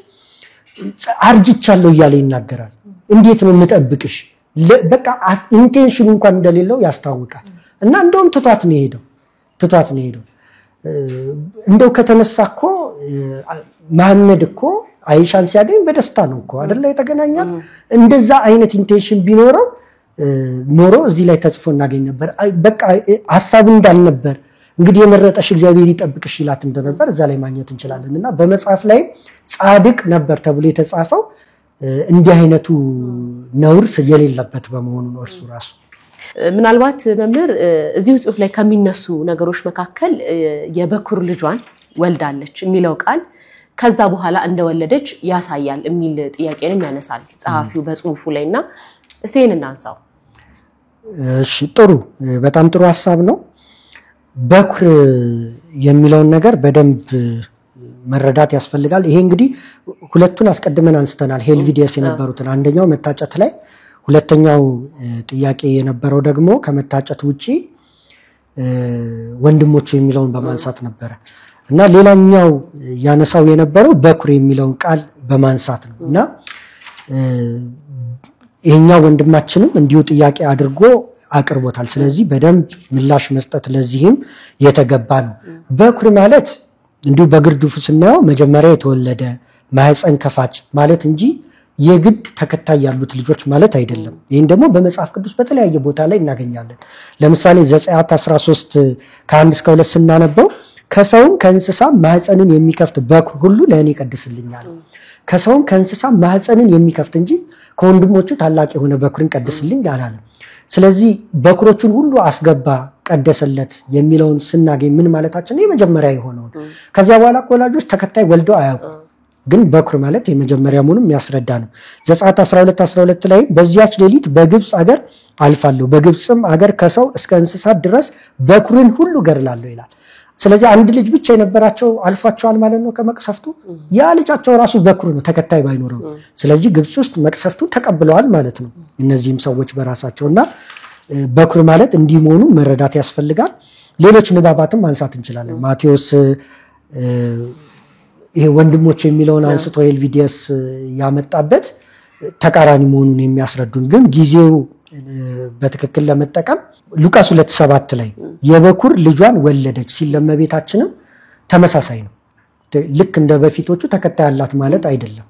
አርጅቻለሁ እያለ ይናገራል። እንዴት ነው የምጠብቅሽ? በቃ ኢንቴንሽኑ እንኳን እንደሌለው ያስታውቃል። እና እንደውም ትቷት ነው የሄደው። እንደው ከተነሳ እኮ መሐመድ እኮ አይሻን ሲያገኝ በደስታ ነው እኮ አይደለ የተገናኛል። እንደዛ አይነት ኢንቴንሽን ቢኖረው ኖሮ እዚህ ላይ ተጽፎ እናገኝ ነበር። በቃ ሐሳቡ እንዳልነበር እንግዲህ የመረጠሽ እግዚአብሔር ይጠብቅሽ ይላት እንደነበር እዛ ላይ ማግኘት እንችላለን። እና በመጽሐፍ ላይ ጻድቅ ነበር ተብሎ የተጻፈው እንዲህ አይነቱ ነውር የሌለበት በመሆኑ ነው እርሱ ራሱ። ምናልባት መምህር እዚሁ ጽሑፍ ላይ ከሚነሱ ነገሮች መካከል የበኩር ልጇን ወልዳለች የሚለው ቃል ከዛ በኋላ እንደወለደች ያሳያል የሚል ጥያቄንም ያነሳል ጸሐፊው በጽሑፉ ላይና እሴን እናንሳው። እሺ ጥሩ፣ በጣም ጥሩ ሐሳብ ነው። በኩር የሚለውን ነገር በደንብ መረዳት ያስፈልጋል። ይሄ እንግዲህ ሁለቱን አስቀድመን አንስተናል፣ ሄልቪዲየስ የነበሩትን። አንደኛው መታጨት ላይ፣ ሁለተኛው ጥያቄ የነበረው ደግሞ ከመታጨት ውጪ ወንድሞቹ የሚለውን በማንሳት ነበረ እና ሌላኛው ያነሳው የነበረው በኩር የሚለውን ቃል በማንሳት ነው። እና ይሄኛው ወንድማችንም እንዲሁ ጥያቄ አድርጎ አቅርቦታል። ስለዚህ በደንብ ምላሽ መስጠት ለዚህም የተገባ ነው። በኩር ማለት እንዲሁ በግርድፉ ስናየው መጀመሪያ የተወለደ ማህፀን ከፋች ማለት እንጂ የግድ ተከታይ ያሉት ልጆች ማለት አይደለም። ይሄን ደግሞ በመጽሐፍ ቅዱስ በተለያየ ቦታ ላይ እናገኛለን። ለምሳሌ ዘጸአት 13 ከ1 እስከ 2 ስናነበው ከሰውም ከእንስሳም ማህፀንን የሚከፍት በኩር ሁሉ ለእኔ ቀድስልኛል። ከሰውም ከእንስሳም ማህፀንን የሚከፍት እንጂ ከወንድሞቹ ታላቅ የሆነ በኩርን ቀድስልኝ አላለም። ስለዚህ በኩሮቹን ሁሉ አስገባ ቀደሰለት የሚለውን ስናገኝ ምን ማለታችን ነው? የመጀመሪያ የሆነውን ከዚያ በኋላ ወላጆች ተከታይ ወልደው አያውቁም። ግን በኩር ማለት የመጀመሪያ መሆኑን የሚያስረዳ ነው። ዘጸአት 12:12 ላይ በዚያች ሌሊት በግብፅ አገር አልፋለሁ፣ በግብፅም አገር ከሰው እስከ እንስሳት ድረስ በኩርን ሁሉ ገድላለሁ ይላል። ስለዚህ አንድ ልጅ ብቻ የነበራቸው አልፏቸዋል ማለት ነው ከመቅሰፍቱ። ያ ልጃቸው ራሱ በኩር ነው ተከታይ ባይኖረው። ስለዚህ ግብፅ ውስጥ መቅሰፍቱን ተቀብለዋል ማለት ነው እነዚህም ሰዎች በራሳቸውና በኩር ማለት እንዲህ መሆኑ መረዳት ያስፈልጋል። ሌሎች ንባባትም ማንሳት እንችላለን። ማቴዎስ ይሄ ወንድሞች የሚለውን አንስቶ ኤልቪዲየስ ያመጣበት ተቃራኒ መሆኑን የሚያስረዱን ግን ጊዜው በትክክል ለመጠቀም ሉቃስ 2:7 ላይ የበኩር ልጇን ወለደች ሲል ለእመቤታችንም ተመሳሳይ ነው። ልክ እንደ በፊቶቹ ተከታይ ያላት ማለት አይደለም፣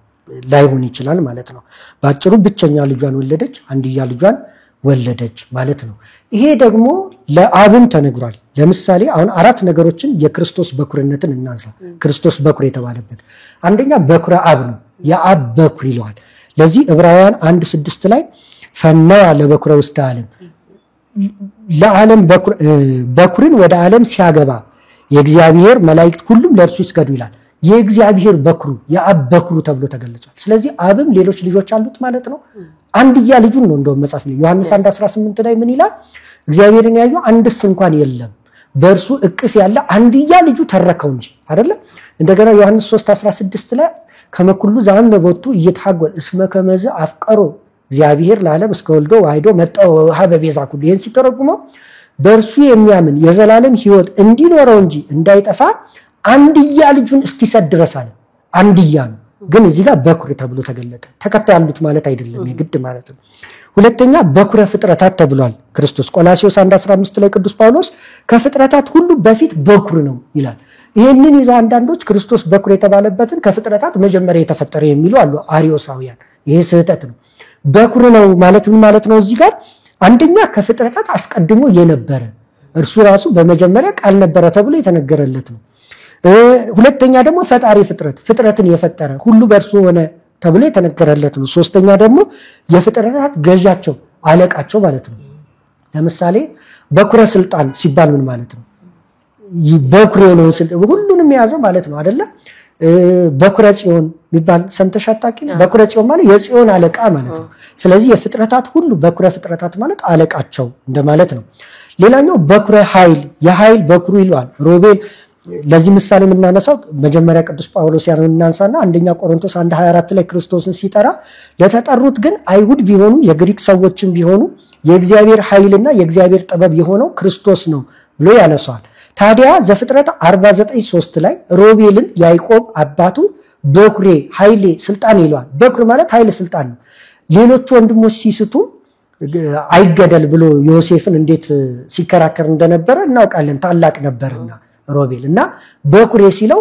ላይሆን ይችላል ማለት ነው። በአጭሩ ብቸኛ ልጇን ወለደች፣ አንድያ ልጇን ወለደች ማለት ነው። ይሄ ደግሞ ለአብም ተነግሯል። ለምሳሌ አሁን 4 ነገሮችን የክርስቶስ በኩርነትን እናንሳ። ክርስቶስ በኩር የተባለበት አንደኛ በኩረ አብ ነው። የአብ በኩር ይለዋል። ለዚህ ዕብራውያን 1:6 ላይ ፈነወ ለበኩረ ውስተ ዓለም ለዓለም በኩርን ወደ ዓለም ሲያገባ የእግዚአብሔር መላእክት ሁሉም ለእርሱ ይስገዱ ይላል። የእግዚአብሔር በኩሩ የአብ በኩሩ ተብሎ ተገልጿል። ስለዚህ አብም ሌሎች ልጆች አሉት ማለት ነው። አንድያ ልጁን ነው እንደውም መጽሐፍ ላይ ዮሐንስ 1:18 ላይ ምን ይላል? እግዚአብሔርን ያዩ አንድስ እንኳን የለም በእርሱ እቅፍ ያለ አንድያ ልጁ ተረከው እንጂ አይደለ? እንደገና ዮሐንስ 3:16 ላይ ከመኩሉ ዘአምነ ቦቱ እየተሐጎል እስመ ከመዘ አፍቀሮ እግዚአብሔር ለዓለም እስከ ወልዶ ዋሕዶ መጣው ሀበ ቤዛ ኩሉ። ይህን ሲተረጉመው በእርሱ የሚያምን የዘላለም ሕይወት እንዲኖረው እንጂ እንዳይጠፋ አንድያ ልጁን እስኪሰጥ ድረስ አለ። አንድያ ነው ግን እዚህ ጋር በኩር ተብሎ ተገለጠ። ተከታይ ያሉት ማለት አይደለም የግድ ማለት ነው። ሁለተኛ በኩረ ፍጥረታት ተብሏል ክርስቶስ። ቆላስይስ 1:15 ላይ ቅዱስ ጳውሎስ ከፍጥረታት ሁሉ በፊት በኩር ነው ይላል። ይህንን ይዘው አንዳንዶች ክርስቶስ በኩር የተባለበትን ከፍጥረታት መጀመሪያ የተፈጠረ የሚሉ አሉ፣ አርዮሳውያን። ይሄ ስህተት ነው። በኩር ነው ማለት ምን ማለት ነው? እዚህ ጋር አንደኛ ከፍጥረታት አስቀድሞ የነበረ እርሱ ራሱ በመጀመሪያ ቃል ነበረ ተብሎ የተነገረለት ነው። ሁለተኛ ደግሞ ፈጣሪ ፍጥረትን የፈጠረ ሁሉ በእርሱ ሆነ ተብሎ የተነገረለት ነው። ሶስተኛ ደግሞ የፍጥረታት ገዣቸው አለቃቸው ማለት ነው። ለምሳሌ በኩረ ስልጣን ሲባል ምን ማለት ነው? በኩር የሆነውን ስልጣን ሁሉንም የያዘ ማለት ነው አይደለ? በኩረ ጽዮን የሚባል ሰምተሽ አታውቂም? በኩረ ጽዮን ማለት የጽዮን አለቃ ማለት ነው። ስለዚህ የፍጥረታት ሁሉ በኩረ ፍጥረታት ማለት አለቃቸው እንደማለት ነው። ሌላኛው በኩረ ኃይል የኃይል በኩሩ ይለዋል ሮቤል። ለዚህ ምሳሌ የምናነሳው መጀመሪያ ቅዱስ ጳውሎስ ያለው እናንሳና አንደኛ ቆሮንቶስ 1:24 ላይ ክርስቶስን ሲጠራ ለተጠሩት ግን አይሁድ ቢሆኑ የግሪክ ሰዎችም ቢሆኑ የእግዚአብሔር ኃይልና የእግዚአብሔር ጥበብ የሆነው ክርስቶስ ነው ብሎ ያነሳዋል። ታዲያ ዘፍጥረት 49:3 ላይ ሮቤልን ያዕቆብ አባቱ በኩሬ ኃይሌ ስልጣን ይለዋል። በኩር ማለት ኃይል ስልጣን ነው። ሌሎቹ ወንድሞች ሲስቱ አይገደል ብሎ ዮሴፍን እንዴት ሲከራከር እንደነበረ እናውቃለን። ታላቅ ነበርና ሮቤል እና በኩሬ ሲለው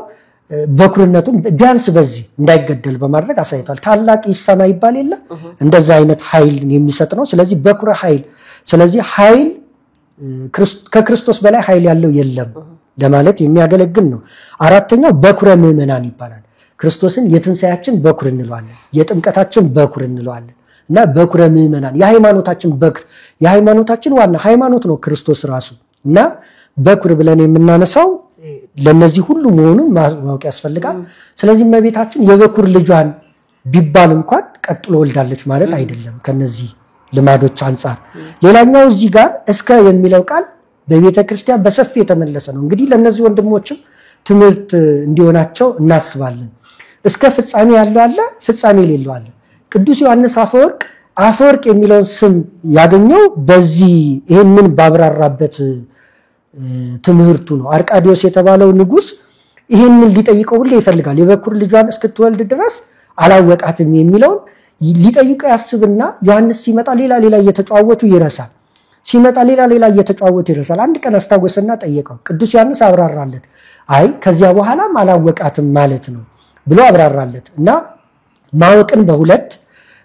በኩርነቱን ቢያንስ በዚህ እንዳይገደል በማድረግ አሳይቷል። ታላቅ ይሰማ ይባል የለ እንደዛ አይነት ኃይል የሚሰጥ ነው። ስለዚህ በኩረ ኃይል። ስለዚህ ኃይል ከክርስቶስ በላይ ኃይል ያለው የለም ለማለት የሚያገለግል ነው። አራተኛው በኩረ ምዕመናን ይባላል። ክርስቶስን የትንሣኤያችን በኩር እንለዋለን፣ የጥምቀታችን በኩር እንለዋለን እና በኩረ ምዕመናን የሃይማኖታችን በኩር የሃይማኖታችን ዋና ሃይማኖት ነው ክርስቶስ ራሱ እና በኩር ብለን የምናነሳው ለነዚህ ሁሉ መሆኑን ማወቅ ያስፈልጋል። ስለዚህ እመቤታችን የበኩር ልጇን ቢባል እንኳን ቀጥሎ ወልዳለች ማለት አይደለም ከነዚህ ልማዶች አንፃር። ሌላኛው እዚህ ጋር እስከ የሚለው ቃል በቤተ ክርስቲያን በሰፊ የተመለሰ ነው። እንግዲህ ለነዚህ ወንድሞችም ትምህርት እንዲሆናቸው እናስባለን። እስከ ፍጻሜ ያለው አለ፣ ፍጻሜ የሌለው አለ። ቅዱስ ዮሐንስ አፈወርቅ የሚለውን ስም ያገኘው በዚህ ይሄንን ባብራራበት ትምህርቱ ነው። አርቃዲዮስ የተባለው ንጉስ ይሄንን ሊጠይቀው ሁሌ ይፈልጋል። የበኩር ልጇን እስክትወልድ ድረስ አላወቃትም የሚለውን ሊጠይቀው ያስብና ዮሐንስ ሲመጣ ሌላ እየተጫወቱ ይረሳል። አንድ ቀን አስታወሰና ጠየቀው። ቅዱስ ዮሐንስ አብራራለት። አይ ከዚያ በኋላም አላወቃትም ማለት ነው ብሎ አብራራለት እና ማወቅን በሁለት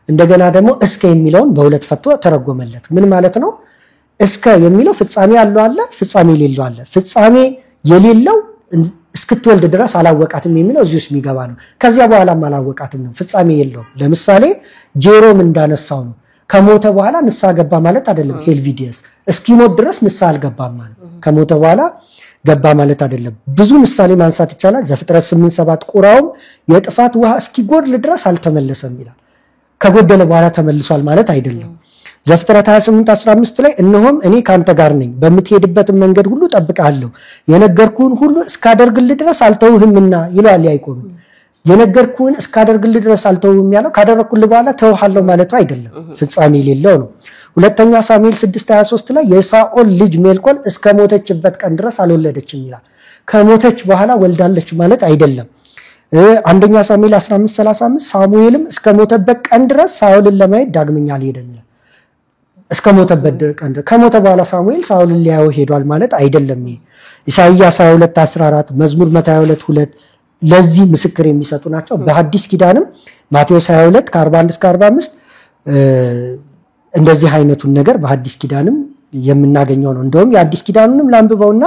እንደገና ደግሞ እስከ የሚለውን በሁለት ፈቶ ተረጎመለት። ምን ማለት ነው? እስከ የሚለው ፍጻሜ ያለው አለ፣ ፍጻሜ የሌለው አለ። ፍጻሜ የሌለው እስክትወልድ ድረስ አላወቃትም የሚለው እዚህ ውስጥ የሚገባ ነው። ከዚያ በኋላም አላወቃትም ነው፣ ፍጻሜ የለውም። ለምሳሌ ጄሮም እንዳነሳው ነው። ከሞተ በኋላ ንስሐ ገባ ማለት አይደለም። ሄልቪዲየስ እስኪሞት ድረስ ንስሐ አልገባም ማለት ከሞተ በኋላ ገባ ማለት አይደለም። ብዙ ምሳሌ ማንሳት ይቻላል። ዘፍጥረት 8:7 ቁራውም የጥፋት ውሃ እስኪጎድል ድረስ አልተመለሰም ይላል። ከጎደለ በኋላ ተመልሷል ማለት አይደለም። ዘፍጥረት 28:15 ላይ እነሆም እኔ ካንተ ጋር ነኝ፣ በምትሄድበት መንገድ ሁሉ ጠብቃለሁ፣ የነገርኩህን ሁሉ እስካደርግልህ ድረስ አልተውህምና ይላል ያዕቆብ። የነገርኩህን እስካደርግልህ ድረስ አልተውህም ያለው ካደረኩልህ በኋላ ተውሃለሁ ማለቱ አይደለም፣ ፍጻሜ የሌለው ነው። ሁለተኛ ሳሙኤል 6:23 ላይ የሳኦል ልጅ ሜልኮል እስከ ሞተችበት ቀን ድረስ አልወለደችም ይላል። ከሞተች በኋላ ወልዳለች ማለት አይደለም። አንደኛ ሳሙኤል 15:35 ሳሙኤልም እስከ ሞተበት ቀን ድረስ ሳኦልን ለማየት ዳግመኛ አልሄደም ይላል። እስከ ሞተበት ቀን ድረስ ከሞተ በኋላ ሳሙኤል ሳኦልን ሊያየው ሄዷል ማለት አይደለም። ኢሳይያስ 22:14 መዝሙር 122:2 ለዚህ ምስክር የሚሰጡ ናቸው። በሐዲስ ኪዳንም ማቴዎስ 22:41-45 እንደዚህ አይነቱን ነገር በሐዲስ ኪዳንም የምናገኘው ነው። እንደውም የሐዲስ ኪዳኑንም ላንብበውና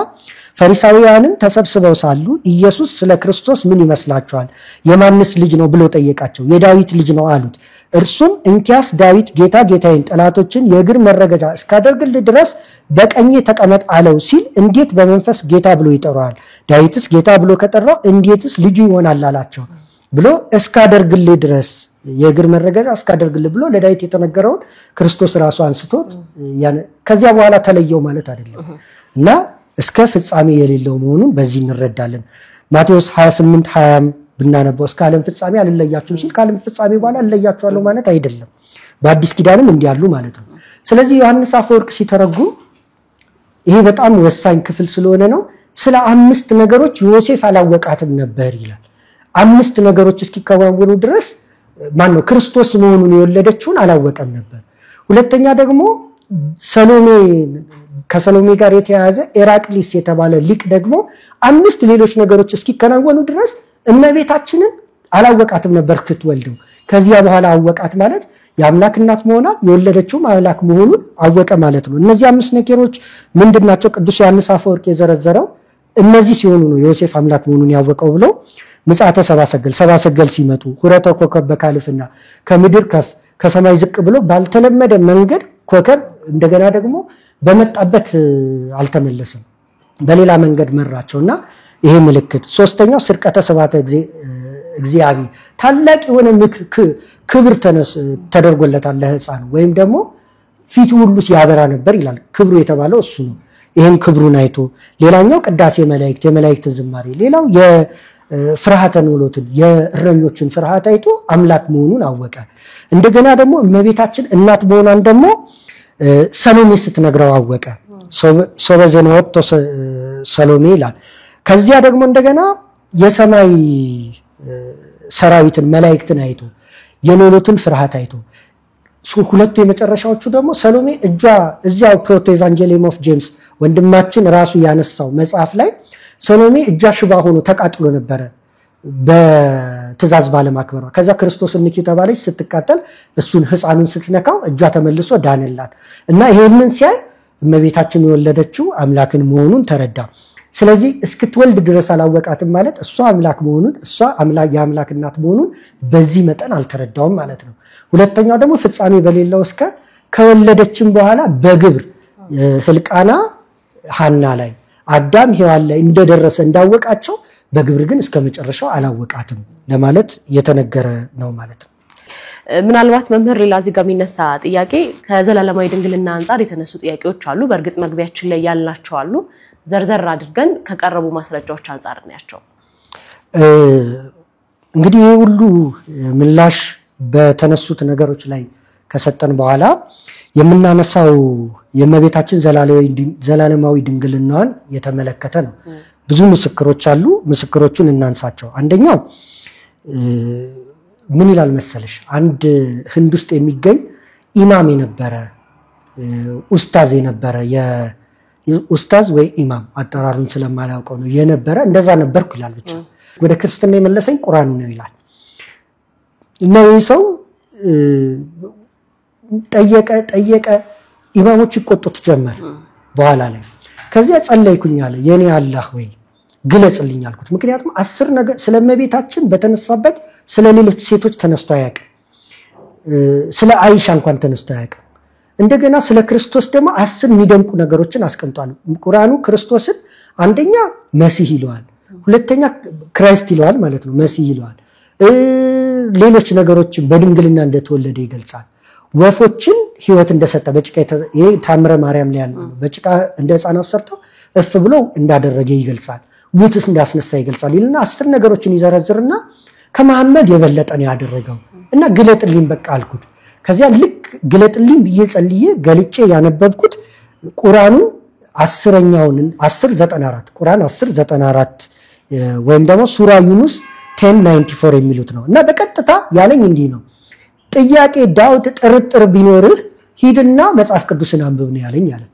ፈሪሳውያንም ተሰብስበው ሳሉ ኢየሱስ ስለ ክርስቶስ ምን ይመስላችኋል? የማንስ ልጅ ነው ብሎ ጠየቃቸው። የዳዊት ልጅ ነው አሉት። እርሱም እንኪያስ ዳዊት ጌታ ጌታዬን ጠላቶችን የእግር መረገጫ እስካደርግልህ ድረስ በቀኜ ተቀመጥ አለው ሲል እንዴት በመንፈስ ጌታ ብሎ ይጠራዋል? ዳዊትስ ጌታ ብሎ ከጠራው እንዴትስ ልጁ ይሆናል አላቸው ብሎ እስካደርግልህ ድረስ የእግር መረገጫ እስካደርግልህ ብሎ ለዳዊት የተነገረውን ክርስቶስ ራሱ አንስቶት ከዚያ በኋላ ተለየው ማለት አይደለም እና እስከ ፍጻሜ የሌለው መሆኑን በዚህ እንረዳለን። ማቴዎስ 28:20 ብናነበው እስከ ዓለም ፍጻሜ አልለያችሁም ሲል ከዓለም ፍጻሜ በኋላ አልለያችኋለሁ ማለት አይደለም። በአዲስ ኪዳንም እንዲያሉ ማለት ነው። ስለዚህ ዮሐንስ አፈወርቅ ሲተረጉም ይሄ በጣም ወሳኝ ክፍል ስለሆነ ነው። ስለ 5 ነገሮች ዮሴፍ አላወቃትም ነበር ይላል። 5 ነገሮች እስኪከናወኑ ድረስ ማነው ክርስቶስ መሆኑን የወለደችውን አላወቀም ነበር። ሁለተኛ ደግሞ ሰሎሜ ከሰሎሜ ጋር የተያያዘ ኤራቅሊስ የተባለ ሊቅ ደግሞ 5 ሌሎች ነገሮች እስኪከናወኑ ድረስ እመቤታችንን አላወቃትም ነበር ክትወልደው። ከዚያ በኋላ አወቃት ማለት የአምላክ እናት መሆኗን የወለደችው አምላክ መሆኑን አወቀ ማለት ነው። እነዚህ 5 ነገሮች ምንድናቸው? ቅዱስ ዮሐንስ አፈወርቅ የዘረዘረው እነዚህ ሲሆኑ ነው ዮሴፍ አምላክ መሆኑን ያወቀው ብሎ ምጽአተ ሰብአ ሰገል ሲመጡ ሁረተ ኮከብ በካልፍና ከምድር ከፍ ከሰማይ ዝቅ ብሎ ባልተለመደ መንገድ ኮከብ እንደገና ደግሞ በመጣበት አልተመለሰም፣ በሌላ መንገድ መራቸውና ይሄ ምልክት። ሶስተኛው ስርቀተ ስብሐተ እግዚአብሔር ታላቅ የሆነ ክብር ተደርጎለታል ለሕፃኑ ወይም ደግሞ ፊቱ ሁሉ ሲያበራ ነበር ይላል። ክብሩ የተባለው እሱ ነው። ይሄን ክብሩን አይቶ ሌላኛው ቅዳሴ መላእክት የመላእክት ዝማሬ፣ ሌላው የፍርሃተ ኖሎትን የእረኞችን ፍርሃት አይቶ አምላክ መሆኑን አወቀ። እንደገና ደግሞ እመቤታችን እናት መሆኗን ደግሞ ሰሎሜ ስትነግረው አወቀ። ሶበዘነ ወጥቶ ሰሎሜ ይላል። ከዚያ ደግሞ እንደገና የሰማይ ሰራዊትን መላእክትን አይቶ የኖሎትን ፍርሃት አይቶ ሁለቱ የመጨረሻዎቹ ደግሞ ሰሎሜ እጇ እዚያው ፕሮቶ ኤቫንጀሊየም ኦፍ ጄምስ ወንድማችን ራሱ ያነሳው መጽሐፍ ላይ ሰሎሜ እጇ ሽባ ሆኖ ተቃጥሎ ነበረ በትእዛዝ ባለማክበሯ። ከዛ ክርስቶስ እንኪ ተባለች ስትቃጠል እሱን ሕፃኑን ስትነካው እጇ ተመልሶ ዳነላት እና ይሄንን ሲያይ እመቤታችን የወለደችው አምላክን መሆኑን ተረዳ። ስለዚህ እስክትወልድ ድረስ አላወቃትም ማለት እሷ አምላክ መሆኑን እሷ የአምላክ እናት መሆኑን በዚህ መጠን አልተረዳውም ማለት ነው። ሁለተኛው ደግሞ ፍጻሜ በሌለው እስከ ከወለደችም በኋላ በግብር ህልቃና ሐና ላይ አዳም ሔዋን ላይ እንደደረሰ እንዳወቃቸው በግብር ግን እስከ መጨረሻው አላወቃትም ለማለት የተነገረ ነው ማለት ነው። ምናልባት መምህር ሌላ እዚህ ጋር የሚነሳ ጥያቄ ከዘላለማዊ ድንግልና አንፃር የተነሱ ጥያቄዎች አሉ። በእርግጥ መግቢያችን ላይ ያልናቸው አሉ። ዘርዘር አድርገን ከቀረቡ ማስረጃዎች አንፃር እናያቸው። እንግዲህ ይህ ሁሉ ምላሽ በተነሱት ነገሮች ላይ ከሰጠን በኋላ የምናነሳው የእመቤታችን ዘላለማዊ ድንግልናዋን የተመለከተ ነው። ብዙ ምስክሮች አሉ። ምስክሮቹን እናንሳቸው። አንደኛው ምን ይላል መሰለሽ? አንድ ህንድ ውስጥ የሚገኝ ኢማም የነበረ ኡስታዝ የነበረ ኡስታዝ ወይ ኢማም አጠራሩን ስለማላውቀው ነው የነበረ እንደዛ ነበርኩ ይላል። ብቻ ወደ ክርስትና የመለሰኝ ቁርአኑ ነው ይላል። እና ይህ ሰው ጠየቀ ኢማሞች ይቆጡት ጀመር። በኋላ ላይ ከዚያ ጸለይኩኝ አለ። የኔ አላህ ወይ ግለጽልኝ አልኩት። ምክንያቱም 10 ነገር ስለመቤታችን በተነሳበት ስለሌሎች ሴቶች ተነስቶ አያውቅም። ስለ አይሻ እንኳን ተነስቶ አያውቅም። እንደገና ስለ ክርስቶስ ደግሞ 10 የሚደንቁ ነገሮችን አስቀምጧል ቁርአኑ። ክርስቶስን አንደኛ መሲህ ይለዋል፣ ሁለተኛ ክራይስት ይለዋል ማለት ነው፣ መሲህ ይለዋል። ሌሎች ነገሮችን በድንግልና እንደተወለደ ይገልጻል። ወፎችን ህይወት እንደሰጠ በጭቃ ይሄ ታምረ ማርያም ላይ ያለው በጭቃ እንደ ህፃናት ሰርተው እፍ ብሎ እንዳደረገ ይገልጻል። ሙትስ እንዳስነሳ ይገልጻል ይልና 10 ነገሮችን ይዘረዝርና ከመሐመድ የበለጠ ነው ያደረገው እና ግለጥልኝ በቃ አልኩት። ከዚያ ልክ ግለጥልኝ ብዬ ጸልዬ ገልጬ ያነበብኩት ቁርአኑን 1094 ቁርአን 1094 ወይም ደግሞ ሱራ ዩኑስ 1094 የሚሉት ነው። እና በቀጥታ ያለኝ እንዲህ ነው፣ ጥያቄ ዳውት ጥርጥር ቢኖርህ ሂድና መጽሐፍ ቅዱስን አንብብ ነው ያለኝ አለ።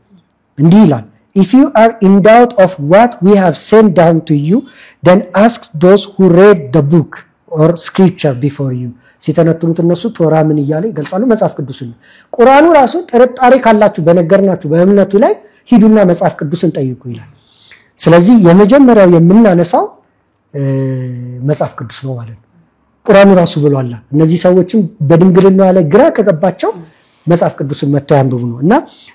እንዲህ ይላል if you are in doubt of what we have sent down to you then ask those who read the book or scripture before you ሲተነትኑት እነሱ ቶራ ምን እያለ ይገልጻሉ መጽሐፍ ቅዱስን። ቁርአኑ ራሱ ጥርጣሬ ካላችሁ በነገርናችሁ በእምነቱ ላይ ሂዱና መጽሐፍ ቅዱስን ጠይቁ ይላል። ስለዚህ የመጀመሪያው የምናነሳው መጽሐፍ ቅዱስ ነው ማለት ነው። ቁርአኑ ራሱ ብሏል እነዚህ ሰዎችም በድንግልና ላይ ግራ ከገባቸው መጽሐፍ ቅዱስን መተው ያንብቡ ነው። እና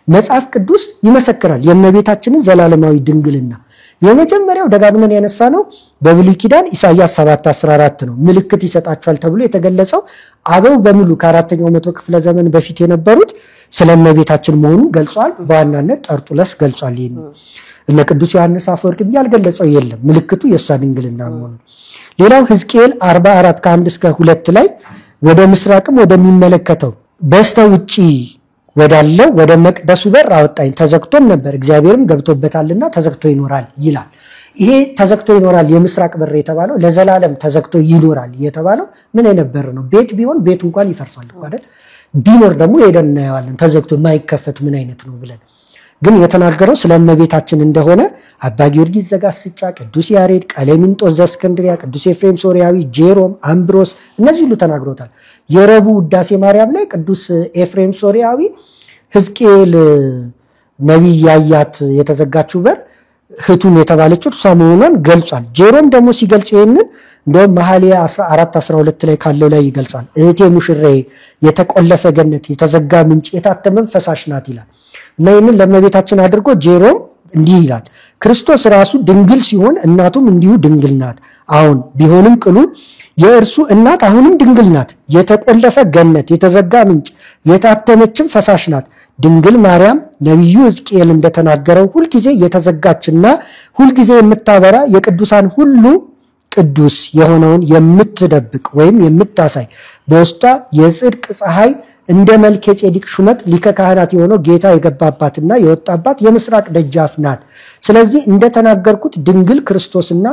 መጽሐፍ ቅዱስ ይመሰክራል የእመቤታችንን ዘላለማዊ ድንግልና። የመጀመሪያው ደጋግመን ያነሳ ነው በብሉይ ኪዳን ኢሳይያስ 7:14 ነው። ምልክት ይሰጣቸዋል ተብሎ የተገለጸው አበው በሙሉ ከ4ኛው መቶ ክፍለ ዘመን በፊት የነበሩት ስለ እመቤታችን መሆኑን ገልጿል። በዋናነት ጠርጡለስ ገልጿል። ይሄን እነ ቅዱስ ዮሐንስ አፈወርቅ ያልገለጸው የለም ምልክቱ የሷ ድንግልና መሆኑ። ሌላው ሕዝቅኤል 44 ከ1 እስከ 2 ላይ ወደ ምስራቅም ወደሚመለከተው በስተውጪ ወዳለው ወደ መቅደሱ በር አወጣኝ፣ ተዘግቶም ነበር፣ እግዚአብሔርም ገብቶበታልና ተዘግቶ ይኖራል ይላል። ይሄ ተዘግቶ ይኖራል የምስራቅ በር የተባለው ለዘላለም ተዘግቶ ይኖራል የተባለው ምን የነበር ነው? ቤት ቢሆን ቤት እንኳን ይፈርሳል አይደል? ቢኖር ደግሞ ሄደን እናየዋለን ተዘግቶ የማይከፈት ምን አይነት ነው ብለን። ግን የተናገረው ስለ እመቤታችን እንደሆነ አባ ጊዮርጊስ ዘጋስጫ፣ ቅዱስ ያሬድ፣ ቀሌምንጦስ ዘእስክንድርያ፣ ቅዱስ ኤፍሬም ሶሪያዊ፣ ጄሮም፣ አምብሮስ እነዚህ ሁሉ ተናግሮታል። የረቡዕ ውዳሴ ማርያም ላይ ቅዱስ ኤፍሬም ሶሪያዊ ሕዝቅኤል ነቢይ ያያት የተዘጋችው በር ህቱም የተባለችው እርሷ መሆኗን ገልጿል። ጄሮም ደግሞ ሲገልጽ ይሄንን እንደውም መኃልየ 14:12 ላይ ካለው ላይ ይገልጻል። እህቴ ሙሽራዬ የተቆለፈ ገነት የተዘጋ ምንጭ የታተመም ፈሳሽ ናት ይላል። እና ይሄንን ለእመቤታችን አድርጎ ጄሮም እንዲህ ይላል፣ ክርስቶስ ራሱ ድንግል ሲሆን እናቱም እንዲሁ ድንግል ናት። አሁን ቢሆንም ቅሉ የእርሱ እናት አሁንም ድንግል ናት። የተቆለፈ ገነት የተዘጋ ምንጭ የታተመችም ፈሳሽ ናት። ድንግል ማርያም ነቢዩ ሕዝቅኤል እንደተናገረው ሁልጊዜ የተዘጋችና ሁልጊዜ የምታበራ የቅዱሳን ሁሉ ቅዱስ የሆነውን የምትደብቅ ወይም የምታሳይ በውስጧ የጽድቅ ፀሐይ እንደ መልከ ጼዴቅ ሹመት ሊቀ ካህናት የሆነው ጌታ የገባባትና የወጣባት የምስራቅ ደጃፍ ናት። ስለዚህ እንደተናገርኩት ድንግል ክርስቶስና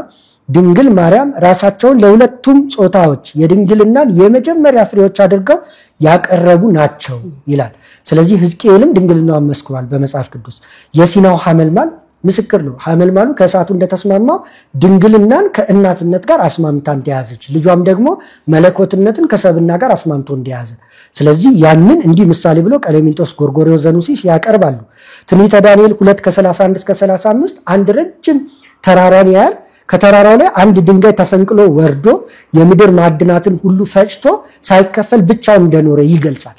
ድንግል ማርያም ራሳቸውን ለሁለቱም ጾታዎች የድንግልናን የመጀመሪያ ፍሬዎች አድርገው ያቀረቡ ናቸው ይላል። ስለዚህ ሕዝቅኤልም ድንግልናዋን መስክሯል በመጽሐፍ ቅዱስ። የሲናው ሐመልማል ምስክር ነው። ሐመልማሉ ከእሳቱ እንደተስማማው ድንግልናን ከእናትነት ጋር አስማምታ እንደያዘች፣ ልጇም ደግሞ መለኮትነትን ከሰብና ጋር አስማምቶ እንደያዘ፣ ስለዚህ ያንን እንዲህ ምሳሌ ብሎ ቀሌምንጦስ ጎርጎርዮስ ዘኑሲስ ያቀርባሉ። ትንቢተ ዳንኤል 2:31 እስከ 35 አንድ ረጅም ተራራን ያያል። ከተራራው ላይ አንድ ድንጋይ ተፈንቅሎ ወርዶ የምድር ማዕድናትን ሁሉ ፈጭቶ ሳይከፈል ብቻውን እንደኖረ ይገልጻል።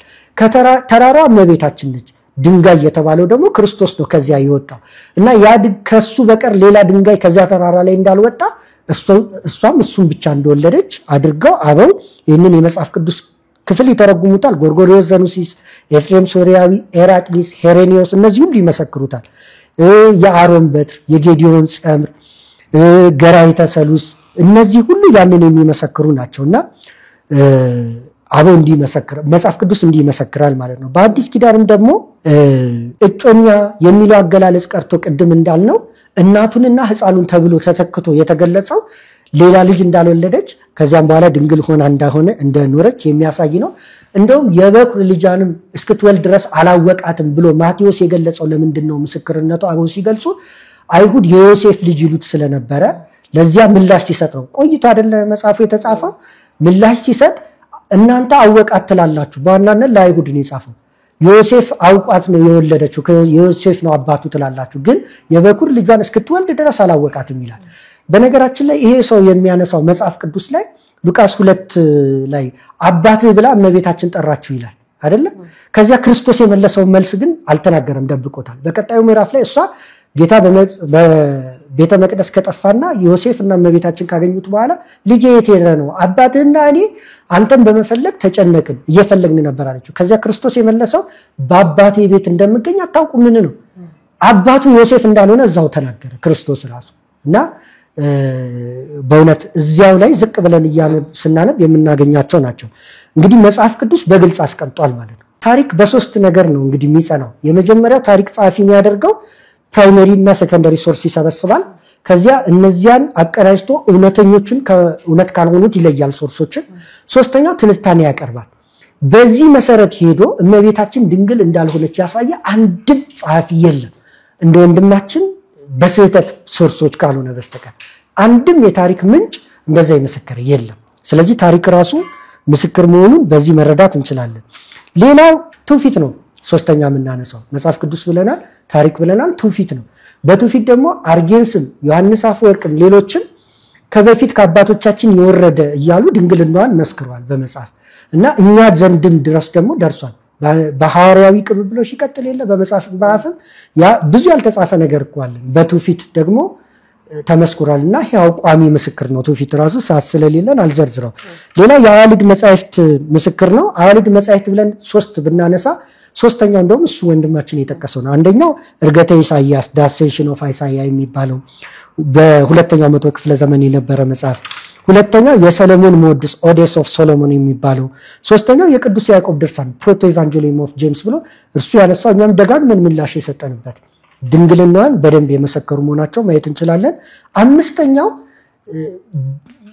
ተራራው እመቤታችን ነች። ድንጋይ የተባለው ደግሞ ክርስቶስ ነው ከዚያ የወጣው እና ያ ከሱ በቀር ሌላ ድንጋይ ከዚያ ተራራ ላይ እንዳልወጣ እሷም እሱም ብቻ እንደወለደች አድርገው አበው ይህንን የመጽሐፍ ቅዱስ ክፍል ይተረጉሙታል። ጎርጎርዮስ ዘኑሲስ፣ ኤፍሬም ሶሪያዊ፣ ኤራቅሊስ፣ ሄሬኒዮስ እነዚህ ሁሉ ይመሰክሩታል። የአሮን በትር፣ የጌዲዮን ጸምር፣ ገራይተ ሰሉስ እነዚህ ሁሉ ያንን የሚመሰክሩ ናቸውና አበው እንዲመሰክር መጽሐፍ ቅዱስ እንዲመሰክራል ማለት ነው። በአዲስ ኪዳንም ደግሞ እጮኛ የሚለው አገላለጽ ቀርቶ ቅድም እንዳልነው እናቱንና ሕፃኑን ተብሎ ተተክቶ የተገለጸው ሌላ ልጅ እንዳልወለደች ከዚያም በኋላ ድንግል ሆና እንደኖረች የሚያሳይ ነው። እንደውም የበኩር ልጇንም እስክትወልድ ድረስ አላወቃትም ብሎ ማቴዎስ የገለጸው ለምንድን ነው? ምስክርነቱ አበው ሲገልጹ አይሁድ የዮሴፍ ልጅ ይሉት ስለነበረ ለዚያ ምላሽ ሲሰጥ ነው። ቆይቶ አይደለ መጽሐፉ የተጻፈው። ምላሽ ሲሰጥ እናንተ አወቃት ትላላችሁ። በዋናነት ለአይሁድ ነው የጻፈው። ዮሴፍ አውቋት ነው የወለደችው፣ ዮሴፍ ነው አባቱ ትላላችሁ፣ ግን የበኩር ልጇን እስክትወልድ ድረስ አላወቃትም ይላል። በነገራችን ላይ ይሄ ሰው የሚያነሳው መጽሐፍ ቅዱስ ላይ ሉቃስ 2 ላይ አባትህ ብላ እመቤታችን ጠራችሁ ይላል አይደለ? ከዚያ ክርስቶስ የመለሰው መልስ ግን አልተናገረም፣ ደብቆታል። በቀጣዩ ምዕራፍ ላይ እሷ ጌታ በቤተ መቅደስ ከጠፋና ዮሴፍና እመቤታችን ካገኙት በኋላ ልጄ የት ሄደ ነው? አባትህና እኔ አንተን በመፈለግ ተጨነቅን፣ እየፈለግን ነበር አለችው። ከዚያ ክርስቶስ የመለሰው በአባቴ ቤት እንደምገኝ አታውቁምን ነው። አባቱ ዮሴፍ እንዳልሆነ እዛው ተናገረ ክርስቶስ ራሱ። እና በእውነት እዚያው ላይ ዝቅ ብለን ስናነብ የምናገኛቸው ናቸው። እንግዲህ መጽሐፍ ቅዱስ በግልጽ አስቀምጧል ማለት ነው። ታሪክ በሶስት ነገር ነው እንግዲህ የሚጸናው። የመጀመሪያው ታሪክ ጸሐፊ የሚያደርገው ፕራይመሪ እና ሴኮንደሪ ሶርስ ይሰበስባል። ከዚያ እነዚያን አቀናጅቶ እውነተኞችን ከእውነት ካልሆኑት ይለያል ሶርሶችን። ሶስተኛው ትንታኔ ያቀርባል። በዚህ መሰረት ሄዶ እመቤታችን ድንግል እንዳልሆነች ያሳየ አንድም ጸሐፊ የለም እንደ ወንድማችን በስህተት ሶርሶች ካልሆነ በስተቀር አንድም የታሪክ ምንጭ እንደዛ የመሰከረ የለም። ስለዚህ ታሪክ ራሱ ምስክር መሆኑን በዚህ መረዳት እንችላለን። ሌላው ትውፊት ነው። ሶስተኛ የምናነሳው መጽሐፍ ቅዱስ ብለናል፣ ታሪክ ብለናል፣ ትውፊት ነው። በትውፊት ደግሞ አርጌንስም ዮሐንስ አፈወርቅም ሌሎችም ከበፊት ከአባቶቻችን የወረደ እያሉ ድንግልናዋን መስክሯል በመጽሐፍ እና እኛ ዘንድም ድረስ ደግሞ ደርሷል። በሐዋርያዊ ቅብብሎሽ ይቀጥል የለ በመጽሐፍ በአፍም ያ ብዙ ያልተጻፈ ነገር እኮ አለ። በትውፊት ደግሞ ተመስክሯልና ያው ቋሚ ምስክር ነው። ትውፊት ራሱ ሰዓት ስለሌለን አልዘርዝረው። ሌላ የአዋልድ መጻሕፍት ምስክር ነው። አዋልድ መጻሕፍት ብለን 3 ብናነሳ ሶስተኛው እንደውም እሱ ወንድማችን የጠቀሰው ነው። አንደኛው እርገተ ኢሳይያስ ዳሴሽን ኦፍ ኢሳይያ የሚባለው በሁለተኛው መቶ ክፍለ ዘመን የነበረ መጽሐፍ። ሁለተኛው የሰሎሞን መወድስ ኦዴስ ኦፍ ሶሎሞን የሚባለው። ሶስተኛው የቅዱስ ያዕቆብ ድርሳን ፕሮቶ ኢቫንጀሊየም ኦፍ ጄምስ ብሎ እርሱ ያነሳው እኛም ደጋግመን ምላሽ የሰጠንበት ድንግልናዋን በደንብ የመሰከሩ መሆናቸው ማየት እንችላለን። አምስተኛው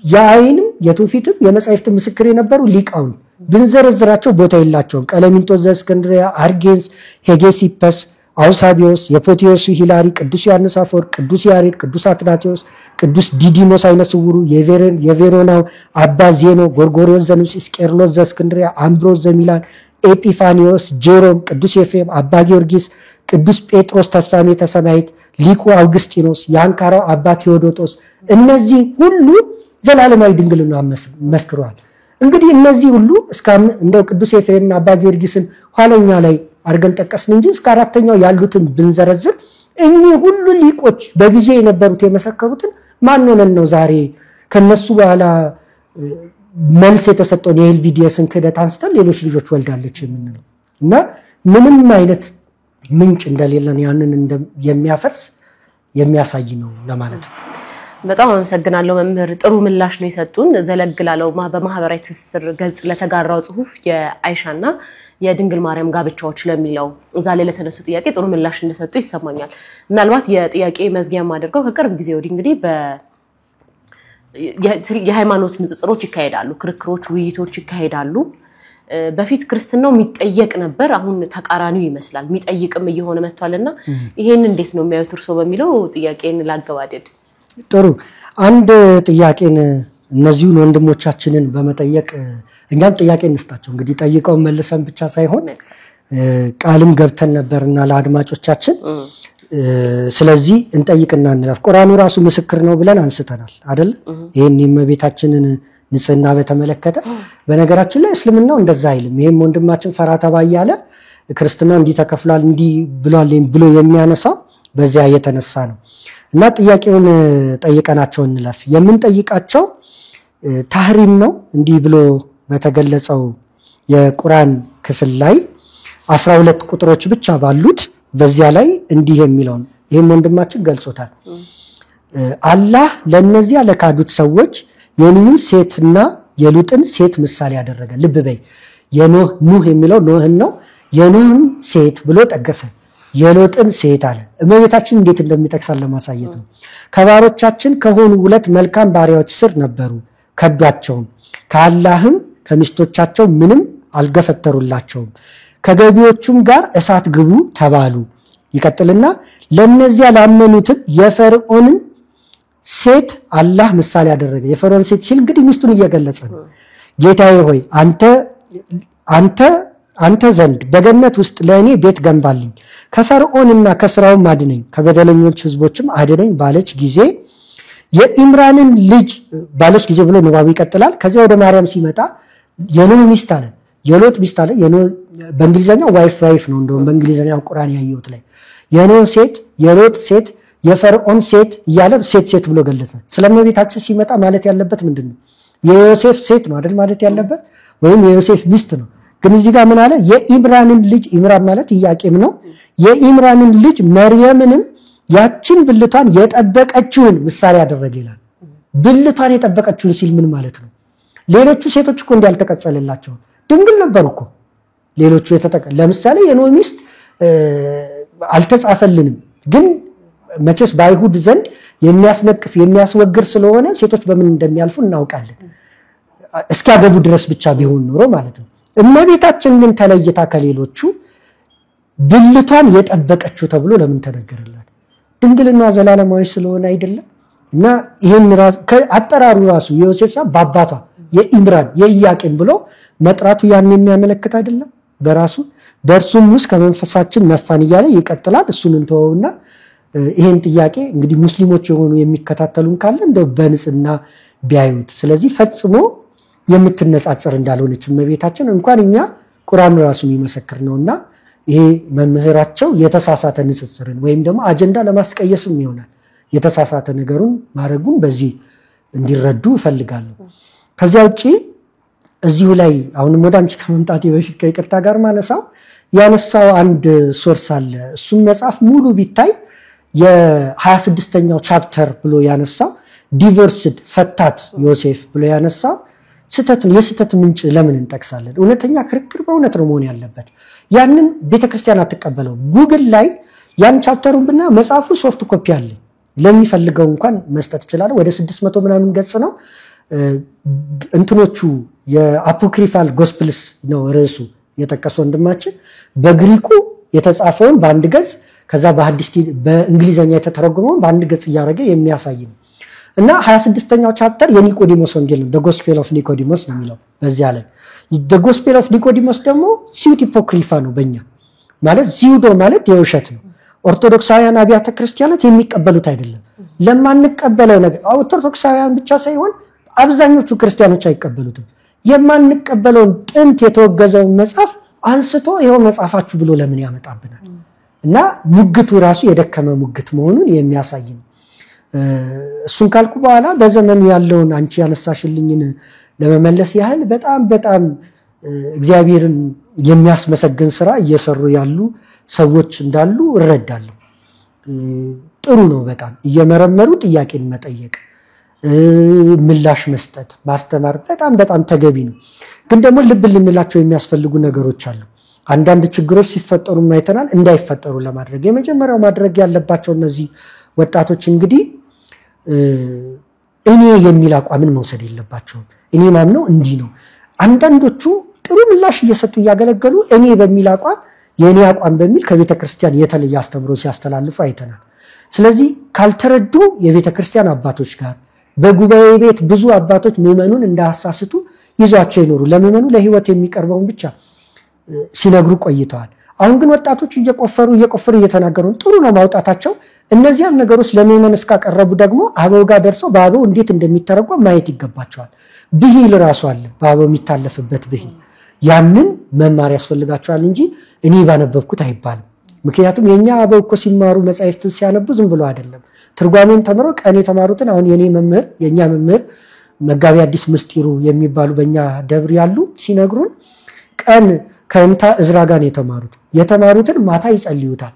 የአይንም የትውፊትም የመጻሕፍት ምስክር የነበሩ ሊቃውንት ብንዘረዝራቸው ቦታ የላቸውም። ቀለሚንጦስ ዘእስክንድርያ፣ አርጌንስ፣ ሄጌሲፐስ፣ አውሳቢዮስ፣ የፖቲዮሱ ሂላሪ፣ ቅዱስ ዮሐንስ አፈወርቅ፣ ቅዱስ ያሬድ፣ ቅዱስ አትናቴዎስ፣ ቅዱስ ዲዲሞስ አይነ ስውሩ፣ የቬሮናው አባ ዜኖ፣ ጎርጎርዮስ ዘንውስስ፣ ቄርሎስ ዘእስክንድርያ፣ አምብሮስ ዘሚላን፣ ኤጲፋኒዮስ፣ ጄሮም፣ ቅዱስ ኤፍሬም፣ አባ ጊዮርጊስ፣ ቅዱስ ጴጥሮስ ተፍጻሜተ ሰማዕት፣ ሊቁ አውግስጢኖስ፣ የአንካራው አባ ቴዎዶጦስ እነዚህ ሁሉ ዘላለማዊ ድንግልና መስክረዋል። እንግዲህ እነዚህ ሁሉ እንደው ቅዱስ ኤፍሬምና አባ ጊዮርጊስን ኋለኛ ላይ አድርገን ጠቀስን እንጂ እስከ አራተኛው ያሉትን ብንዘረዝር እኚህ ሁሉ ሊቆች በጊዜ የነበሩት የመሰከሩትን ማን ሆነን ነው ዛሬ ከነሱ በኋላ መልስ የተሰጠውን የኤልቪዲየስን ክህደት አንስተን ሌሎች ልጆች ወልዳለች የምንለው? እና ምንም አይነት ምንጭ እንደሌለን ያንን የሚያፈርስ የሚያሳይ ነው ለማለት ነው። በጣም አመሰግናለሁ መምህር። ጥሩ ምላሽ ነው የሰጡን። ዘለግላለው በማህበራዊ ትስስር ገጽ ለተጋራው ጽሁፍ የአይሻና የድንግል ማርያም ጋብቻዎች ለሚለው እዛ ላይ ለተነሱ ጥያቄ ጥሩ ምላሽ እንደሰጡ ይሰማኛል። ምናልባት የጥያቄ መዝጊያ ማድረገው ከቅርብ ጊዜ ወዲህ እንግዲህ የሃይማኖት ንጽጽሮች ይካሄዳሉ፣ ክርክሮች፣ ውይይቶች ይካሄዳሉ። በፊት ክርስትናው የሚጠየቅ ነበር፣ አሁን ተቃራኒው ይመስላል የሚጠይቅም እየሆነ መጥቷልና ይሄን እንዴት ነው የሚያዩት እርሶ በሚለው ጥያቄን ላገባደድ። ጥሩ አንድ ጥያቄን እነዚሁን ወንድሞቻችንን በመጠየቅ እኛም ጥያቄ እንስጣቸው። እንግዲህ ጠይቀው መልሰን ብቻ ሳይሆን ቃልም ገብተን ነበርና ለአድማጮቻችን ስለዚህ እንጠይቅና እንለፍ። ቁርአኑ ራሱ ምስክር ነው ብለን አንስተናል አይደል? ይሄን የእመቤታችንን ንጽህና በተመለከተ በነገራችን ላይ እስልምናው እንደዛ አይልም። ይሄም ወንድማችን ፈራተባ ያለ ክርስትናው እንዲህ ተከፍሏል እንዲህ ብሏል ብሎ የሚያነሳው በዚያ የተነሳ ነው። እና ጥያቄውን ጠይቀናቸው እንለፍ። የምንጠይቃቸው ታህሪም ነው እንዲህ ብሎ በተገለጸው የቁርአን ክፍል ላይ 12 ቁጥሮች ብቻ ባሉት በዚያ ላይ እንዲህ የሚለው ነው። ይሄም ወንድማችን ገልጾታል። አላህ ለነዚያ ለካዱት ሰዎች የኑህን ሴትና የሉጥን ሴት ምሳሌ ያደረገ። ልብ በይ ኑህ የሚለው ኖህን ነው። የኑህን ሴት ብሎ ጠቀሰ፣ የሎጥን ሴት አለ። እመቤታችን እንዴት እንደሚጠቅሳል ለማሳየት ነው። ከባሮቻችን ከሆኑ 2 መልካም ባሪያዎች ስር ነበሩ፣ ከዷቸውም፣ ከአላህም ከሚስቶቻቸው ምንም አልገፈተሩላቸውም፣ ከገቢዎቹም ጋር እሳት ግቡ ተባሉ። ይቀጥልና ለነዚያ ላመኑትም የፈርዖንን ሴት አላህ ምሳሌ ያደረገ። የፈርዖን ሴት ሲል እንግዲህ ሚስቱን እየገለጸ ነው። ጌታዬ ሆይ አንተ ዘንድ በገነት ውስጥ ለእኔ ቤት ገንባልኝ፣ ከፈርዖንና ከስራውም አድነኝ፣ ከበደለኞች ህዝቦችም አድነኝ ባለች ጊዜ የኢምራንን ልጅ ባለች ጊዜ ብሎ ንባቡ ይቀጥላል። ከዚያ ወደ ማርያም ሲመጣ የኖህ ሚስት አለ፣ የሎጥ ሚስት አለ። በእንግሊዘኛው ዋይፍ ነው። እንደውም በእንግሊዘኛው ቁርአን ያየሁት ላይ የኖህ ሴት፣ የሎጥ ሴት፣ የፈርዖን ሴት እያለ ሴት ብሎ ገለጸ። ስለእመቤታችን ሲመጣ ማለት ያለበት ምንድነው? የዮሴፍ ሴት ነው አይደል ማለት ያለበት፣ ወይም የዮሴፍ ሚስት ነው። ግን እዚህ ጋር ምን አለ? የኢምራንን ልጅ፣ ኢምራን ማለት ኢያቄም ነው። የኢምራንን ልጅ መርየምንም ያችን ብልቷን የጠበቀችውን ምሳሌ ያደረገ ይላል። ብልቷን የጠበቀችውን ሲል ምን ማለት ነው? ሌሎቹ ሴቶች እኮ እንዲያልተቀጸለላቸው ድንግል ነበሩ እኮ ሌሎቹ ለምሳሌ የኖህ ሚስት አልተጻፈልንም፣ ግን መቼስ በአይሁድ ዘንድ የሚያስነቅፍ የሚያስወግር ስለሆነ ሴቶች በምን እንደሚያልፉ እናውቃለን። እስኪያገቡ ድረስ ብቻ ቢሆን ኖሮ ማለት ነው። እመቤታችን ግን ተለይታ ከሌሎቹ ብልቷን የጠበቀችው ተብሎ ለምን ተነገረላት? ድንግልና ዘላለማዊ ስለሆነ አይደለም? እና ይሄን አጠራሩ ራሱ የዮሴፍ ሳ በአባቷ የኢምራን የኢያቄም ብሎ መጥራቱ ያን የሚያመለክት አይደለም? በራሱ በእርሱም ውስጥ ከመንፈሳችን ነፋን እያለ ይቀጥላል። እሱን እንተወውና ይሄን ጥያቄ እንግዲህ ሙስሊሞች የሆኑ የሚከታተሉን ካለ እንደው በንጽህና ቢያዩት። ስለዚህ ፈጽሞ የምትነጻጸር እንዳልሆነች እመቤታችን እንኳን እኛ ቁርአን ራሱ የሚመሰክር ነውና ይሄ መምህራቸው የተሳሳተ ንጽጽርን ወይም ደግሞ አጀንዳ ለማስቀየስም ይሆናል የተሳሳተ ነገሩን ማድረጉን በዚህ እንዲረዱ እፈልጋለሁ። ከዚያ ውጪ እዚሁ ላይ አሁንም ወደ አንቺ ከመምጣቴ በፊት ከይቅርታ ጋር ያነሳው አንድ ሶርስ አለ። እሱም መጽሐፍ ሙሉ ቢታይ የ26ኛው ቻፕተር ብሎ ያነሳው ዲቮርስድ ፈታት ዮሴፍ ብሎ ያነሳው ስተት የስተት ምንጭ ለምን እንጠቅሳለን? እውነተኛ ክርክር በእውነት ነው መሆን ያለበት። ያንን ቤተክርስቲያን አትቀበለው። ጉግል ላይ ያን ቻፕተሩን ብና መጽሐፉ ሶፍት ኮፒ አለ፣ ለሚፈልገው እንኳን መስጠት ይችላል። ወደ 600 ምናምን ገጽ ነው። እንትኖቹ የአፖክሪፋል ጎስፕልስ ነው ርዕሱ የጠቀሰው ወንድማችን በግሪኩ የተጻፈውን በአንድ ገጽ ከዛ በእንግሊዘኛ የተተረጎመውን በአንድ ገጽ እያደረገ የሚያሳይ ነው። እና 26ኛው ቻፕተር የኒቆዲሞስ ወንጌል ነው። the gospel of ኒቆዲሞስ ነው የሚለው በዚያ ላይ the gospel of ኒቆዲሞስ ደግሞ ሲዩት ሂፖክሪፋ ነው። በእኛ ማለት ሲዩዶ ማለት የውሸት ነው። ኦርቶዶክሳውያን አብያተ ክርስቲያናት የሚቀበሉት አይደለም። ለማንቀበለው ነገር ኦርቶዶክሳውያን ብቻ ሳይሆን አብዛኞቹ ክርስቲያኖች አይቀበሉትም። የማንቀበለውን ጥንት የተወገዘውን መጽሐፍ አንስቶ ይሄው መጽሐፋችሁ ብሎ ለምን ያመጣብናል? እና ሙግቱ ራሱ የደከመ ሙግት መሆኑን የሚያሳይ ነው። እሱን ካልኩ በኋላ በዘመኑ ያለውን አንቺ ያነሳሽልኝን ለመመለስ ያህል በጣም እግዚአብሔርን የሚያስመሰግን ስራ እየሰሩ ያሉ ሰዎች እንዳሉ እረዳለሁ። ጥሩ ነው። በጣም እየመረመሩ ጥያቄን መጠየቅ፣ ምላሽ መስጠት፣ ማስተማር በጣም ተገቢ ነው። ግን ደግሞ ልብ ልንላቸው የሚያስፈልጉ ነገሮች አሉ። አንዳንድ ችግሮች ሲፈጠሩ አይተናል። እንዳይፈጠሩ ለማድረግ የመጀመሪያው ማድረግ ያለባቸው እነዚህ ወጣቶች እንግዲህ እኔ የሚል አቋምን መውሰድ የለባቸውም። እኔ ማምነው እንዲህ ነው። አንዳንዶቹ ጥሩ ምላሽ እየሰጡ እያገለገሉ እኔ በሚል አቋም የእኔ አቋም በሚል ከቤተክርስቲያን የተለየ አስተምሮ ሲያስተላልፉ አይተናል። ስለዚህ ካልተረዱ የቤተክርስቲያን አባቶች ጋር በጉባኤ ቤት ብዙ አባቶች ምዕመኑን እንዳያሳስቱ ይዟቸው ይኖሩ። ለምዕመኑ ለህይወት የሚቀርበውን ብቻ ሲነግሩ ቆይተዋል። አሁን ግን ወጣቶች እየቆፈሩ እየተናገሩ ጥሩ ነው ማውጣታቸው። እነዚያን ነገሮች ለምዕመን እስካቀረቡ ደግሞ አበው ጋር ደርሰው በአበው እንዴት እንደሚተረጎም ማየት ይገባቸዋል። ብሂል ራሱ አለ፣ በአበው የሚታለፍበት ብሂል። ያንን መማር ያስፈልጋቸዋል እንጂ እኔ ባነበብኩት አይባልም። ምክንያቱም የኛ አበው እኮ ሲማሩ መጻሕፍትን ሲያነቡ ዝም ብሎ አይደለም። ትርጓሜን ተምሮ ቀን የተማሩትን አሁን የኛ መምህር መጋቢ አዲስ ምስጢሩ የሚባሉ በእኛ ደብር ያሉ ሲነግሩን ቀን ከእንታ እዝራ ጋር የተማሩትን ማታ ይጸልዩታል።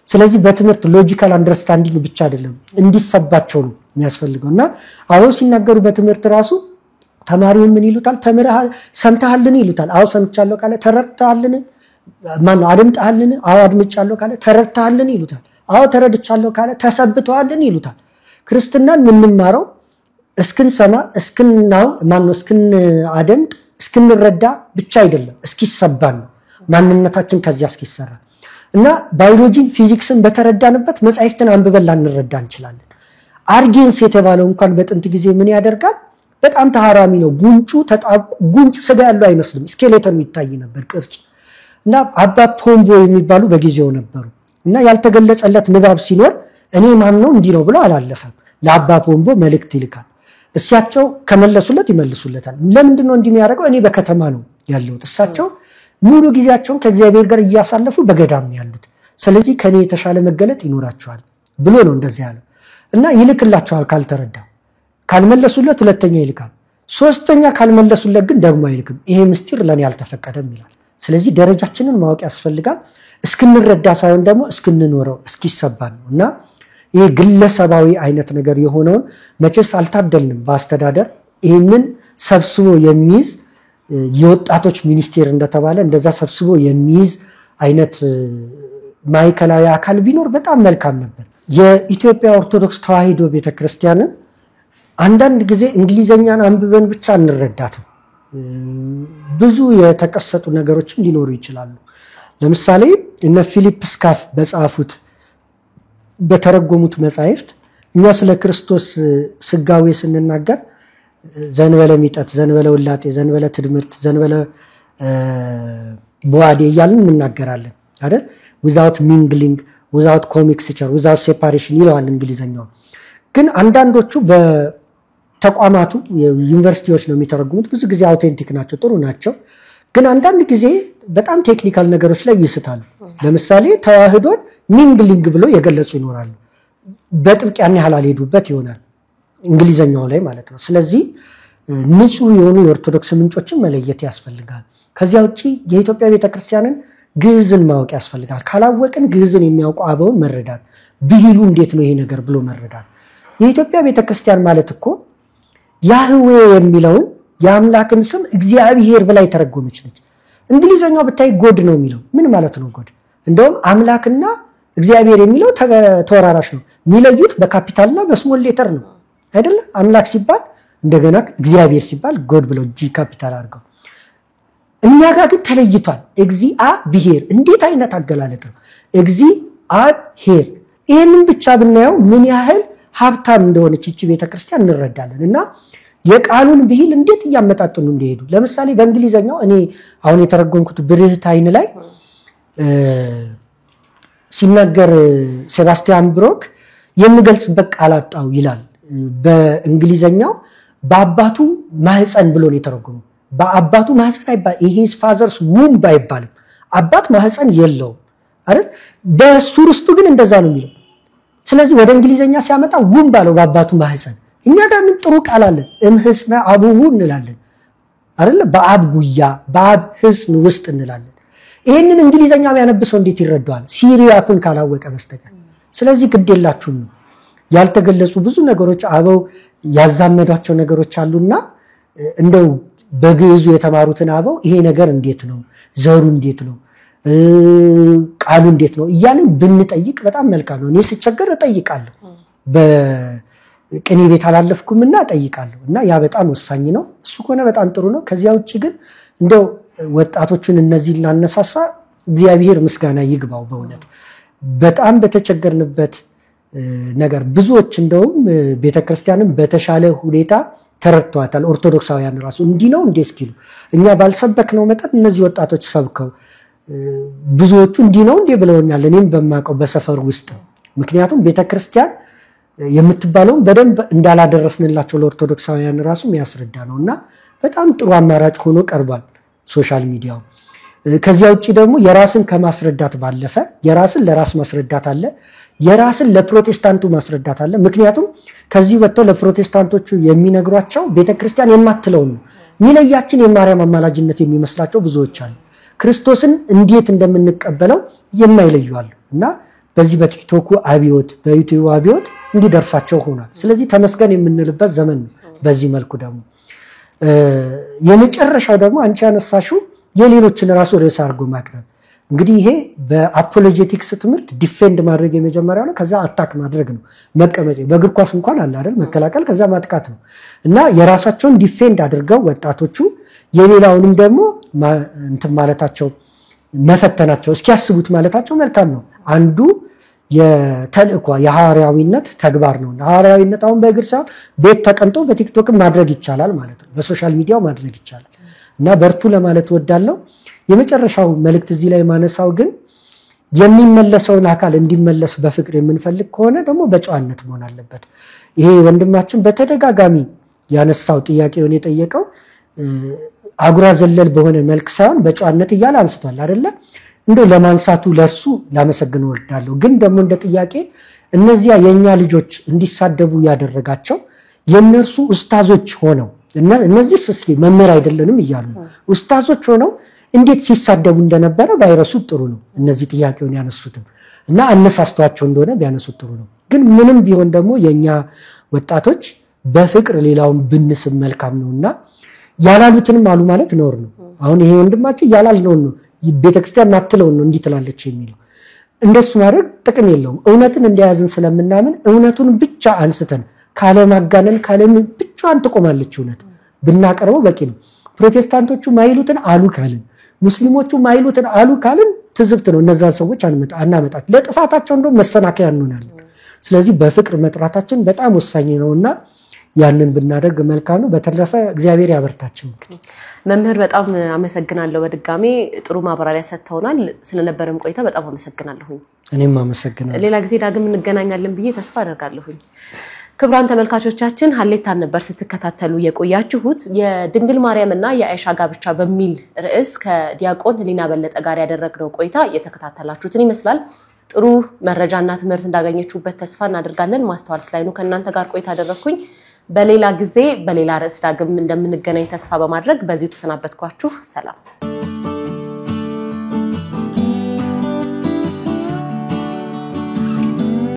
ስለዚህ በትምህርት ሎጂካል አንደርስታንዲንግ ብቻ አይደለም እንዲሰባቸው ነው የሚያስፈልገውና አሁን ሲናገሩ በትምህርት ራሱ ተማሪውን ምን ይሉታል? ተምረሃል ሰምተሃልን ይሉታል። አዎ ሰምቻለሁ ካለ ተረድተሃልን? ማን አድምጠሃልን? አዎ አድምጫለሁ ካለ ተረድተሃልን ይሉታል። አዎ ተረድቻለሁ ካለ ተሰብተዋልን ይሉታል። ክርስትናን የምንማረው እስክንሰማ እስክናደምጥ እስክንረዳ ብቻ አይደለም፣ እስኪሰባን ነው ማንነታችን ከዚያ እስኪሰራ እና ባዮሎጂን ፊዚክስን በተረዳንበት መጻሕፍትን አንብበን ላንረዳ እንችላለን። አርጌንስ የተባለው እንኳን በጥንት ጊዜ ምን ያደርጋል? በጣም ተሃራሚ ነው። ጉንጭ ስጋ ያለው አይመስልም፣ ስኬሌተኑ ይታይ ነበር ቅርጹ። እና አባ ፖምቦ የሚባሉ በጊዜው ነበሩ እና ያልተገለጸለት ንባብ ሲኖር እኔ ማን ነው እንዲህ ነው ብሎ አላለፈም። ለአባ ፖምቦ መልእክት ይልካል። እሳቸው ከመለሱለት ይመልሱለታል። ለምንድን ነው እንዲህ የሚያደርገው? እኔ በከተማ ነው ያለሁት፣ እሳቸው ሙሉ ጊዜያቸውን ከእግዚአብሔር ጋር እያሳለፉ በገዳም ነው ያሉት፣ ስለዚህ ከኔ የተሻለ መገለጥ ይኖራቸዋል ብሎ ነው እንደዚህ ያለው እና ይልክላቸዋል። ካልተረዳ ካልመለሱለት ሁለተኛ ይልካል። ሶስተኛ ካልመለሱለት ግን ደግሞ አይልክም። ይሄ ምስጢር ለኔ አልተፈቀደም ይላል። ስለዚህ ደረጃችንን ማወቅ ያስፈልጋል። እስክንረዳ ሳይሆን ደግሞ እስክንኖረው እስኪሰባን ነው እና ይሄ ግለሰባዊ አይነት ነገር የሆነውን መቼስ አልታደልንም። በአስተዳደር ይህንን ሰብስቦ የሚይዝ የወጣቶች ሚኒስቴር እንደተባለ እንደዛ ሰብስቦ የሚይዝ አይነት ማዕከላዊ አካል ቢኖር በጣም መልካም ነበር። የኢትዮጵያ ኦርቶዶክስ ተዋሕዶ ቤተክርስቲያንን አንዳንድ ጊዜ እንግሊዘኛን አንብበን ብቻ እንረዳትም። ብዙ የተቀሰጡ ነገሮችም ሊኖሩ ይችላሉ። ለምሳሌ እነ ፊሊፕ ስካፍ በጻፉት በተረጎሙት መጻሕፍት እኛ ስለ ክርስቶስ ስጋዌ ስንናገር ዘንበለ ሚጠት፣ ዘንበለ ውላጤ፣ ዘንበለ ትድምርት፣ ዘንበለ በዋዴ እያልን እንናገራለን አይደል? ዊዛውት ሚንግሊንግ፣ ዊዛውት ኮሚክስቸር፣ ዊዛውት ሴፓሬሽን ይለዋል እንግሊዘኛው። ግን አንዳንዶቹ በተቋማቱ ዩኒቨርሲቲዎች ነው የሚተረጉሙት። ብዙ ጊዜ አውቴንቲክ ናቸው፣ ጥሩ ናቸው። ግን አንዳንድ ጊዜ በጣም ቴክኒካል ነገሮች ላይ ይስታሉ። ለምሳሌ ተዋህዶን ሚንግሊንግ ብሎ የገለጹ ይኖራሉ። በጥብቅ ያን ያህል አልሄዱበት ይሆናል እንግሊዘኛው ላይ ማለት ነው። ስለዚህ ንጹህ የሆኑ የኦርቶዶክስ ምንጮችን መለየት ያስፈልጋል። ከዚያ ውጪ የኢትዮጵያ ቤተክርስቲያንን ግዕዝን ማወቅ ያስፈልጋል። ካላወቅን ግዕዝን የሚያውቁ አበውን መረዳት፣ ብሂሉ እንዴት ነው ይሄ ነገር ብሎ መረዳት። የኢትዮጵያ ቤተክርስቲያን ማለት እኮ ያህዌ የሚለውን የአምላክን ስም እግዚአብሔር ብላ የተረጎመች ነች። እንግሊዘኛው ብታይ ጎድ ነው የሚለው ምን ማለት ነው? ጎድ እንደውም አምላክና እግዚአብሔር የሚለው ተወራራሽ ነው። የሚለዩት በካፒታልና በስሞል ሌተር ነው አይደለ? አምላክ ሲባል እንደገና እግዚአብሔር ሲባል ጎድ ብለው ጂ ካፒታል አድርገው። እኛ ጋር ግን ተለይቷል። እግዚአብሔር እንዴት አይነት አገላለጥ ነው! እግዚአብሔር። ይህንን ብቻ ብናየው ምን ያህል ሀብታም እንደሆነች ይቺ ቤተክርስቲያን እንረዳለን። እና የቃሉን ብሂል እንዴት እያመጣጥኑ እንደሄዱ ለምሳሌ በእንግሊዘኛው እኔ አሁን የተረጎምኩት ብርህት አይን ላይ ሲናገር ሴባስቲያን ብሮክ የምገልጽበት ቃል አጣው ይላል። በእንግሊዘኛው በአባቱ ማህፀን ብሎ ነው የተረጎመው። በአባቱ ማህፀን አይባል፣ ይሄ ፋዘርስ ውምብ አይባልም። አባት ማህፀን የለውም አይደል? በሱርስቱ ግን እንደዛ ነው የሚለው። ስለዚህ ወደ እንግሊዘኛ ሲያመጣ ውምብ አለው በአባቱ ማህፀን። እኛ ጋር ምን ጥሩ ቃል አለን? እምህስነ አቡሁ እንላለን አይደል? በአብ ጉያ በአብ ህፅን ውስጥ እንላለን። ይሄንን እንግሊዘኛ ቢያነብሰው እንዴት ይረዳዋል? ሲሪያኩን ካላወቀ በስተቀር። ስለዚህ ግድ የላችሁም ነው ያልተገለጹ ብዙ ነገሮች አበው ያዛመዷቸው ነገሮች አሉና እንደው በግዕዙ የተማሩትን አበው ይሄ ነገር እንዴት ነው፣ ዘሩ እንዴት ነው፣ ቃሉ እንዴት ነው እያልን ብንጠይቅ በጣም መልካም ነው። እኔ ስቸገር እጠይቃለሁ፣ በቅኔ ቤት አላለፍኩምና እጠይቃለሁ። እና ያ በጣም ወሳኝ ነው። እሱ ከሆነ በጣም ጥሩ ነው። ከዚያ ውጭ ግን እንደው ወጣቶችን እነዚህ ላነሳሳ እግዚአብሔር ምስጋና ይግባው። በእውነት በጣም በተቸገርንበት ነገር ብዙዎች እንደውም ቤተክርስቲያንን በተሻለ ሁኔታ ተረድተዋታል። ኦርቶዶክሳውያን ራሱ እንዲህ ነው እንዴ እስኪሉ እኛ ባልሰበክነው መጠን እነዚህ ወጣቶች ሰብከው ብዙዎቹ እንዲህ ነው እንዴ ብለውኛል፣ እኔም በማውቀው በሰፈር ውስጥ። ምክንያቱም ቤተክርስቲያን የምትባለውን በደንብ እንዳላደረስንላቸው ለኦርቶዶክሳውያን ራሱ የሚያስረዳ ነውና በጣም ጥሩ አማራጭ ሆኖ ቀርቧል ሶሻል ሚዲያው። ከዚያ ውጪ ደግሞ የራስን ከማስረዳት ባለፈ የራስን ለራስ ማስረዳት አለ፣ የራስን ለፕሮቴስታንቱ ማስረዳት አለ። ምክንያቱም ከዚህ ወጥተው ለፕሮቴስታንቶቹ የሚነግሯቸው ቤተክርስቲያን የማትለውን ነው። ሚለያችን የማርያም አማላጅነት የሚመስላቸው ብዙዎች አሉ። ክርስቶስን እንዴት እንደምንቀበለው የማይለዩ አሉ። እና በዚህ በቲክቶኩ አብዮት በዩቲዩብ አብዮት እንዲደርሳቸው ሆኗል። ስለዚህ ተመስገን የምንልበት ዘመን ነው። በዚህ መልኩ ደግሞ የመጨረሻው ደግሞ አንቺ ያነሳሽው የሌሎችን ራሱ ርዕስ አድርጎ ማቅረብ። እንግዲህ ይሄ በአፖሎጄቲክስ ትምህርት ዲፌንድ ማድረግ የመጀመሪያው ነው። ከዛ አታክ ማድረግ ነው። መቀመጥ በእግር ኳስ እንኳን አለ አይደል? መከላከል ከዛ ማጥቃት ነው። እና የራሳቸውን ዲፌንድ አድርገው ወጣቶቹ የሌላውንም ደግሞ እንትን ማለታቸው መፈተናቸው እስኪያስቡት ማለታቸው መልካም ነው። አንዱ የተልእኮ የሐዋርያዊነት ተግባር ነው። ሐዋርያዊነት አሁን በእግር ሳይሆን ቤት ተቀምጦ በቲክቶክም ማድረግ ይቻላል ማለት ነው። በሶሻል ሚዲያው ማድረግ ይቻላል። እና በርቱ ለማለት እወዳለሁ። የመጨረሻው መልእክት እዚህ ላይ ማነሳው ግን የሚመለሰውን አካል እንዲመለስ በፍቅር የምንፈልግ ከሆነ ደግሞ በጨዋነት መሆን አለበት። ይሄ ወንድማችን በተደጋጋሚ ያነሳው ጥያቄውን የጠየቀው አጉራ ዘለል በሆነ መልክ ሳይሆን በጨዋነት እያለ አንስቷል አይደለ? እንደው ለማንሳቱ ለሱ ላመሰግን ወርዳለሁ። ግን ደግሞ እንደ ጥያቄ እነዚያ የኛ ልጆች እንዲሳደቡ ያደረጋቸው የነርሱ ኡስታዞች ሆነው እነዚህ እስኪ መምህር አይደለንም እያሉ ኡስታዞች ሆነው እንዴት ሲሳደቡ እንደነበረ ባይረሱት ጥሩ ነው። እነዚህ ጥያቄውን ያነሱትም እና አነሳስተዋቸው እንደሆነ ቢያነሱት ጥሩ ነው። ግን ምንም ቢሆን ደግሞ የኛ ወጣቶች በፍቅር ሌላውን ብንስም መልካም ነውና ያላሉትንም አሉ ማለት ነውር ነው። አሁን ይሄ ወንድማችን ያላልነው ነው ቤተክርስቲያን ማትለው ነው እንዲህ ትላለች የሚለው እንደሱ ማድረግ ጥቅም የለውም። እውነትን እንደያዝን ስለምናምን እውነቱን ብቻ አንስተን ካለማጋነን ካለምን ብቻዋን ትቆማለች። እውነት ብናቀርበው በቂ ነው። ፕሮቴስታንቶቹ ማይሉትን አሉ ካልን ሙስሊሞቹ ማይሉትን አሉ ካልን ትዝብት ነው። እነዛን ሰዎች አናመጣት ለጥፋታቸው እንደው መሰናከያ እንሆናለን። ስለዚህ በፍቅር መጥራታችን በጣም ወሳኝ ነውና ያንን ብናደርግ መልካም ነው። በተረፈ እግዚአብሔር ያበርታቸው። መምህር በጣም አመሰግናለሁ። በድጋሚ ጥሩ ማብራሪያ ሰጥተውናል። ስለነበረም ቆይታ በጣም አመሰግናለሁ። እኔም አመሰግናለሁ። ሌላ ጊዜ ዳግም እንገናኛለን ብዬ ተስፋ አደርጋለሁ። ክቡራን ተመልካቾቻችን ሀሌታን ነበር ስትከታተሉ የቆያችሁት። የድንግል ማርያምና የአይሻ ጋብቻ በሚል ርዕስ ከዲያቆን ህሊና በለጠ ጋር ያደረግነው ቆይታ የተከታተላችሁትን ይመስላል። ጥሩ መረጃና ትምህርት እንዳገኘችሁበት ተስፋ እናደርጋለን። ማስተዋል ስላይኑ ከእናንተ ጋር ቆይታ አደረኩኝ። በሌላ ጊዜ በሌላ ርዕስ ዳግም እንደምንገናኝ ተስፋ በማድረግ በዚሁ ተሰናበትኳችሁ። ሰላም።